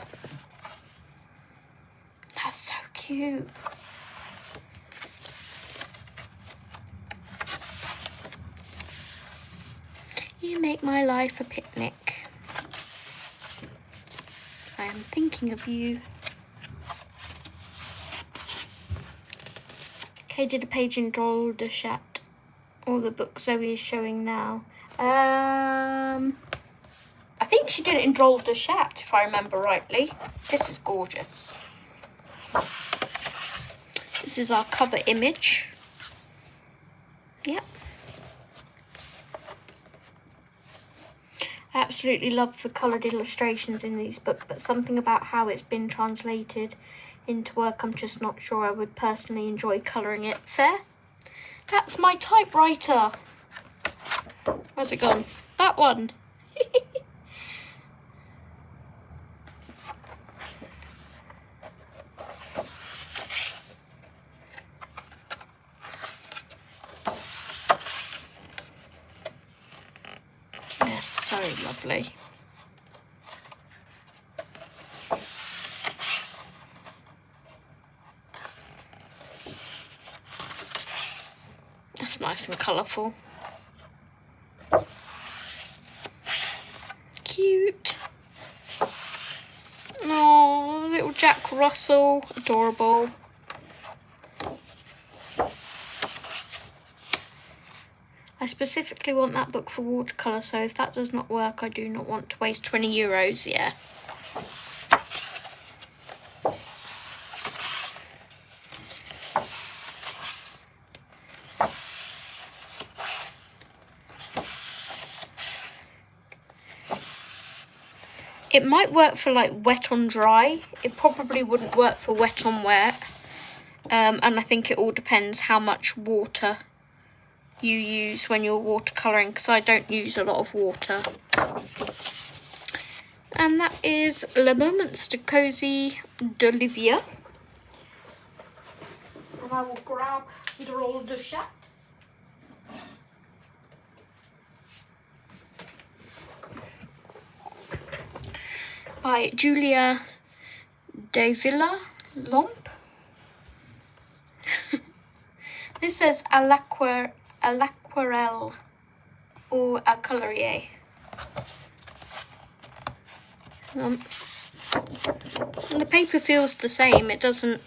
Speaker 1: That's so cute. You make my life a picnic. I am thinking of you. Kay did a page in Drôle de Chat, or the book Zoe is showing now. I think she did it in Drôle de Chat, if I remember rightly. This is gorgeous. This is our cover image. Yep. I absolutely love the coloured illustrations in these books, but something about how it's been translated into work, I'm just not sure I would personally enjoy colouring it. Fair? That's my typewriter. Where's it gone? That one. They're so lovely. That's nice and colourful. Cute. Oh, little Jack Russell. Adorable. I specifically want that book for watercolour, so if that does not work, I do not want to waste €20, yeah. It might work for like wet on dry. It probably wouldn't work for wet on wet. And I think it all depends how much water you use when you're watercolouring, because I don't use a lot of water. And that is Le Moments de Cozy d'Olivia. And I will grab the roll de chat. By Julia de Villa Lomp. This says à l'aquarelle or à colorier. And the paper feels the same, it doesn't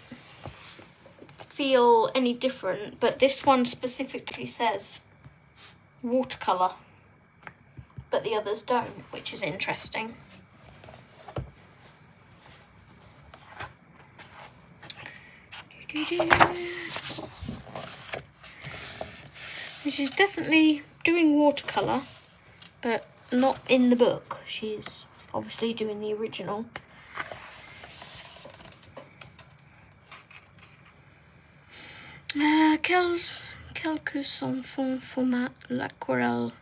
Speaker 1: feel any different, but this one specifically says watercolour, but the others don't, which is interesting. She's definitely doing watercolour, but not in the book. She's obviously doing the original. Quelques enfants format l'aquarelle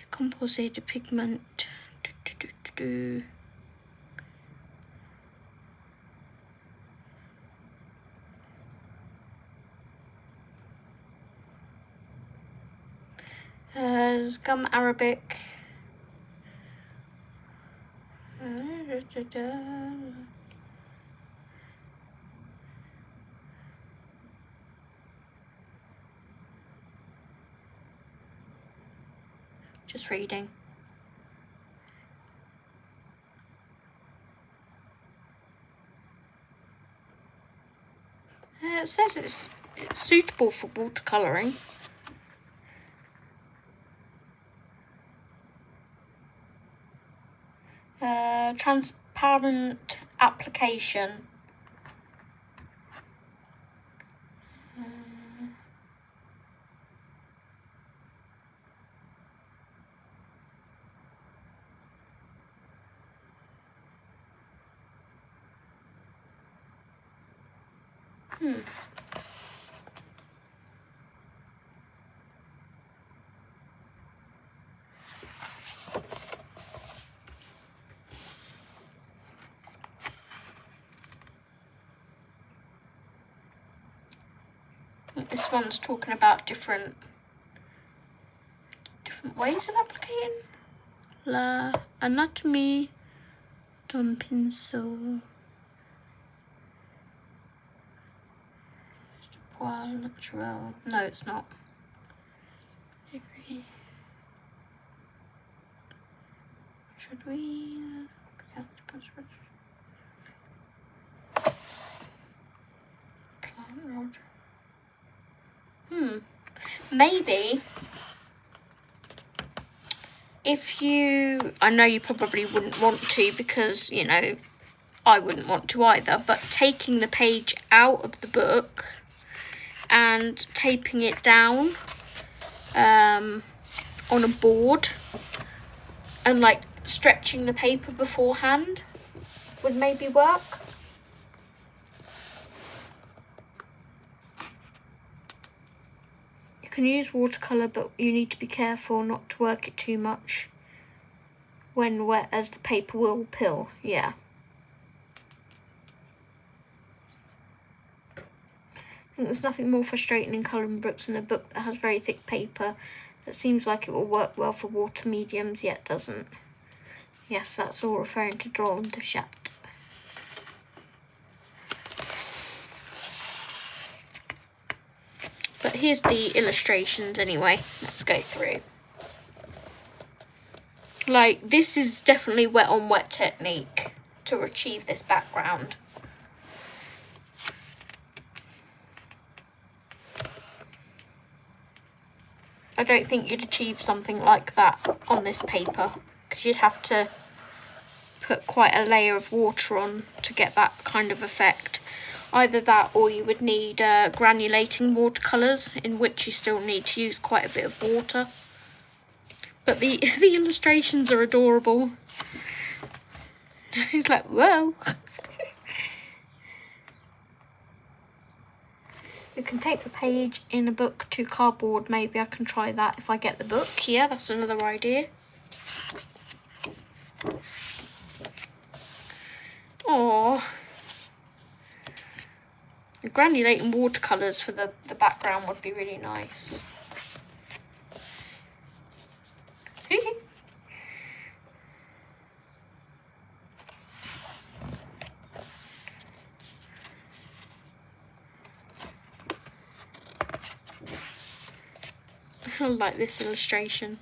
Speaker 1: est composé de pigments. Gum Arabic. Just reading. It says it's suitable for watercolouring. Transparent application. This one's talking about different ways of applicating. La anatomie d'un pinceau. Poil naturel. No, it's not. Should we? Plant rod. Maybe if you, I know you probably wouldn't want to, because, you know, I wouldn't want to either, but taking the page out of the book and taping it down on a board and like stretching the paper beforehand would maybe work. You can use watercolour, but you need to be careful not to work it too much when wet, as the paper will pill. Yeah. I think there's nothing more frustrating in colouring books than a book that has very thick paper that seems like it will work well for water mediums, yet doesn't. Yes, that's all referring to Drôle de Chat. But here's the illustrations anyway. Let's go through. Like, this is definitely wet on wet technique to achieve this background. I don't think you'd achieve something like that on this paper, because you'd have to put quite a layer of water on to get that kind of effect. Either that, or you would need granulating watercolours, in which you still need to use quite a bit of water. But the illustrations are adorable. He's like, whoa. We can take the page in a book to cardboard. Maybe I can try that if I get the book. Yeah, that's another idea. Aww. Granulating watercolours for the background would be really nice. I like this illustration.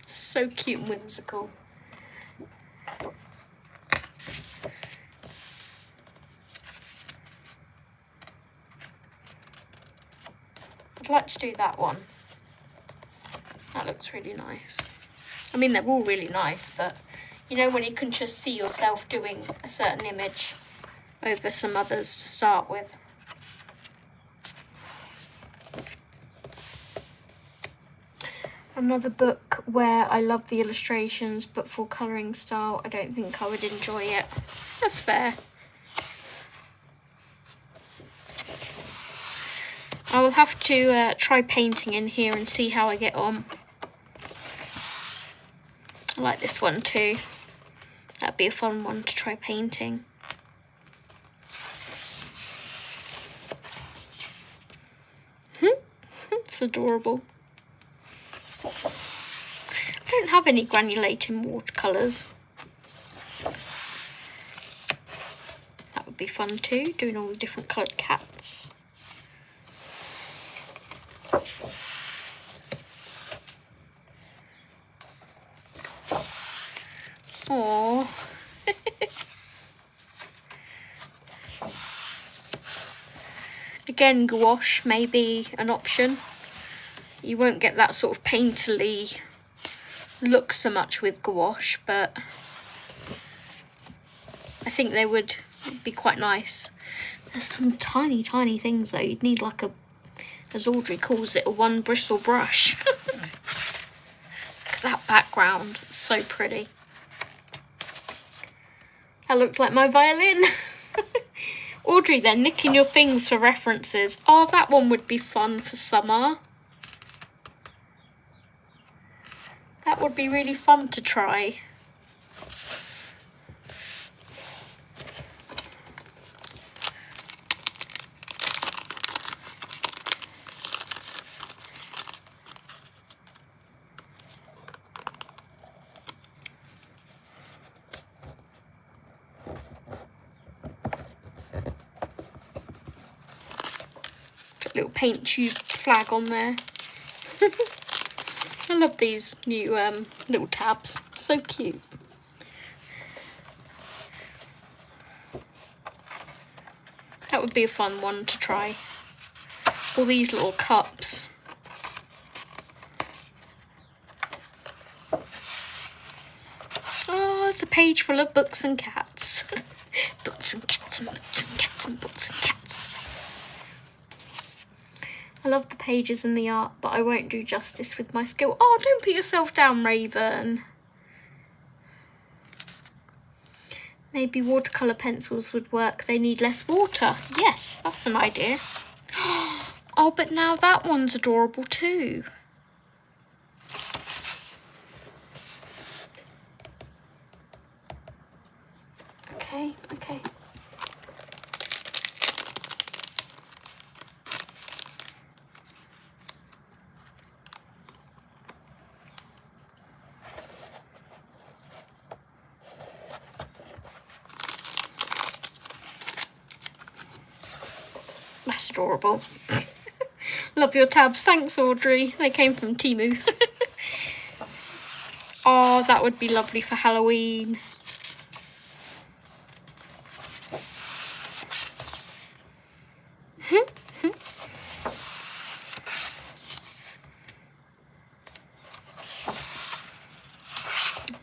Speaker 1: So cute and whimsical. I'd like to do that one. That looks really nice. I mean, they're all really nice, but you know when you can just see yourself doing a certain image over some others to start with. Another book where I love the illustrations, but for colouring style, I don't think I would enjoy it. That's fair. I will have to try painting in here and see how I get on. I like this one too. That'd be a fun one to try painting. It's adorable. I don't have any granulating watercolours. That would be fun too, doing all the different coloured cats. Aww. Again, gouache may be an option. You won't get that sort of painterly look so much with gouache, but I think they would be quite nice. There's some tiny things though. You'd need like a, as Audrey calls it, a one bristle brush. Look at that background, it's so pretty. That looks like my violin. Audrey, they're nicking your things for references. Oh, that one would be fun for summer. That would be really fun to try. Put a little paint tube flag on there. I love these new little tabs, so cute. That would be a fun one to try. All these little cups. Oh, it's a page full of books and cats. Books and cats and books and cats and books and cats. I love the pages and the art, but I won't do justice with my skill. Oh, don't put yourself down, Raven. Maybe watercolour pencils would work. They need less water. Yes, that's an idea. Oh, but now that one's adorable too. Okay. That's adorable. Love your tabs. Thanks, Audrey. They came from Temu. Oh, that would be lovely for Halloween.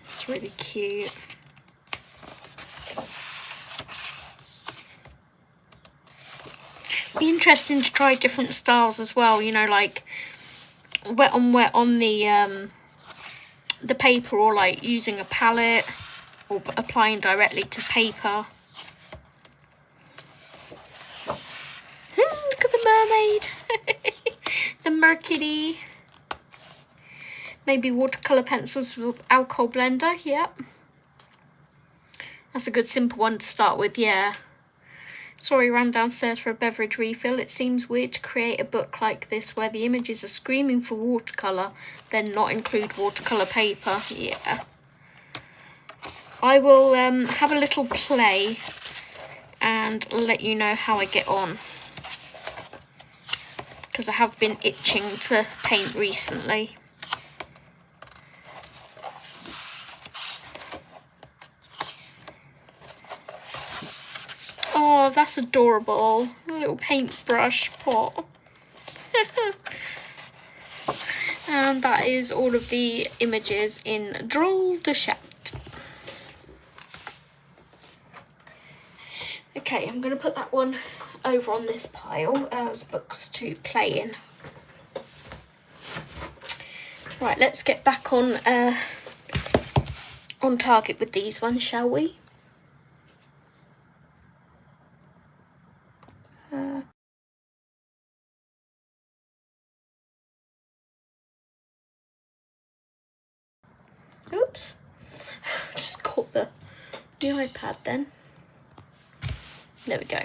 Speaker 1: It's really cute. Be interesting to try different styles as well, you know, like wet on the paper, or like using a palette or applying directly to paper. Look at the mermaid. Mercury. Maybe watercolour pencils with alcohol blender, yep. That's a good simple one to start with, yeah. Sorry, ran downstairs for a beverage refill. It seems weird to create a book like this where the images are screaming for watercolour, then not include watercolour paper, yeah. I will have a little play and let you know how I get on. Because I have been itching to paint recently. Oh, that's adorable. A little paintbrush pot. And that is all of the images in Drôle de Chat. Okay, I'm going to put that one over on this pile as books to play in. Right, let's get back on target with these ones, shall we? Oops, just caught the iPad then. There we go.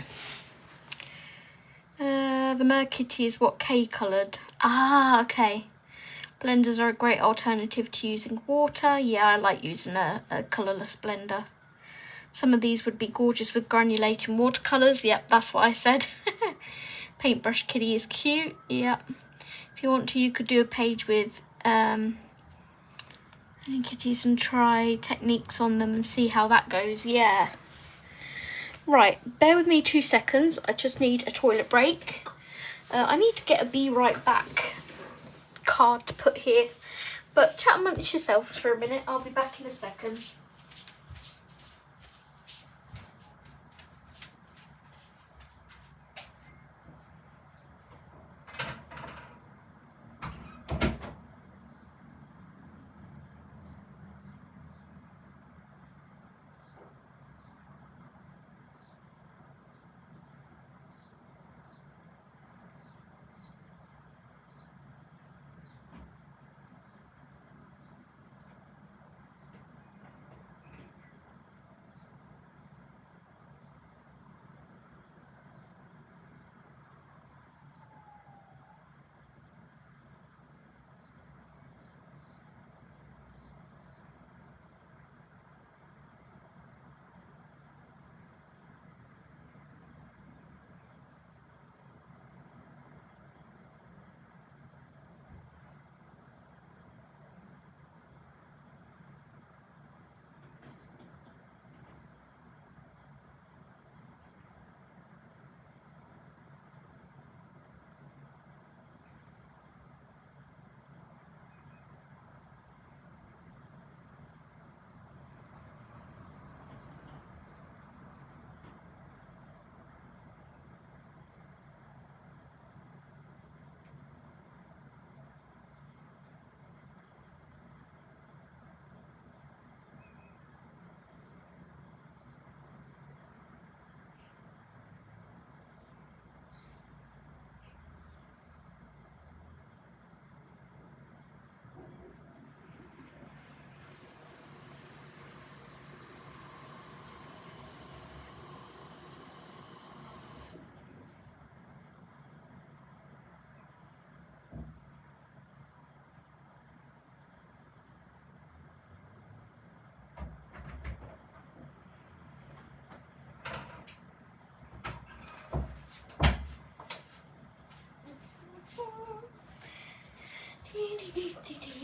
Speaker 1: The Merkitty is what, K coloured? Ah, okay. Blenders are a great alternative to using water. Yeah, I like using a colourless blender. Some of these would be gorgeous with granulating watercolours. Yep, that's what I said. Paintbrush kitty is cute. Yep. If you want to, you could do a page with kitties and try techniques on them and see how that goes. Yeah. Right, bear with me 2 seconds. I just need a toilet break. I need to get a Be Right Back card to put here. But chat amongst yourselves for a minute. I'll be back in a second.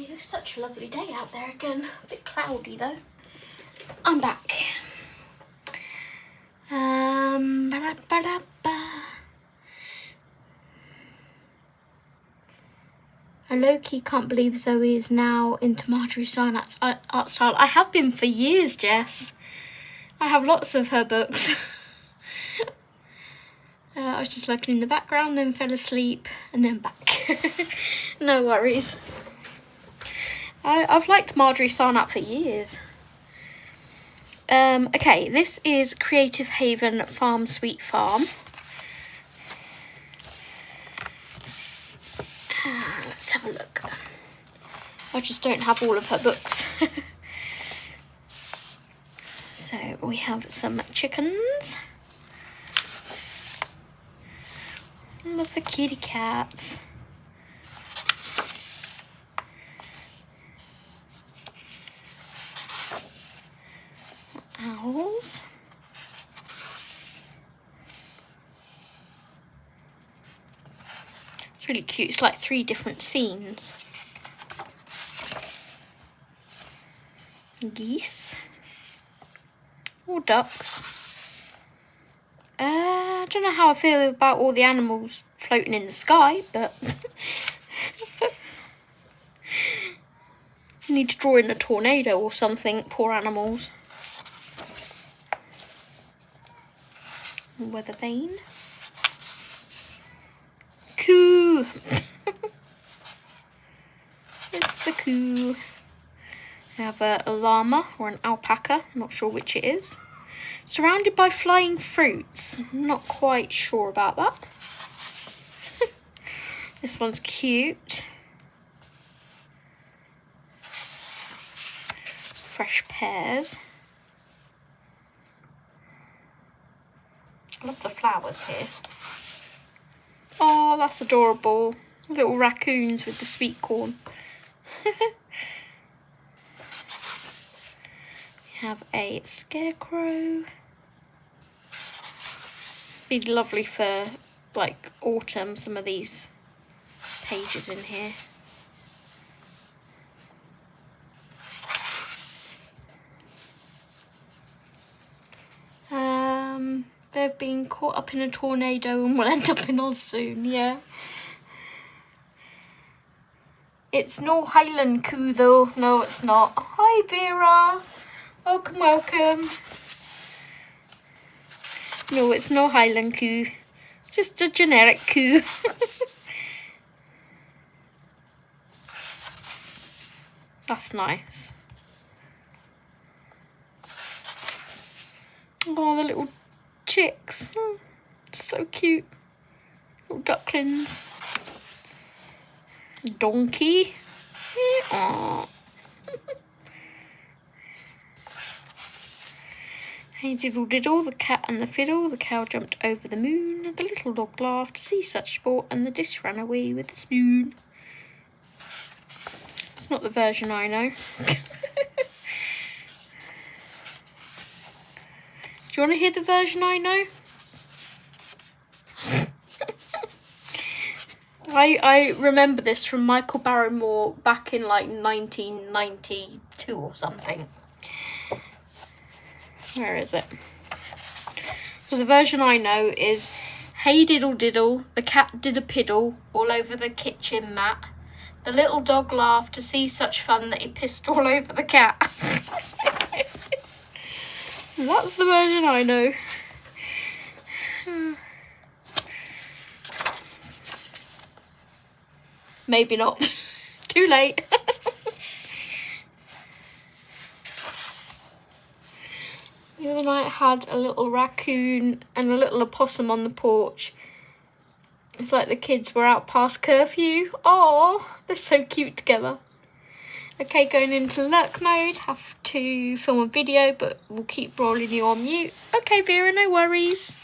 Speaker 1: It's such a lovely day out there again. A bit cloudy though. I'm back. I low-key can't believe Zoe is now into Marjorie Sarnat's art style. I have been for years, Jess. I have lots of her books. I was just looking in the background, then fell asleep, and then back. No worries. I've liked Marjorie Sarnat for years. Okay, this is Creative Haven Farm Sweet Farm. Let's have a look. I just don't have all of her books. So we have some chickens. Love the kitty cats. Owls. It's really cute. It's like 3 different scenes. Geese. Or ducks. I don't know how I feel about all the animals floating in the sky, but I need to draw in a tornado or something, poor animals. Weather vane. Coo! It's a coo. We have a llama or an alpaca, not sure which it is. Surrounded by flying fruits. Not quite sure about that. This one's cute. Fresh pears. I love the flowers here. Oh, that's adorable. Little raccoons with the sweet corn. We have a scarecrow. Be lovely for like autumn, some of these pages in here. They've been caught up in a tornado and will end up in Oz soon, yeah. It's no Highland coo though. No, it's not. Hi Vera. Welcome, welcome. No, it's no Highland coo. Just a generic coo. That's nice. Oh, the little chicks. Oh, so cute. Little ducklings. Donkey. Aww. Hey diddle diddle, the cat and the fiddle, the cow jumped over the moon, the little dog laughed to see such sport, and the dish ran away with the spoon. It's not the version I know. Do you want to hear the version I know? I remember this from Michael Barrymore back in like 1992 or something. Where is it? So the version I know is, hey diddle diddle, the cat did a piddle all over the kitchen mat. The little dog laughed to see such fun that he pissed all over the cat. That's the version I know. Maybe not. Too late. The other night I had a little raccoon and a little opossum on the porch. It's like the kids were out past curfew. Oh, they're so cute together. Okay, going into lurk mode. Have to film a video, but we'll keep rolling you on mute. Okay, Vera, no worries.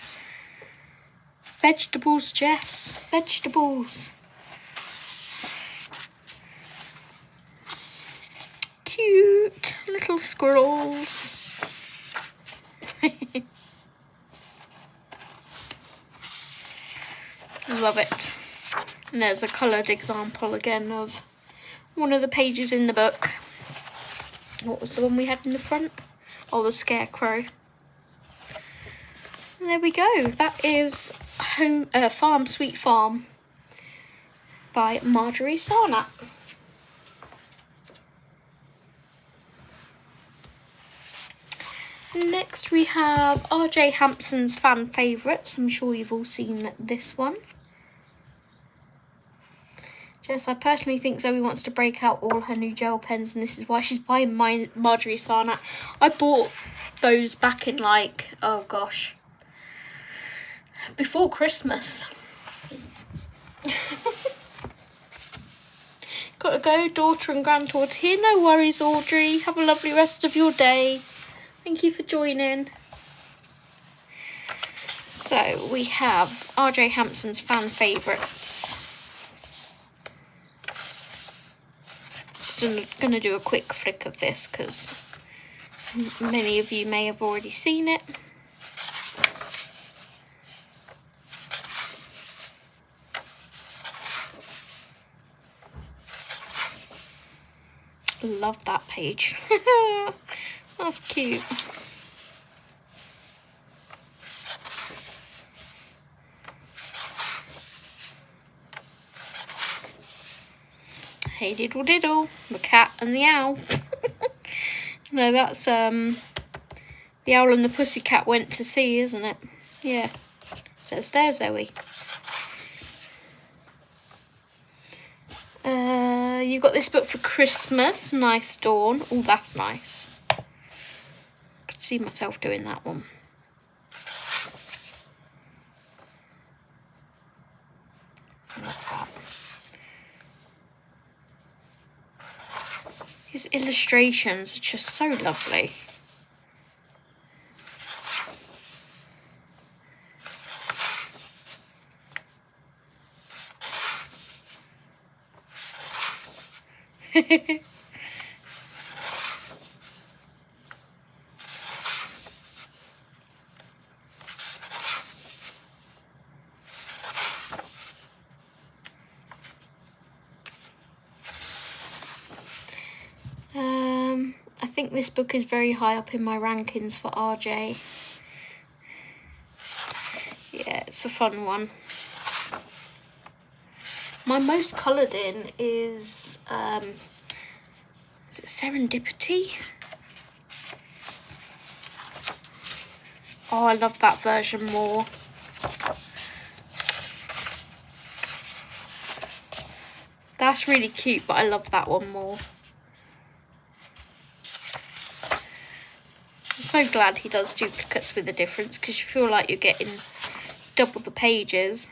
Speaker 1: Vegetables, Jess. Vegetables. Cute little squirrels. Love it. And there's a coloured example again of one of the pages in the book. What was the one we had in the front? Oh, the scarecrow. And there we go. That is Farm Sweet Farm by Marjorie Sarnat. Next we have R.J. Hampson's fan favourites. I'm sure you've all seen this one. Jess, I personally think Zoe wants to break out all her new gel pens and this is why she's buying Marjorie Sarnat. I bought those back in like, oh gosh, before Christmas. Gotta go, daughter and granddaughter here. No worries, Audrey. Have a lovely rest of your day. Thank you for joining. So we have RJ Hampson's fan favourites. Just going to do a quick flick of this because many of you may have already seen it. Love that page. That's cute. Hey diddle diddle, the cat and the owl. No, that's the owl and the pussycat went to sea, isn't it? Yeah. Says there, Zoe. You got this book for Christmas, Nice Dawn. Oh, that's nice. I could see myself doing that one. I love that. His illustrations are just so lovely. I think this book is very high up in my rankings for RJ. Yeah, it's a fun one. My most coloured in is it Serendipity? Oh, I love that version more. That's really cute, but I love that one more. I'm so glad he does duplicates with a difference because you feel like you're getting double the pages.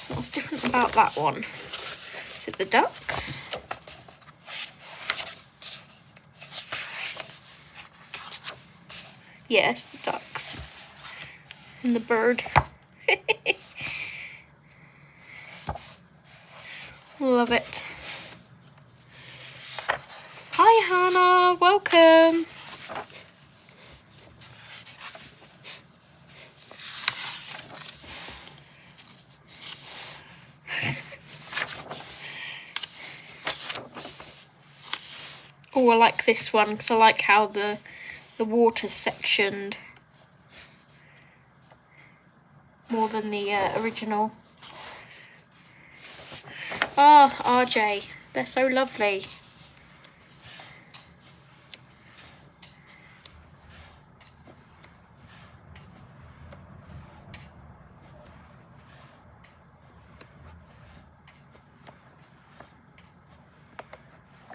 Speaker 1: What's different about that one? Is it the ducks? Yes, the ducks. And the bird. Love it. Hi Hannah, welcome. Oh, I like this one because I like how the water's sectioned more than the original. Ah, RJ, they're so lovely.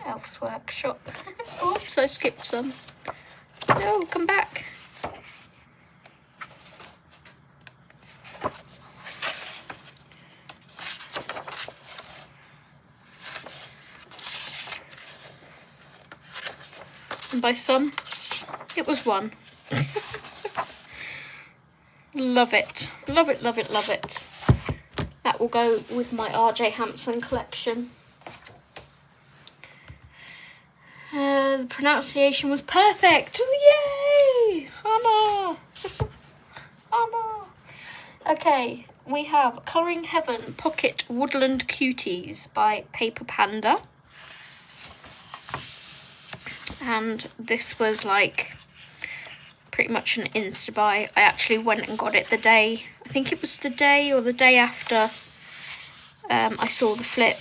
Speaker 1: Elf's Workshop. Oops, I skipped some. No, come back. And by some, it was one. Love it. Love it, love it, love it. That will go with my RJ Hampson collection. The pronunciation was perfect. Oh, yay! Hannah! Hannah! Okay, we have Colouring Heaven Pocket Woodland Cuties by Paper Panda. And this was like pretty much an insta buy. I actually went and got it the day, I think it was the day or the day after I saw the flip.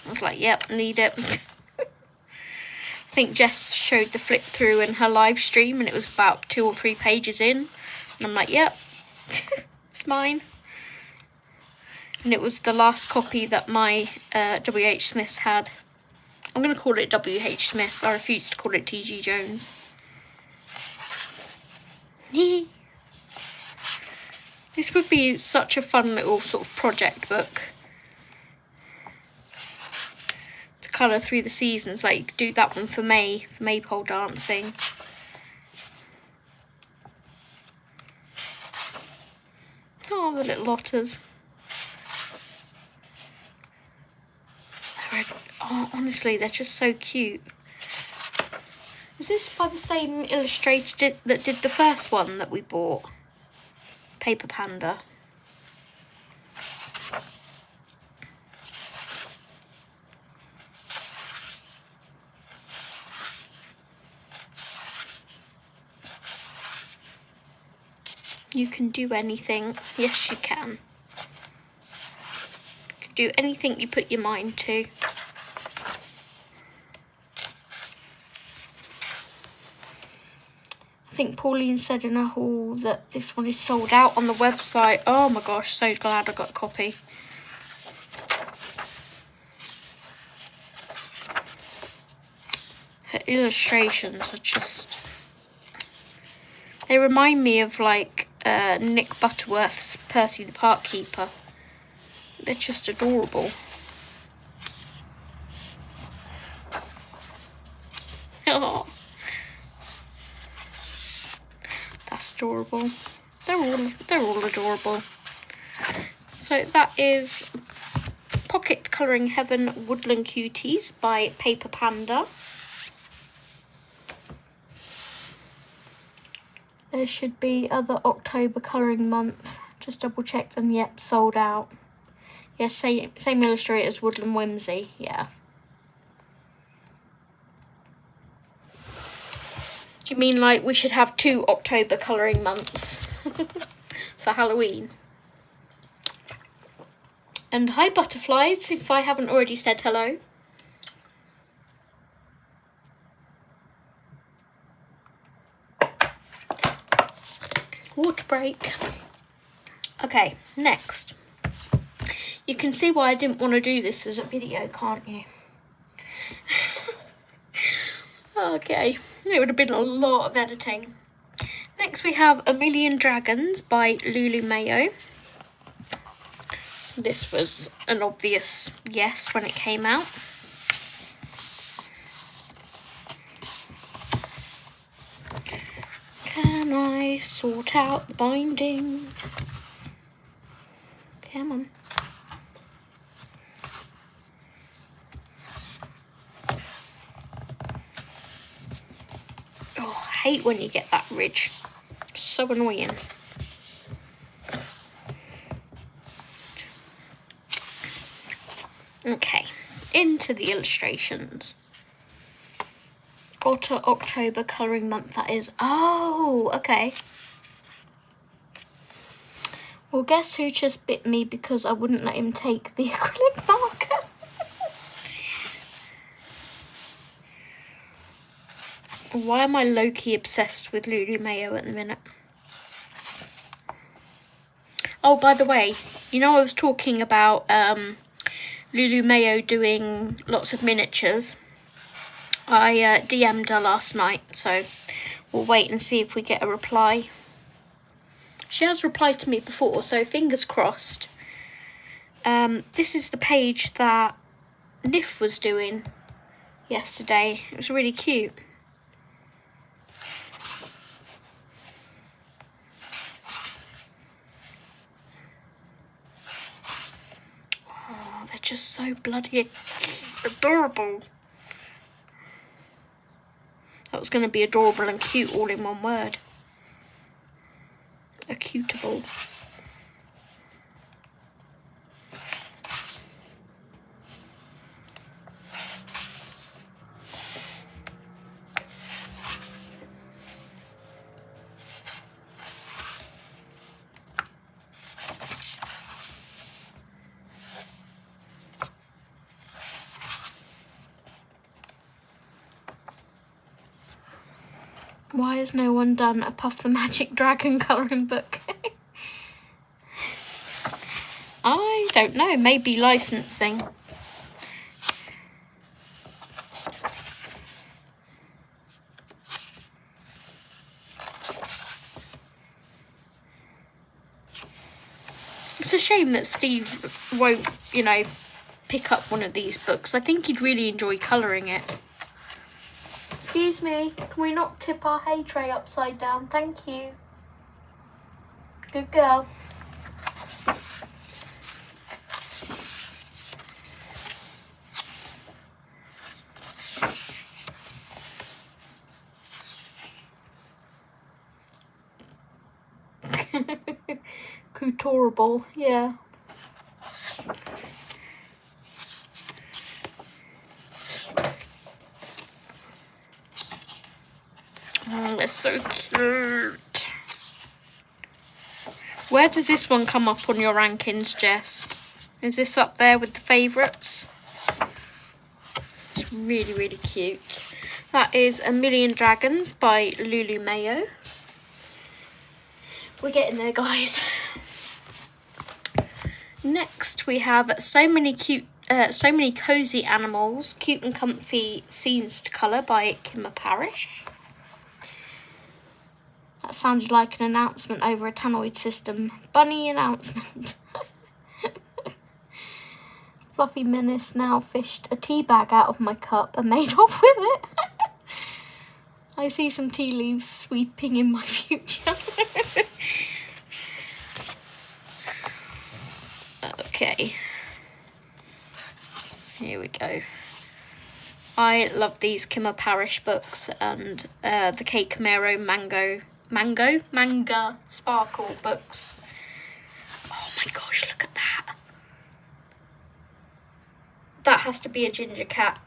Speaker 1: I was like, yep, need it. I think Jess showed the flip through in her live stream and it was about 2 or 3 pages in. And I'm like, yep, it's mine. And it was the last copy that my W.H. Smiths had. I'm going to call it W.H. Smiths. I refuse to call it T.G. Jones. This would be such a fun little sort of project book. colour through the seasons. Like you could do that one for May, for maypole dancing. Oh, the little otters. Oh, honestly, they're just so cute. Is this by the same illustrator that did the first one that we bought? Paper Panda. You can do anything. Yes, you can. You can do anything you put your mind to. I think Pauline said in her haul that this one is sold out on the website. Oh my gosh, so glad I got a copy. Her illustrations are just... They remind me of like Nick Butterworth's Percy the Park Keeper. They're just adorable. Oh, that's adorable. They're all adorable. So that is Pocket Colouring Heaven Woodland Cuties by Paper Panda. There should be other October colouring month. Just double checked and yep, sold out. Yes, same illustrator as Woodland Whimsy, yeah. Do you mean like we should have 2 October colouring months for Halloween? And hi butterflies, if I haven't already said hello. Water break. Okay, next. You can see why I didn't want to do this as a video, can't you? Okay, it would have been a lot of editing. Next we have A Million Dragons by Lulu Mayo. This was an obvious yes when it came out. Can I sort out the binding? Come on. Oh, I hate when you get that ridge. So annoying. Okay, into the illustrations. Otter October colouring month that is. Oh, okay. Well, guess who just bit me because I wouldn't let him take the acrylic marker? Why am I low-key obsessed with Lulu Mayo at the minute? Oh, by the way, you know I was talking about Lulu Mayo doing lots of miniatures. I DM'd her last night, so we'll wait and see if we get a reply. She has replied to me before, so fingers crossed. This is the page that Nif was doing yesterday. It was really cute. Oh, they're just so bloody adorable. That was going to be adorable and cute all in one word. Acutable. Why has no one done a Puff the Magic Dragon colouring book? I don't know, maybe licensing. It's a shame that Steve won't, you know, pick up one of these books. I think he'd really enjoy colouring it. Excuse me, can we not tip our hay tray upside down? Thank you. Good girl. Couturable, yeah. Oh, that's so cute. Where does this one come up on your rankings, Jess? Is this up there with the favourites? It's really, really cute. That is A Million Dragons by Lulu Mayo. We're getting there, guys. Next, we have So Many Cozy Animals, Cute and Comfy Scenes to Colour by Kimma Parrish. That sounded like an announcement over a tannoid system. Bunny announcement. Fluffy Menace now fished a tea bag out of my cup and made off with it. I see some tea leaves sweeping in my future. Okay. Here we go. I love these Kimma Parrish books and the Kay Camero Manga Sparkle books. Oh my gosh, look at that. That has to be a ginger cat,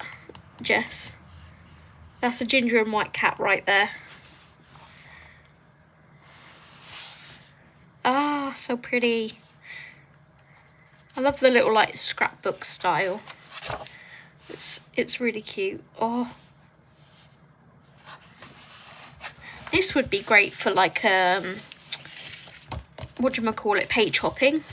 Speaker 1: Jess. That's a ginger and white cat right there. Ah, so pretty. I love the little like scrapbook style. It's really cute. Oh. This would be great for like whatchamacallit, page hopping.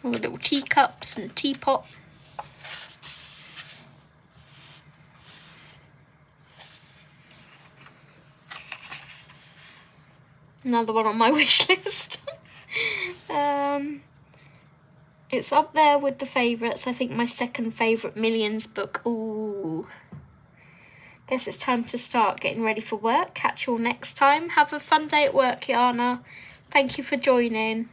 Speaker 1: All the little teacups and teapot. Another one on my wish list. It's up there with the favourites. I think my second favourite Millions book. Ooh. Guess it's time to start getting ready for work. Catch you all next time. Have a fun day at work, Yana. Thank you for joining.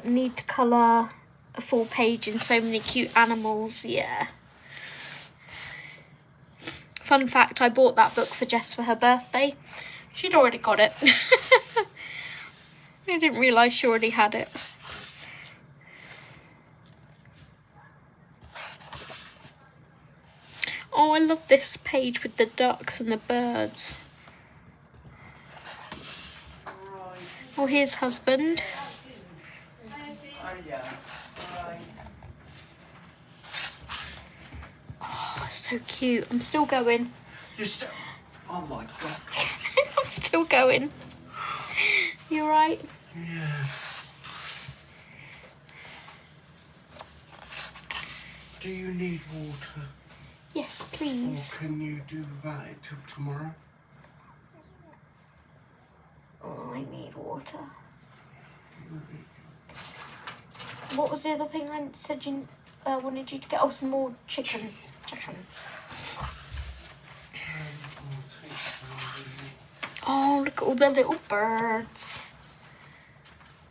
Speaker 1: Need to colour a full page in So Many Cute Animals. Yeah. Fun fact, I bought that book for Jess for her birthday. She'd already got it. I didn't realise she already had it. Oh, I love this page with the ducks and the birds. Oh, here's husband. Oh, so cute. I'm still going.
Speaker 4: Oh my god.
Speaker 1: I'm still going. You alright?
Speaker 4: Yeah. Do you need water?
Speaker 1: Yes, please.
Speaker 4: Or can you do that till tomorrow?
Speaker 1: Oh, I need water. What was the other thing I said you wanted you to get? Oh, some more chicken. Oh, look at all the little birds.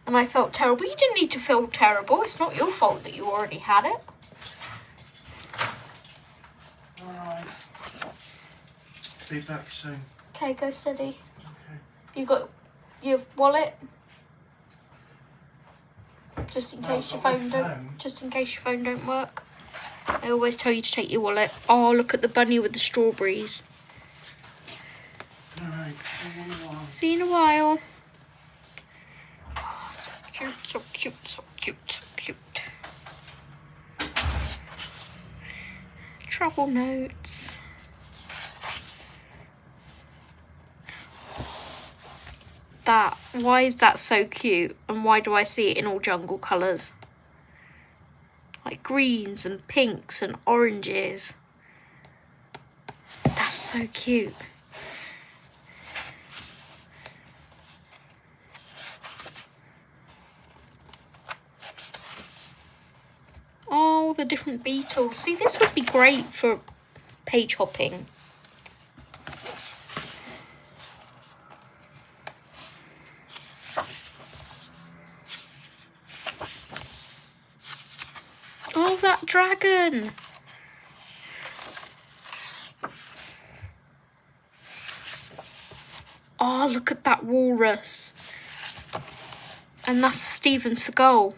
Speaker 1: And I felt terrible. You didn't need to feel terrible. It's not your fault that you already had it.
Speaker 4: Alright. Be back soon.
Speaker 1: Okay, go steady.
Speaker 4: Okay.
Speaker 1: You got your wallet? Just in
Speaker 4: No,
Speaker 1: case
Speaker 4: I've
Speaker 1: your
Speaker 4: got
Speaker 1: phone
Speaker 4: my
Speaker 1: don't.
Speaker 4: phone.
Speaker 1: Just in case your phone don't work. I always tell you to take your wallet. Oh, look at the bunny with the strawberries.
Speaker 4: Alright,
Speaker 1: See you in a while. Oh, so cute, so cute, so cute, so cute. Travel notes. Why is that so cute? And why do I see it in all jungle colours? Like greens and pinks and oranges. That's so cute. all the different beetles. See, this would be great for page hopping. Oh, that dragon. Oh, look at that walrus. And that's Steven Seagal.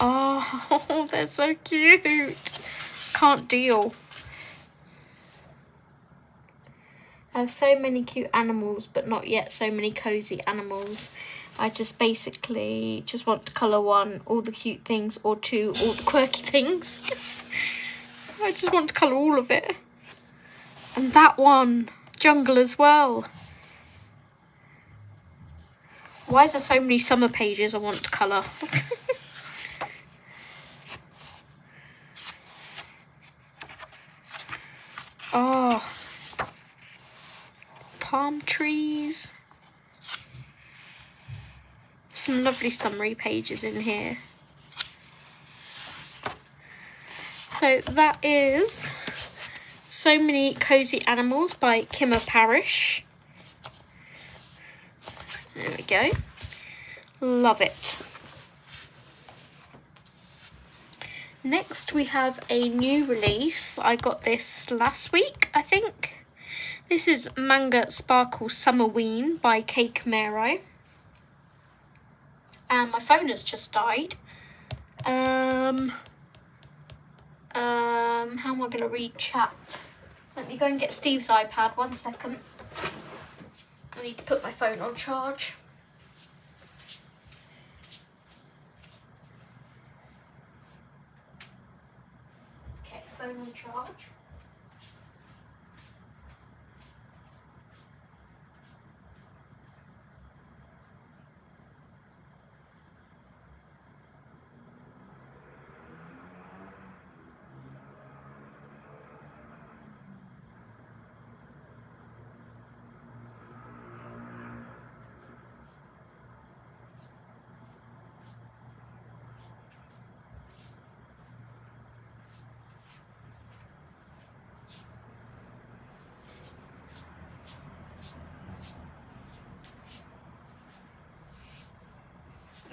Speaker 1: Oh, they're so cute. Can't deal. I have so many cute animals, but not yet so many cozy animals. I just basically just want to colour 1, all the cute things, or 2, all the quirky things. I just want to colour all of it. And that one, jungle as well. Why is there so many summer pages I want to colour? Oh, palm trees. Some lovely summery pages in here. So that is So Many Cozy Animals by Kimmer Parrish. There we go. Love it. Next we have a new release. I got this last week, I think. This is Manga Sparkle Summerween by Cake Mero. And my phone has just died. How am I going to read chat? Let me go and get Steve's iPad, 1 second. I need to put my phone on charge. Okay, phone on charge.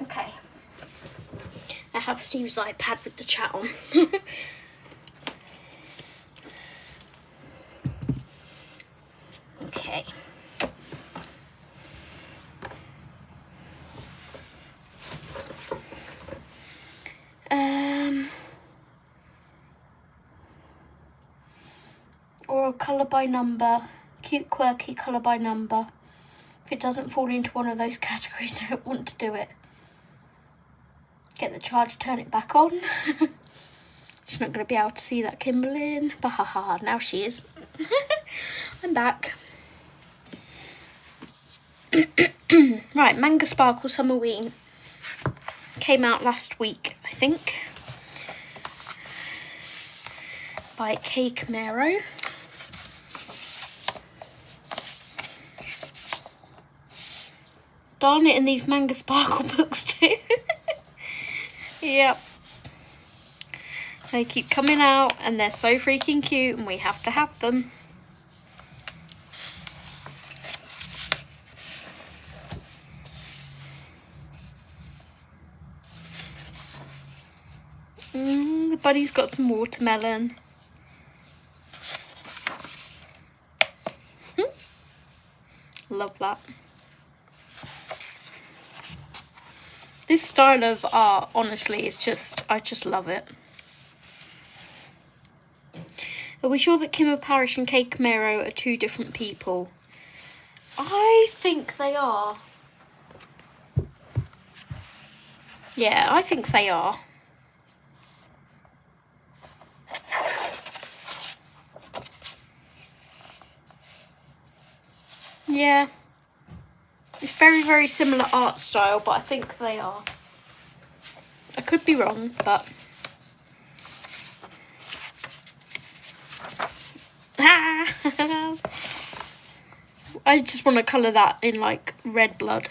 Speaker 1: Okay. I have Steve's iPad with the chat on. Okay. Or a colour by number. Cute, quirky colour by number. If it doesn't fall into one of those categories, I don't want to do it. Get the charger, turn it back on. She's not going to be able to see that Kimberlyn. But haha, now she is. I'm back. Right, Manga Sparkle Summerween. Came out last week, I think. By Cake Mero. Darn it, in these Manga Sparkle books too. Yep. They keep coming out and they're so freaking cute and we have to have them. The bunny's got some watermelon. Love that. This style of art, honestly, is just, I just love it. Are we sure that Kimmer Parrish and Cake Mero are 2 different people? I think they are. Yeah, I think they are. Yeah. It's very, very similar art style, but I think they are. I could be wrong, but... I just want to colour that in, like, red blood.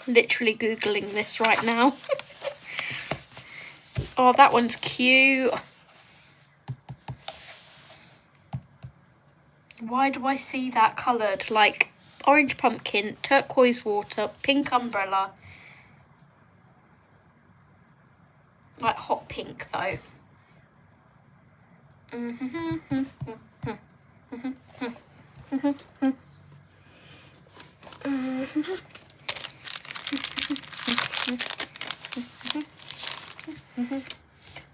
Speaker 1: literally Googling this right now. Oh, that one's cute. Why do I see that coloured? Like orange pumpkin, turquoise water, pink umbrella. Like hot pink though.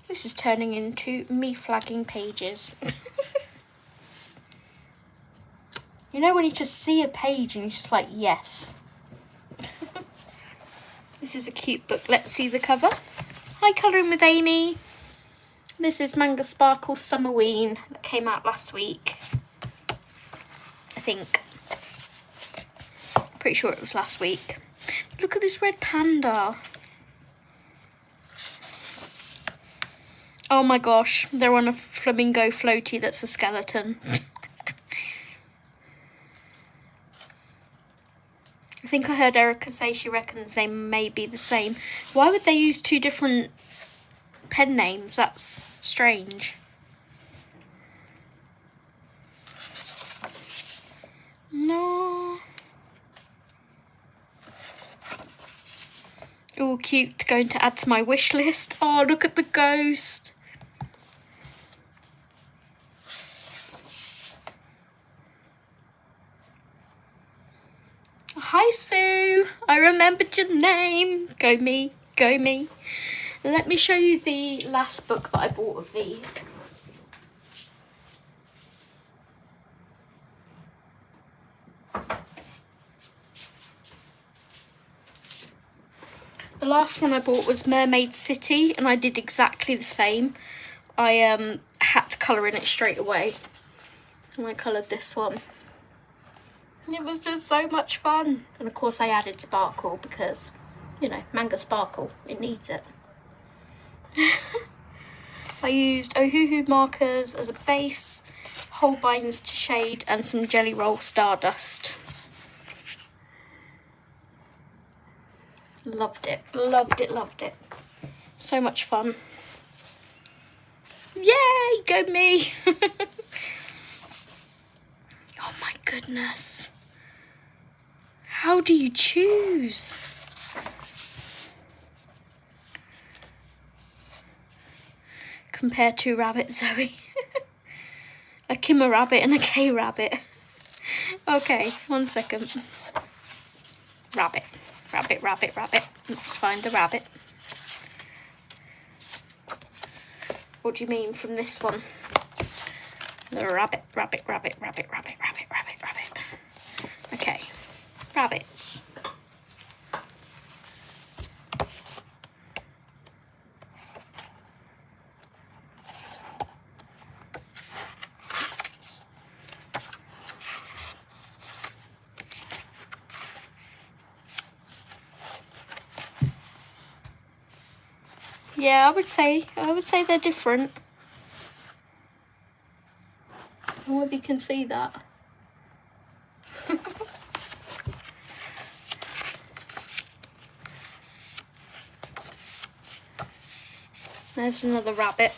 Speaker 1: This is turning into me flagging pages. You know when you just see a page and you're just like, yes. This is a cute book. Let's see the cover. Hi, Colouring with Amy. This is Manga Sparkle Summerween that came out last week. I think. Pretty sure it was last week. Look at this red panda. Oh my gosh, they're on a flamingo floaty that's a skeleton. I think I heard Erica say she reckons they may be the same. Why would they use two different pen names? That's strange. No. Oh, cute. Going to add to my wish list. Oh, look at the ghost. Hi, Sue. I remembered your name. Go me, go me. Let me show you the last book that I bought of these. The last one I bought was Mermaid City, and I did exactly the same. I had to colour in it straight away, and I coloured this one. It was just so much fun. And of course I added sparkle because, you know, manga sparkle, it needs it. I used Ohuhu markers as a base, Holbeins to shade, and some Jelly Roll Stardust. Loved it, loved it, loved it. So much fun. Yay, go me. Oh my goodness. How do you choose? Compare two rabbits, Zoe. A Kimmer rabbit and a K rabbit. Okay, 1 second. Rabbit, rabbit, rabbit, rabbit. Let's find the rabbit. What do you mean from this one? The rabbit, rabbit, rabbit, rabbit, rabbit, rabbit, rabbit, rabbit. Okay, rabbits. Yeah, I would say they're different. I hope you can see that. There's another rabbit.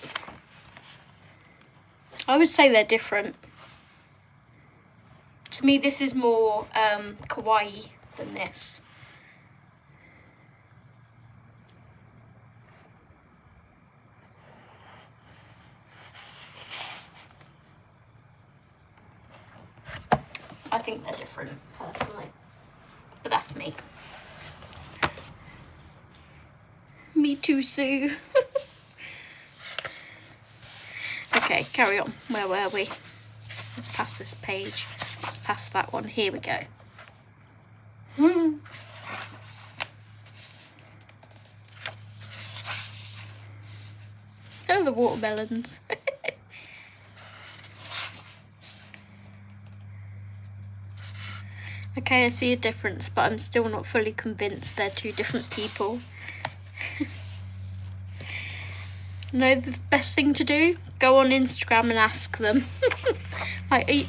Speaker 1: I would say they're different. To me, this is more kawaii than this. I think they're different, personally. But that's me. Me too, Sue. Okay, carry on. Where were we? Let's pass this page. Let's pass that one. Here we go. Oh, the watermelons. Okay, I see a difference, but I'm still not fully convinced they're two different people. No, the best thing to do, go on Instagram and ask them. Like, are you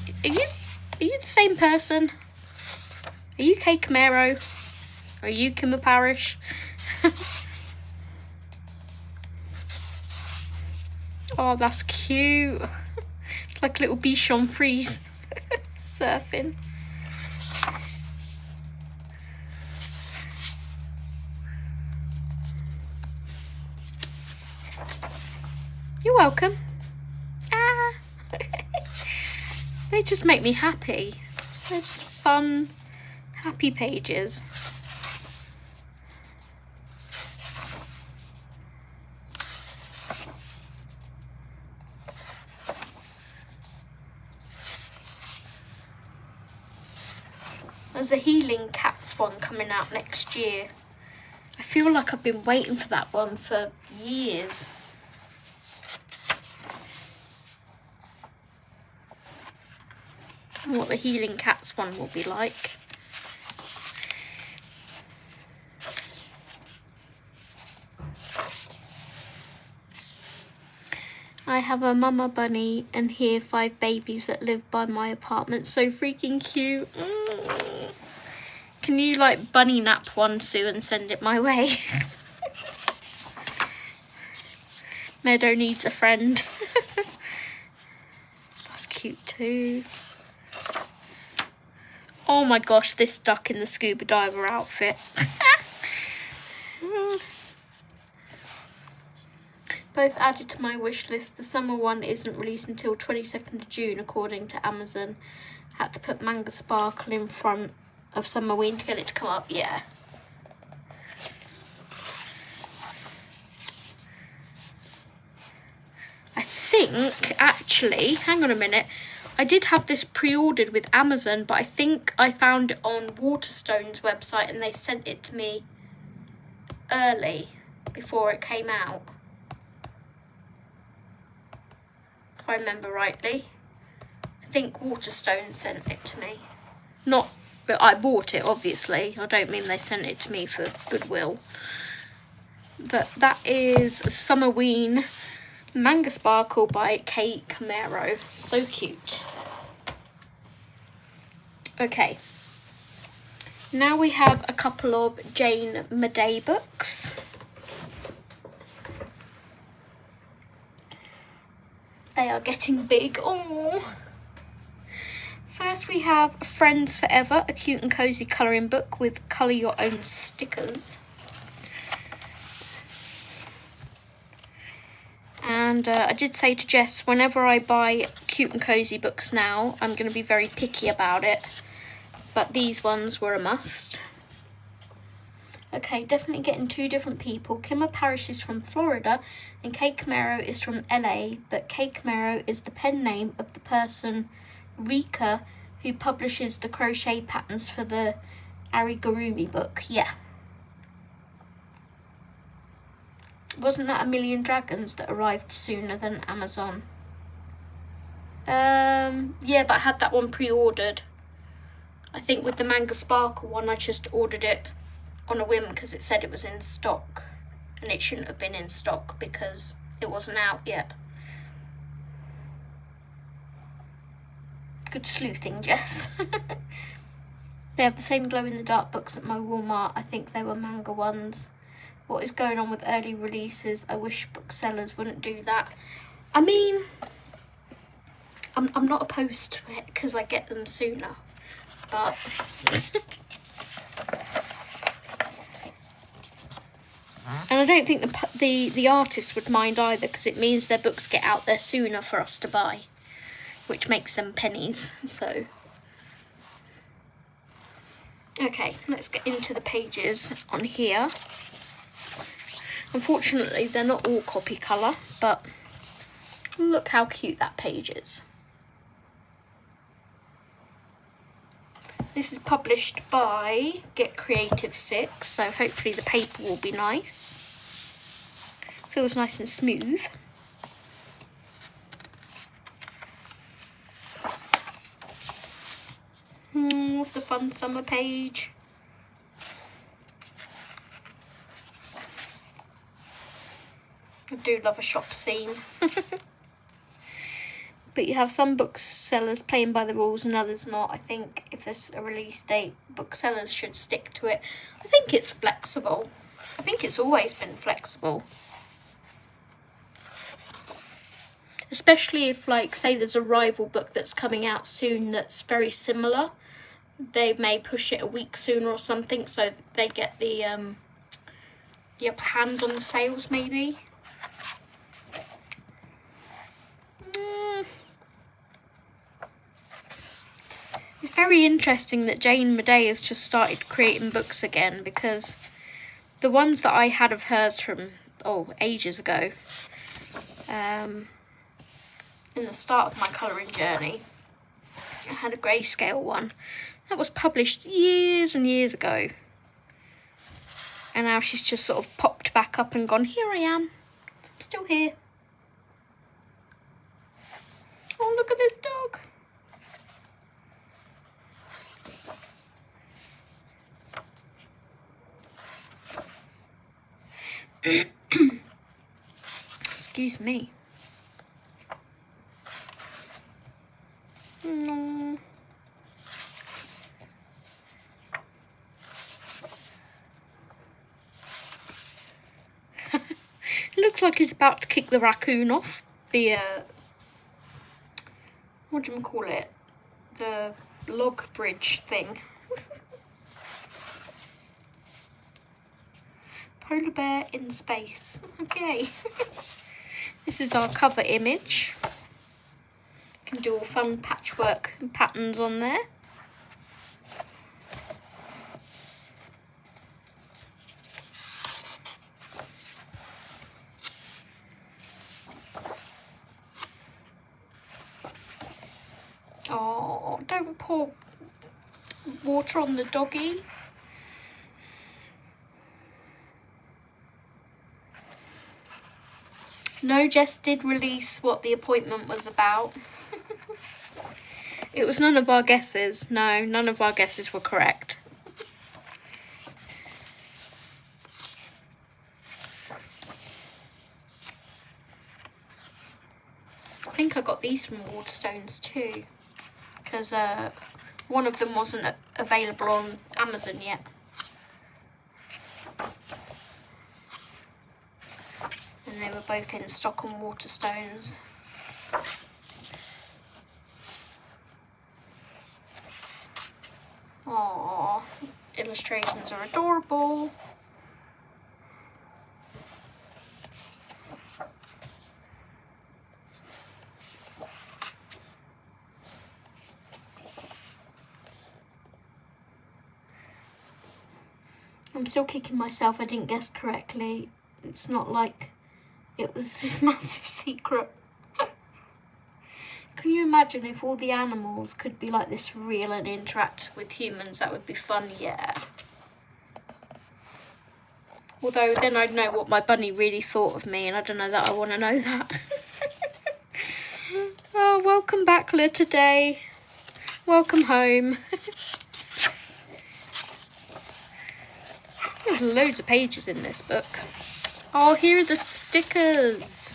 Speaker 1: the same person? Are you Kay Camaro? Are you Kimmer Parish? Oh, that's cute. It's like a little Bichon Frise surfing. You're welcome. Ah. They just make me happy. They're just fun, happy pages. There's a Healing Cats one coming out next year. I feel like I've been waiting for that one for years. And what the Healing Cats one will be like. I have a mama bunny and here 5 babies that live by my apartment. So freaking cute. Can you like bunny nap one, Sue, and send it my way? Meadow needs a friend. That's cute too. Oh my gosh, this duck in the scuba diver outfit. Both added to my wish list. The summer one isn't released until 22nd of June, according to Amazon. Had to put Manga Sparkle in front of Summerween to get it to come up. Yeah. I think, actually, hang on a minute. I did have this pre-ordered with Amazon, but I think I found it on Waterstone's website and they sent it to me early before it came out. If I remember rightly. I think Waterstone sent it to me. Not that I bought it, obviously. I don't mean they sent it to me for goodwill. But that is Summerween Manga Sparkle by Kate Camero. So cute. Okay. Now we have a couple of Jane Madej books. They are getting big. Oh. First we have Friends Forever, a cute and cozy colouring book with colour your own stickers. And I did say to Jess, whenever I buy cute and cozy books now, I'm going to be very picky about it. But these ones were a must. Okay, definitely getting 2 different people. Kimmer Parish is from Florida and Kate Camero is from LA. But Kate Camero is the pen name of the person, Rika, who publishes the crochet patterns for the Arigurumi book. Yeah. Wasn't that A Million Dragons that arrived sooner than Amazon? Yeah, but I had that one pre-ordered. I think with the Manga Sparkle one, I just ordered it on a whim because it said it was in stock. And it shouldn't have been in stock because it wasn't out yet. Good sleuthing, Jess. They have the same glow-in-the-dark books at my Walmart. I think they were manga ones. What is going on with early releases? I wish booksellers wouldn't do that. I mean, I'm not opposed to it because I get them sooner. But and I don't think the artist would mind either because it means their books get out there sooner for us to buy, which makes them pennies. So okay, let's get into the pages on here. Unfortunately, they're not all copy colour, but look how cute that page is. This is published by Get Creative 6, so hopefully the paper will be nice. Feels nice and smooth. What's the fun summer page? I do love a shop scene. but you have some booksellers playing by the rules and others not. I think if there's a release date, booksellers should stick to it. I think it's flexible. I think it's always been flexible. Especially if, like, say there's a rival book that's coming out soon that's very similar. They may push it a week sooner or something, so they get the upper hand on the sales, maybe. It's very interesting that Jane Meadow has just started creating books again, because the ones that I had of hers from, ages ago, in the start of my colouring journey, I had a grayscale one that was published years and years ago, and now she's just sort of popped back up and gone, here I am, I'm still here. Oh, look at this dog. Excuse me. No. Looks like he's about to kick the raccoon off the what do you call it? The log bridge thing. Polar bear in space. Okay. This is our cover image. Can do all fun patchwork and patterns on there. Oh, don't pour water on the doggy. No, Jess did release what the appointment was about. It was none of our guesses. No, none of our guesses were correct. I think I got these from Waterstones too, because one of them wasn't available on Amazon yet. And they were both in stock on Waterstones. Aww, illustrations are adorable. I'm still kicking myself I didn't guess correctly. It's not like it was this massive secret. Can you imagine if all the animals could be like this real and interact with humans? That would be fun, yeah. Although then I'd know what my bunny really thought of me, and I don't know that I want to know that. Oh, welcome back, Litter Day. Welcome home. There's loads of pages in this book. Oh, here are the stickers.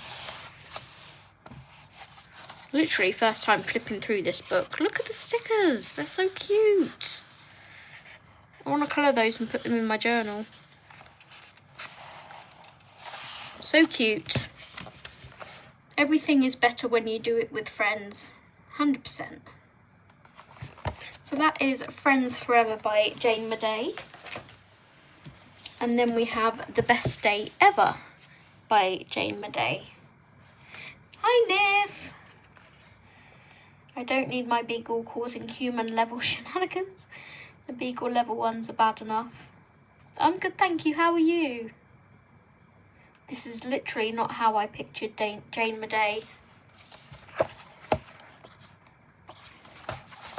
Speaker 1: Literally first time flipping through this book. Look at the stickers. They're so cute. I want to colour those and put them in my journal. So cute. Everything is better when you do it with friends. 100%. So that is Friends Forever by Jane Meadow. And then we have The Best Day Ever by Jane Meadow. Hi, Niff. I don't need my beagle causing human level shenanigans. The beagle level ones are bad enough. I'm good, thank you. How are you? This is literally not how I pictured Jane Meadow.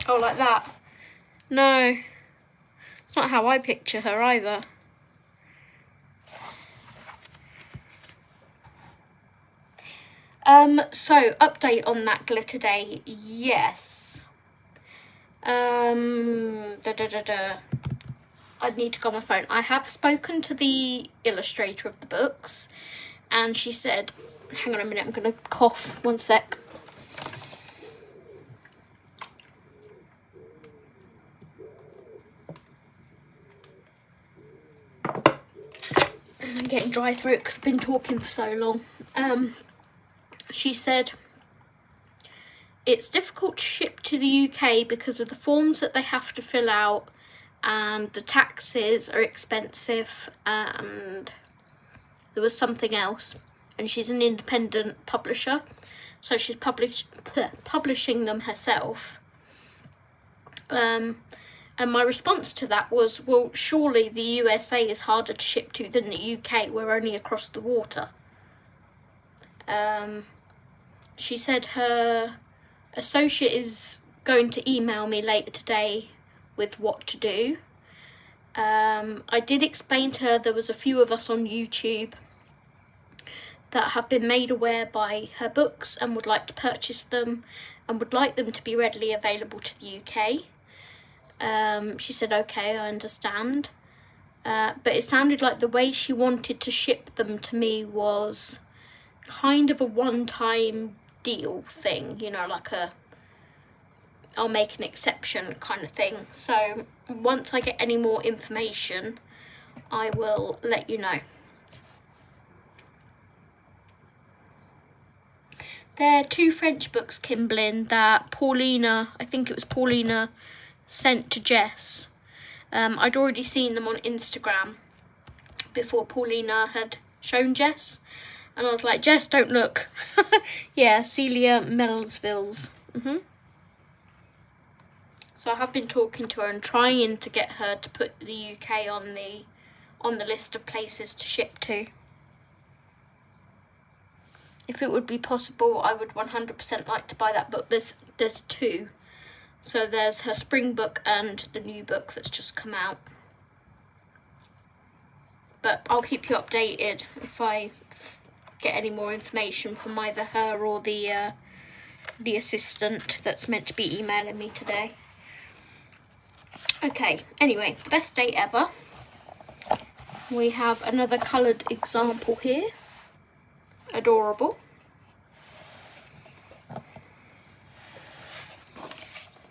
Speaker 1: Oh, like that? No. It's not how I picture her either. So update on that glitter day, yes. I need to go on my phone. I have spoken to the illustrator of the books, and she said, hang on a minute, I'm going to cough, one sec. getting dry throat because I've been talking for so long. She said it's difficult to ship to the UK because of the forms that they have to fill out, and the taxes are expensive, and there was something else. And she's an independent publisher, so she's publishing them herself. And my response to that was, well, surely the USA is harder to ship to than the UK. We're only across the water. She said her associate is going to email me later today with what to do. I did explain to her there was a few of us on YouTube that have been made aware by her books and would like to purchase them and would like them to be readily available to the UK. She said, okay, I understand. But it sounded like the way she wanted to ship them to me was kind of a one-time deal thing, you know, like I'll make an exception kind of thing. So once I get any more information, I will let you know. There are 2 French books, Kimblin, that Paulina, I think it was Paulina, sent to Jess. I'd already seen them on Instagram before Paulina had shown Jess. And I was like, Jess, don't look. Yeah, Celia Melsville's. So I have been talking to her and trying to get her to put the UK on the list of places to ship to. If it would be possible, I would 100% like to buy that book. There's 2. So there's her spring book and the new book that's just come out. But I'll keep you updated if I get any more information from either her or the assistant that's meant to be emailing me today. Okay, anyway, best day ever. We have another coloured example here. Adorable.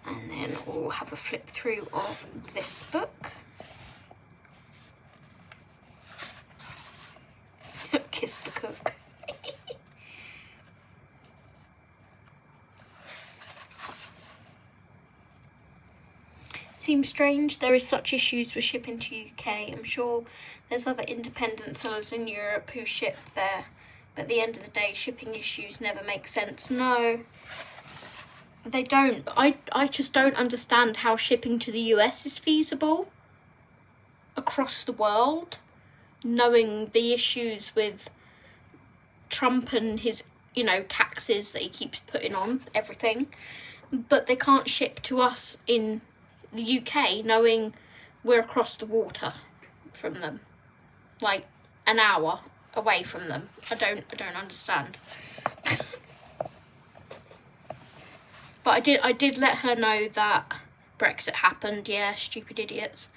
Speaker 1: And then we'll have a flip through of this book. Kiss the cook. Seems strange there is such issues with shipping to UK. I'm sure there's other independent sellers in Europe who ship there, but at the end of the day, shipping issues never make sense. No, they don't. I just don't understand how shipping to the US is feasible across the world, knowing the issues with Trump and his, you know, taxes that he keeps putting on everything, but they can't ship to us in the UK, knowing we're across the water from them, like an hour away from them. I don't understand. But I did let her know that Brexit happened. Yeah, stupid idiots.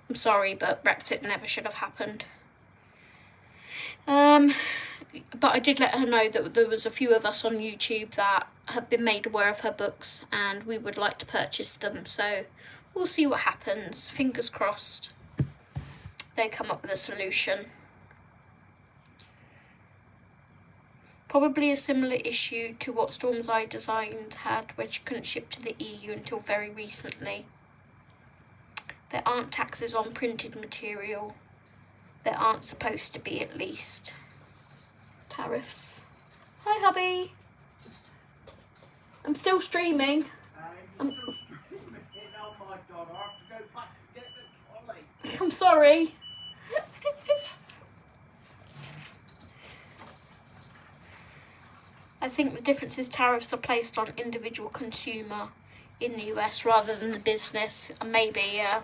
Speaker 1: I'm sorry, but Brexit never should have happened. But I did let her know that there was a few of us on YouTube that have been made aware of her books and we would like to purchase them. So we'll see what happens. Fingers crossed they come up with a solution. Probably a similar issue to what Storm's Eye Designs had, which couldn't ship to the EU until very recently. There aren't taxes on printed material. There aren't supposed to be, at least. Tariffs. Hi, hubby. I'm still streaming. I'm sorry. I think the difference is tariffs are placed on individual consumer in the US rather than the business. Maybe, yeah.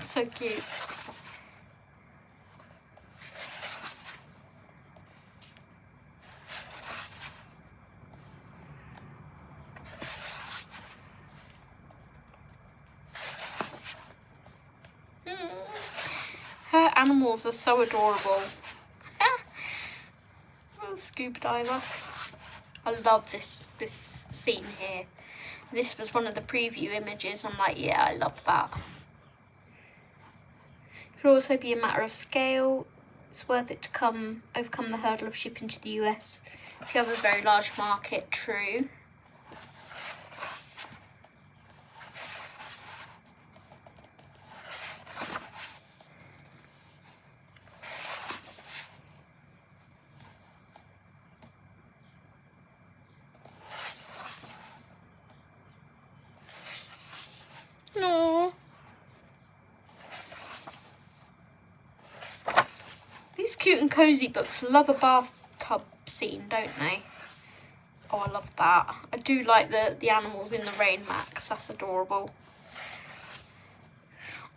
Speaker 1: So cute. Her animals are so adorable. Scuba diver. I love this scene here. This was one of the preview images. I'm like, yeah, I love that. It could also be a matter of scale. It's worth it to overcome the hurdle of shipping to the US. If you have a very large market, true. Aww. These cute and cozy books love a bathtub scene, don't they? Oh, I love that. I do like the animals in the rain, Max. That's adorable.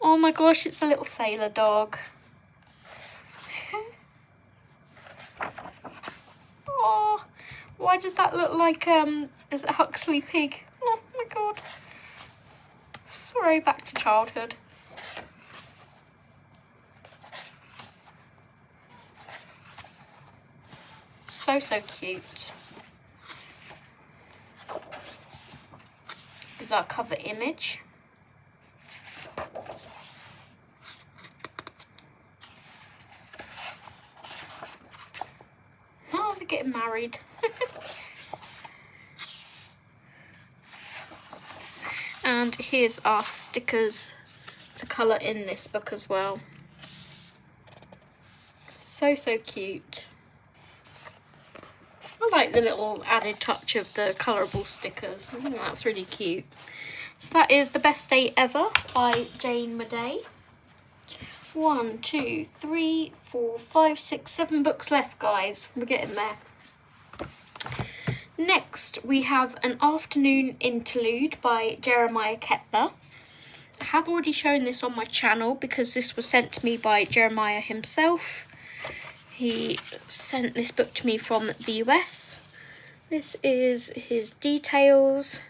Speaker 1: Oh my gosh, it's a little sailor dog. Oh, why does that look like, is it Huxley Pig? Oh my god. Throwback to childhood. So cute. Is our cover image. Oh, they're getting married. And here's our stickers to colour in this book as well. So cute. I like the little added touch of the colourable stickers. I think that's really cute. So that is The Best Day Ever by Jane Madey. 1, 2, 3, 4, 5, 6, 7 books left, guys. We're getting there. Next, we have An Afternoon Interlude by Jeremiah Kettler. I have already shown this on my channel because this was sent to me by Jeremiah himself. He sent this book to me from the US. This is his details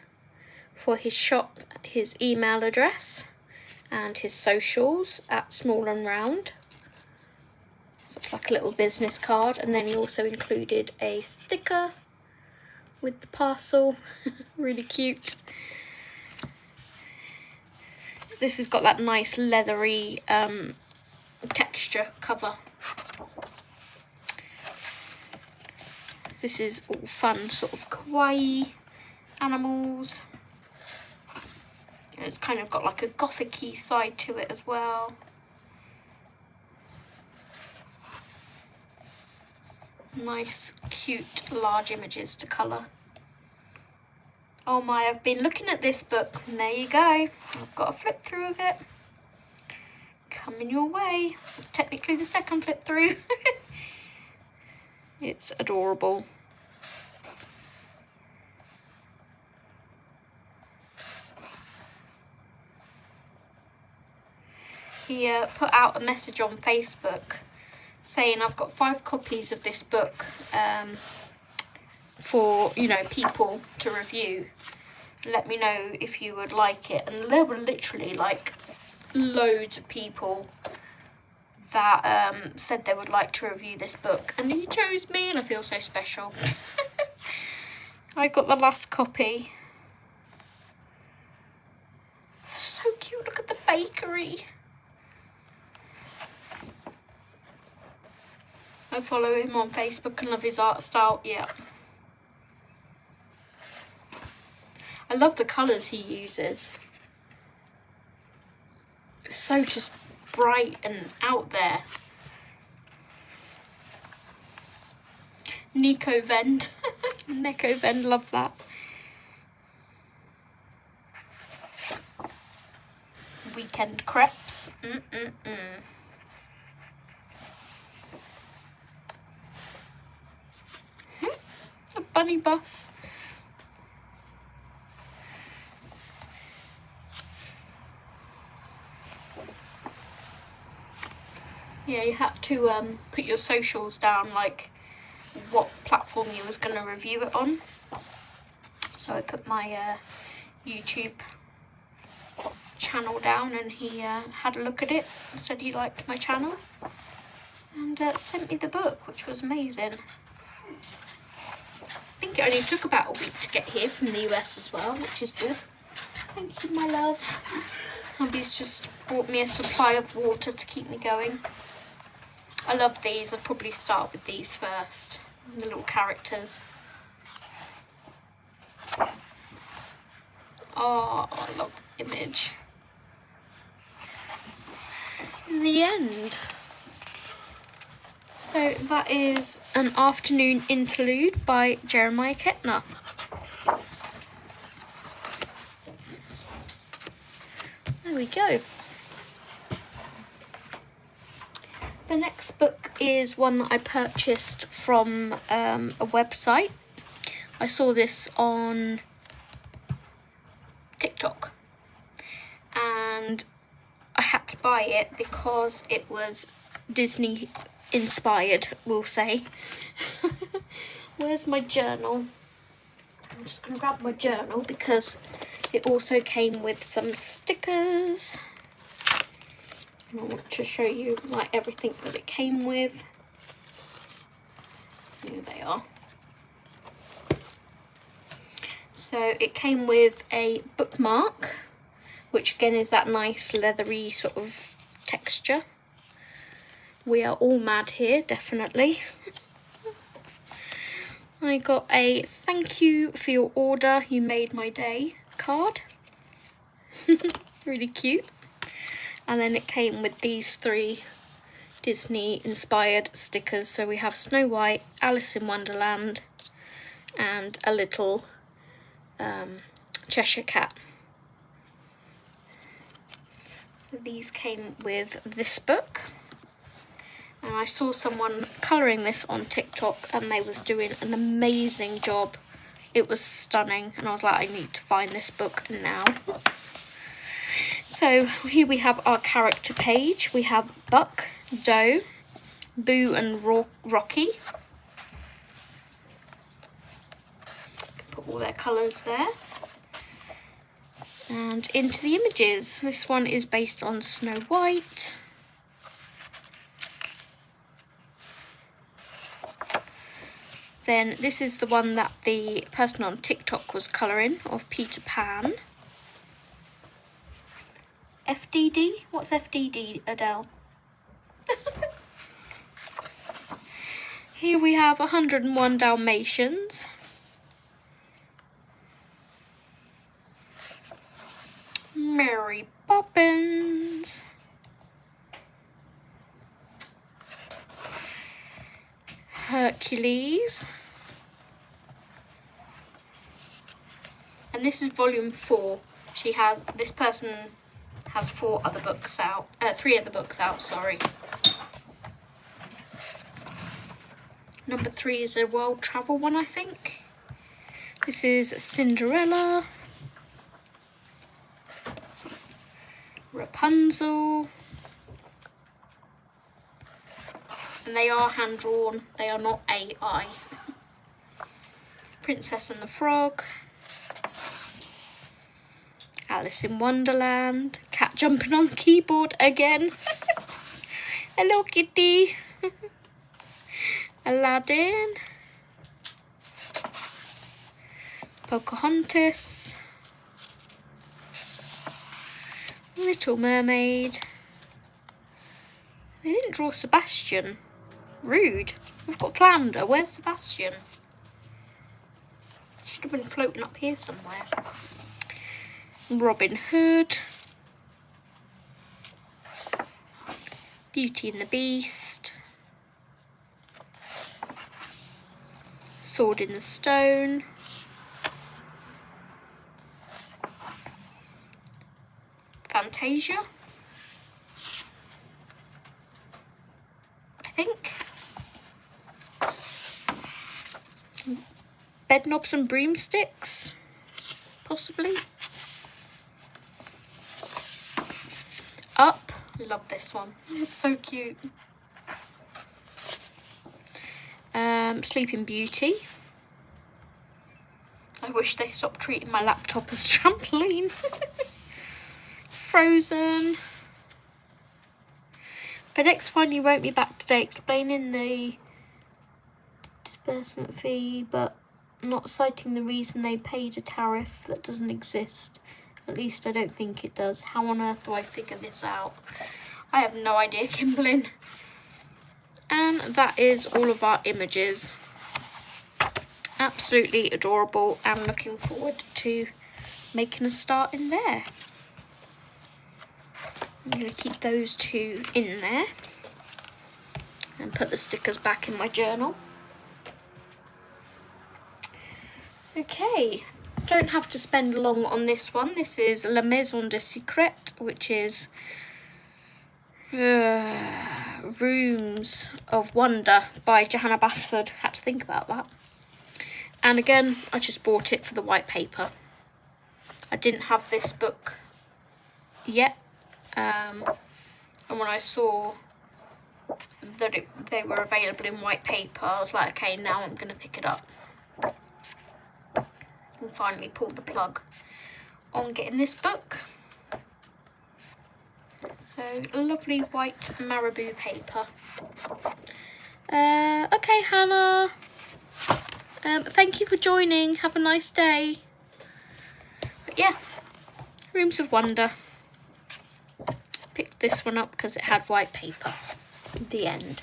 Speaker 1: for his shop, his email address, and his socials at Small and Round. So it's like a little business card, and then he also included a sticker with the parcel. Really cute. This has got that nice leathery texture cover. This is all fun, sort of kawaii animals. And it's kind of got like a gothic-y side to it as well. Nice, cute, large images to colour. Oh my, I've been looking at this book, and there you go. I've got a flip through of it. Coming your way. Technically the second flip through. It's adorable. He put out a message on Facebook saying I've got 5 copies of this book for, you know, people to review. Let me know if you would like it. And there were literally like loads of people that said they would like to review this book, and he chose me, and I feel so special. I got the last copy. So cute, look at the bakery. I follow him on Facebook and love his art style, yeah. I love the colours he uses. It's so just bright and out there. Nico Vend. Nico Vend, love that. Weekend crepes. A bunny bus. Yeah, you had to put your socials down, like what platform you was going to review it on. So I put my YouTube channel down, and he had a look at it, said he liked my channel, and sent me the book, which was amazing. it only took about a week to get here from the US as well, which is good. Thank you, my love. Hubby's just brought me a supply of water to keep me going. I love these. I'll probably start with these first. The little characters. Oh, I love the image. In the end. So that is An Afternoon Interlude by Jeremiah Kettner. There we go. The next book is one that I purchased from a website. I saw this on TikTok and I had to buy it because it was Disney inspired, we'll say. Where's my journal? I'm just going to grab my journal because it also came with some stickers. And I want to show you like everything that it came with. Here they are. So it came with a bookmark, which again is that nice leathery sort of texture. We are all mad here, definitely. I got a thank you for your order, you made my day card. Really cute. And then it came with these 3 Disney inspired stickers. So we have Snow White, Alice in Wonderland, and a little Cheshire Cat. So these came with this book. And I saw someone colouring this on TikTok and they was doing an amazing job. It was stunning and I was like, I need to find this book now. So here we have our character page. We have Buck, Doe, Boo and Rocky. Put all their colours there. And into the images. This one is based on Snow White. Then this is the one that the person on TikTok was colouring of Peter Pan. FDD? What's FDD, Adele? Here we have 101 Dalmatians. Mary Poppins. Hercules. And this is volume 4. This person has 3 other books out, sorry. Number 3 is a world travel one, I think. This is Cinderella. Rapunzel. And they are hand drawn, they are not AI. Princess and the Frog. Alice in Wonderland. Cat jumping on the keyboard again. Hello, kitty. Aladdin. Pocahontas. Little Mermaid. They didn't draw Sebastian. Rude. We've got Flounder. Where's Sebastian? Should have been floating up here somewhere. Robin Hood. Beauty and the Beast. Sword in the Stone. Fantasia. I think. Bedknobs and Broomsticks. Possibly. Up. Love this one. It's so cute. Sleeping Beauty. I wish they stopped treating my laptop as a trampoline. Frozen. FedEx finally wrote me back today explaining the disbursement fee, but not citing the reason they paid a tariff that doesn't exist. At least I don't think it does. How on earth do I figure this out? I have no idea, Kimberlyn. And that is all of our images. Absolutely adorable, and looking forward to making a start in there. I'm going to keep those two in there and put the stickers back in my journal. Okay, don't have to spend long on this one. This is La Maison de Secret, which is Rooms of Wonder by Johanna Basford. Had to think about that. And again, I just bought it for the white paper. I didn't have this book yet. And when I saw that they were available in white paper, I was like, okay, now I'm going to pick it up. And finally pulled the plug on getting this book. So, a lovely white marabou paper. Okay, Hannah. Thank you for joining. Have a nice day. But yeah, Rooms of Wonder. Picked this one up because it had white paper. The end.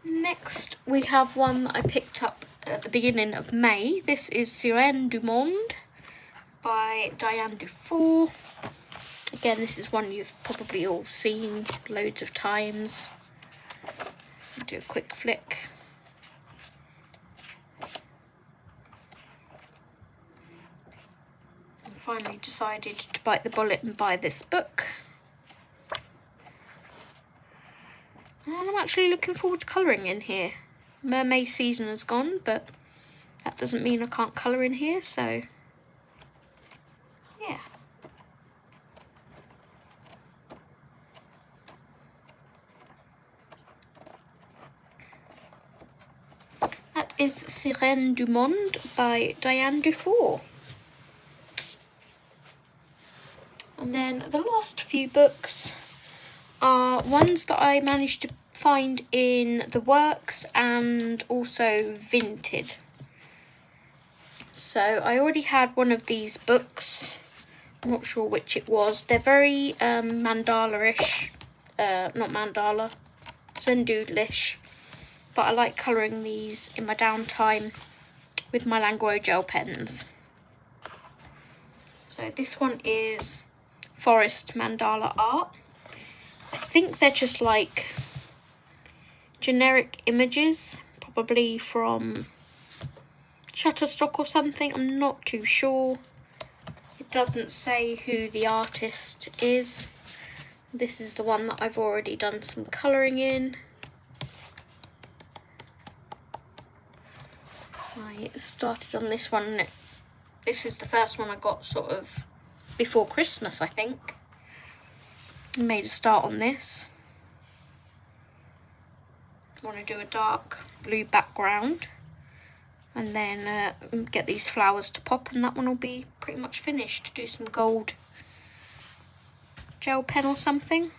Speaker 1: Next, we have one that I picked up at the beginning of May. This is Sirène du Monde by Diane Dufour. Again, this is one you've probably all seen loads of times. I'll do a quick flick. And finally decided to bite the bullet and buy this book. And I'm actually looking forward to colouring in here. Mermaid season has gone, but that doesn't mean I can't colour in here, so yeah. That is Sirène du Monde by Diane Dufour. And then the last few books are ones that I managed to find in the works and also Vinted. So I already had one of these books. I'm not sure which it was. They're very mandala-ish. Not mandala. Zendoodle-ish. But I like colouring these in my downtime with my Languo gel pens. So this one is Forest Mandala Art. I think they're just like generic images, probably from Shutterstock or something. I'm not too sure. It doesn't say who the artist is. This is the one that I've already done some colouring in. I started on this one. This is the first one I got sort of before Christmas, I think. I made a start on this. I want to do a dark blue background and then get these flowers to pop, and that one will be pretty much finished. Do some gold gel pen or something.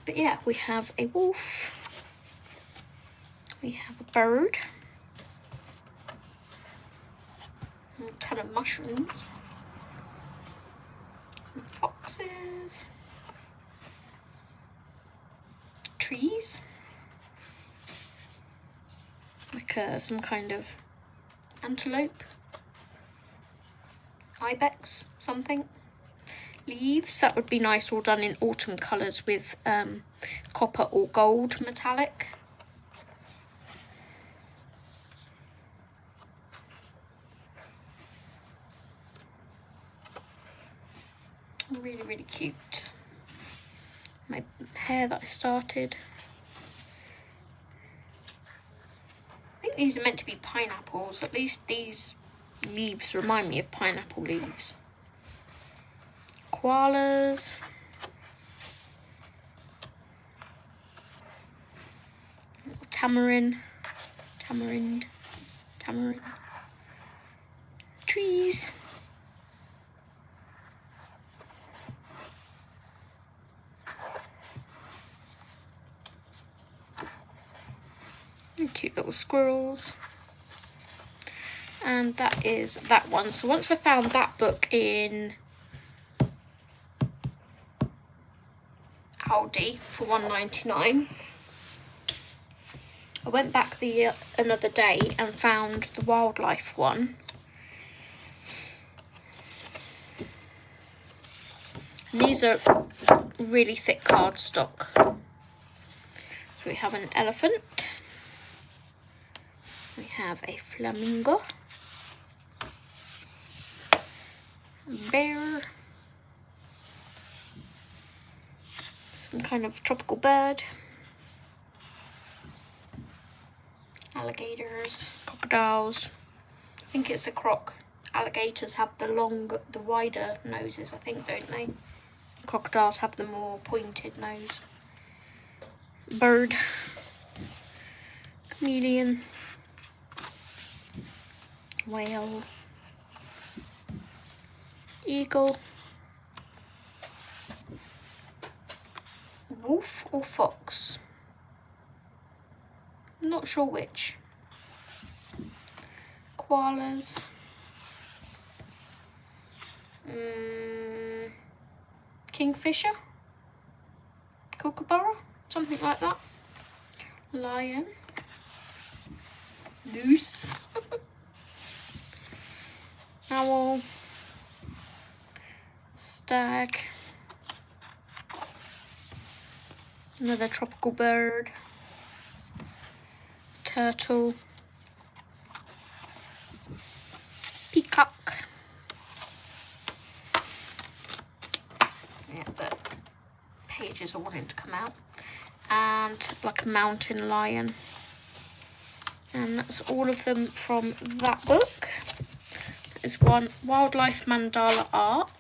Speaker 1: But yeah, we have a wolf. We have a bird. And a ton of mushrooms. And foxes. Trees. Like some kind of antelope. Ibex, something. Leaves, that would be nice, all done in autumn colours with copper or gold metallic. Really, really cute. My hair that I started. I think these are meant to be pineapples. At least these leaves remind me of pineapple leaves. Koalas. Tamarind. Trees. cute little squirrels. And that is that one. So once I found that book in Aldi for £1.99, I went back another day and found the wildlife one. And these are really thick cardstock. So we have an elephant. We have a flamingo. Bear. Some kind of tropical bird. Alligators, crocodiles. I think it's a croc. Alligators have the wider noses, I think, don't they? Crocodiles have the more pointed nose. Bird. Chameleon. Whale. Eagle. Wolf or fox? Not sure which. Koalas. Kingfisher. Kookaburra. Something like that. Lion. Moose. Owl. Stag. Another tropical bird. Turtle. Peacock. Yeah, the pages are wanting to come out. And like a mountain lion. And that's all of them from that book. That is one wildlife mandala art.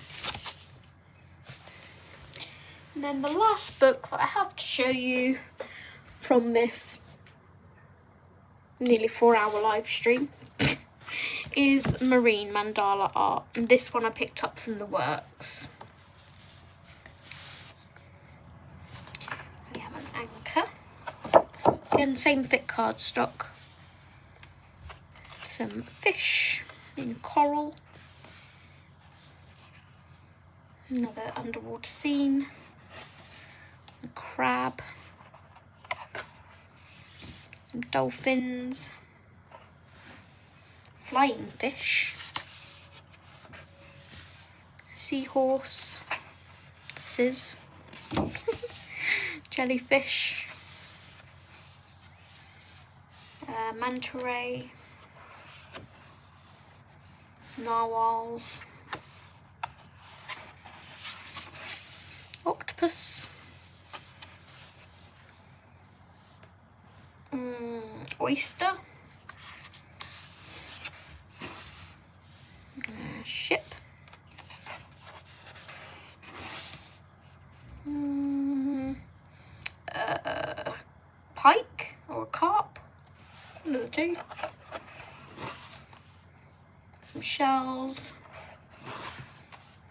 Speaker 1: And then the last book that I have to show you from this nearly 4-hour live stream is marine mandala art. And this one I picked up from the Works. We have an anchor. Again, same thick cardstock. Some fish in coral. Another underwater scene. A crab. Some dolphins. Flying fish. Seahorse. Sizz. Jellyfish. Manta ray. Narwhals. Octopus. Oyster. Ship. Pike or a carp. One of the two. Some shells.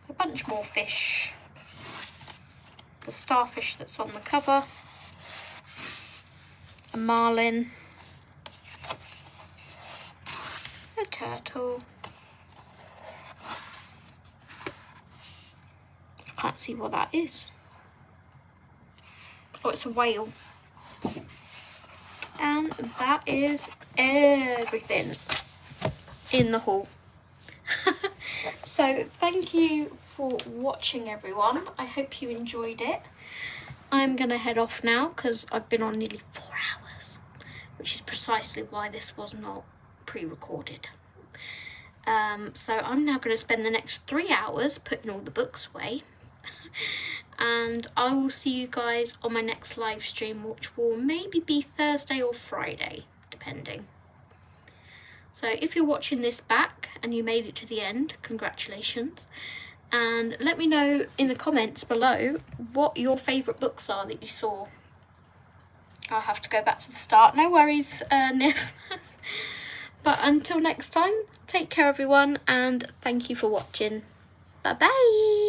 Speaker 1: A bunch more fish. The starfish that's on the cover. A marlin. A turtle. I can't see what that is. Oh, it's a whale. And that is everything in the haul. So thank you for watching, everyone. I hope you enjoyed it. I'm gonna head off now because I've been on nearly 4 hours, which is precisely why this was not pre-recorded. So I'm now going to spend the next 3 hours putting all the books away. And I will see you guys on my next live stream, which will maybe be Thursday or Friday, depending. So if you're watching this back and you made it to the end, congratulations. And let me know in the comments below what your favourite books are that you saw. I'll have to go back to the start. No worries, Nif. But until next time, take care everyone, and thank you for watching. Bye bye.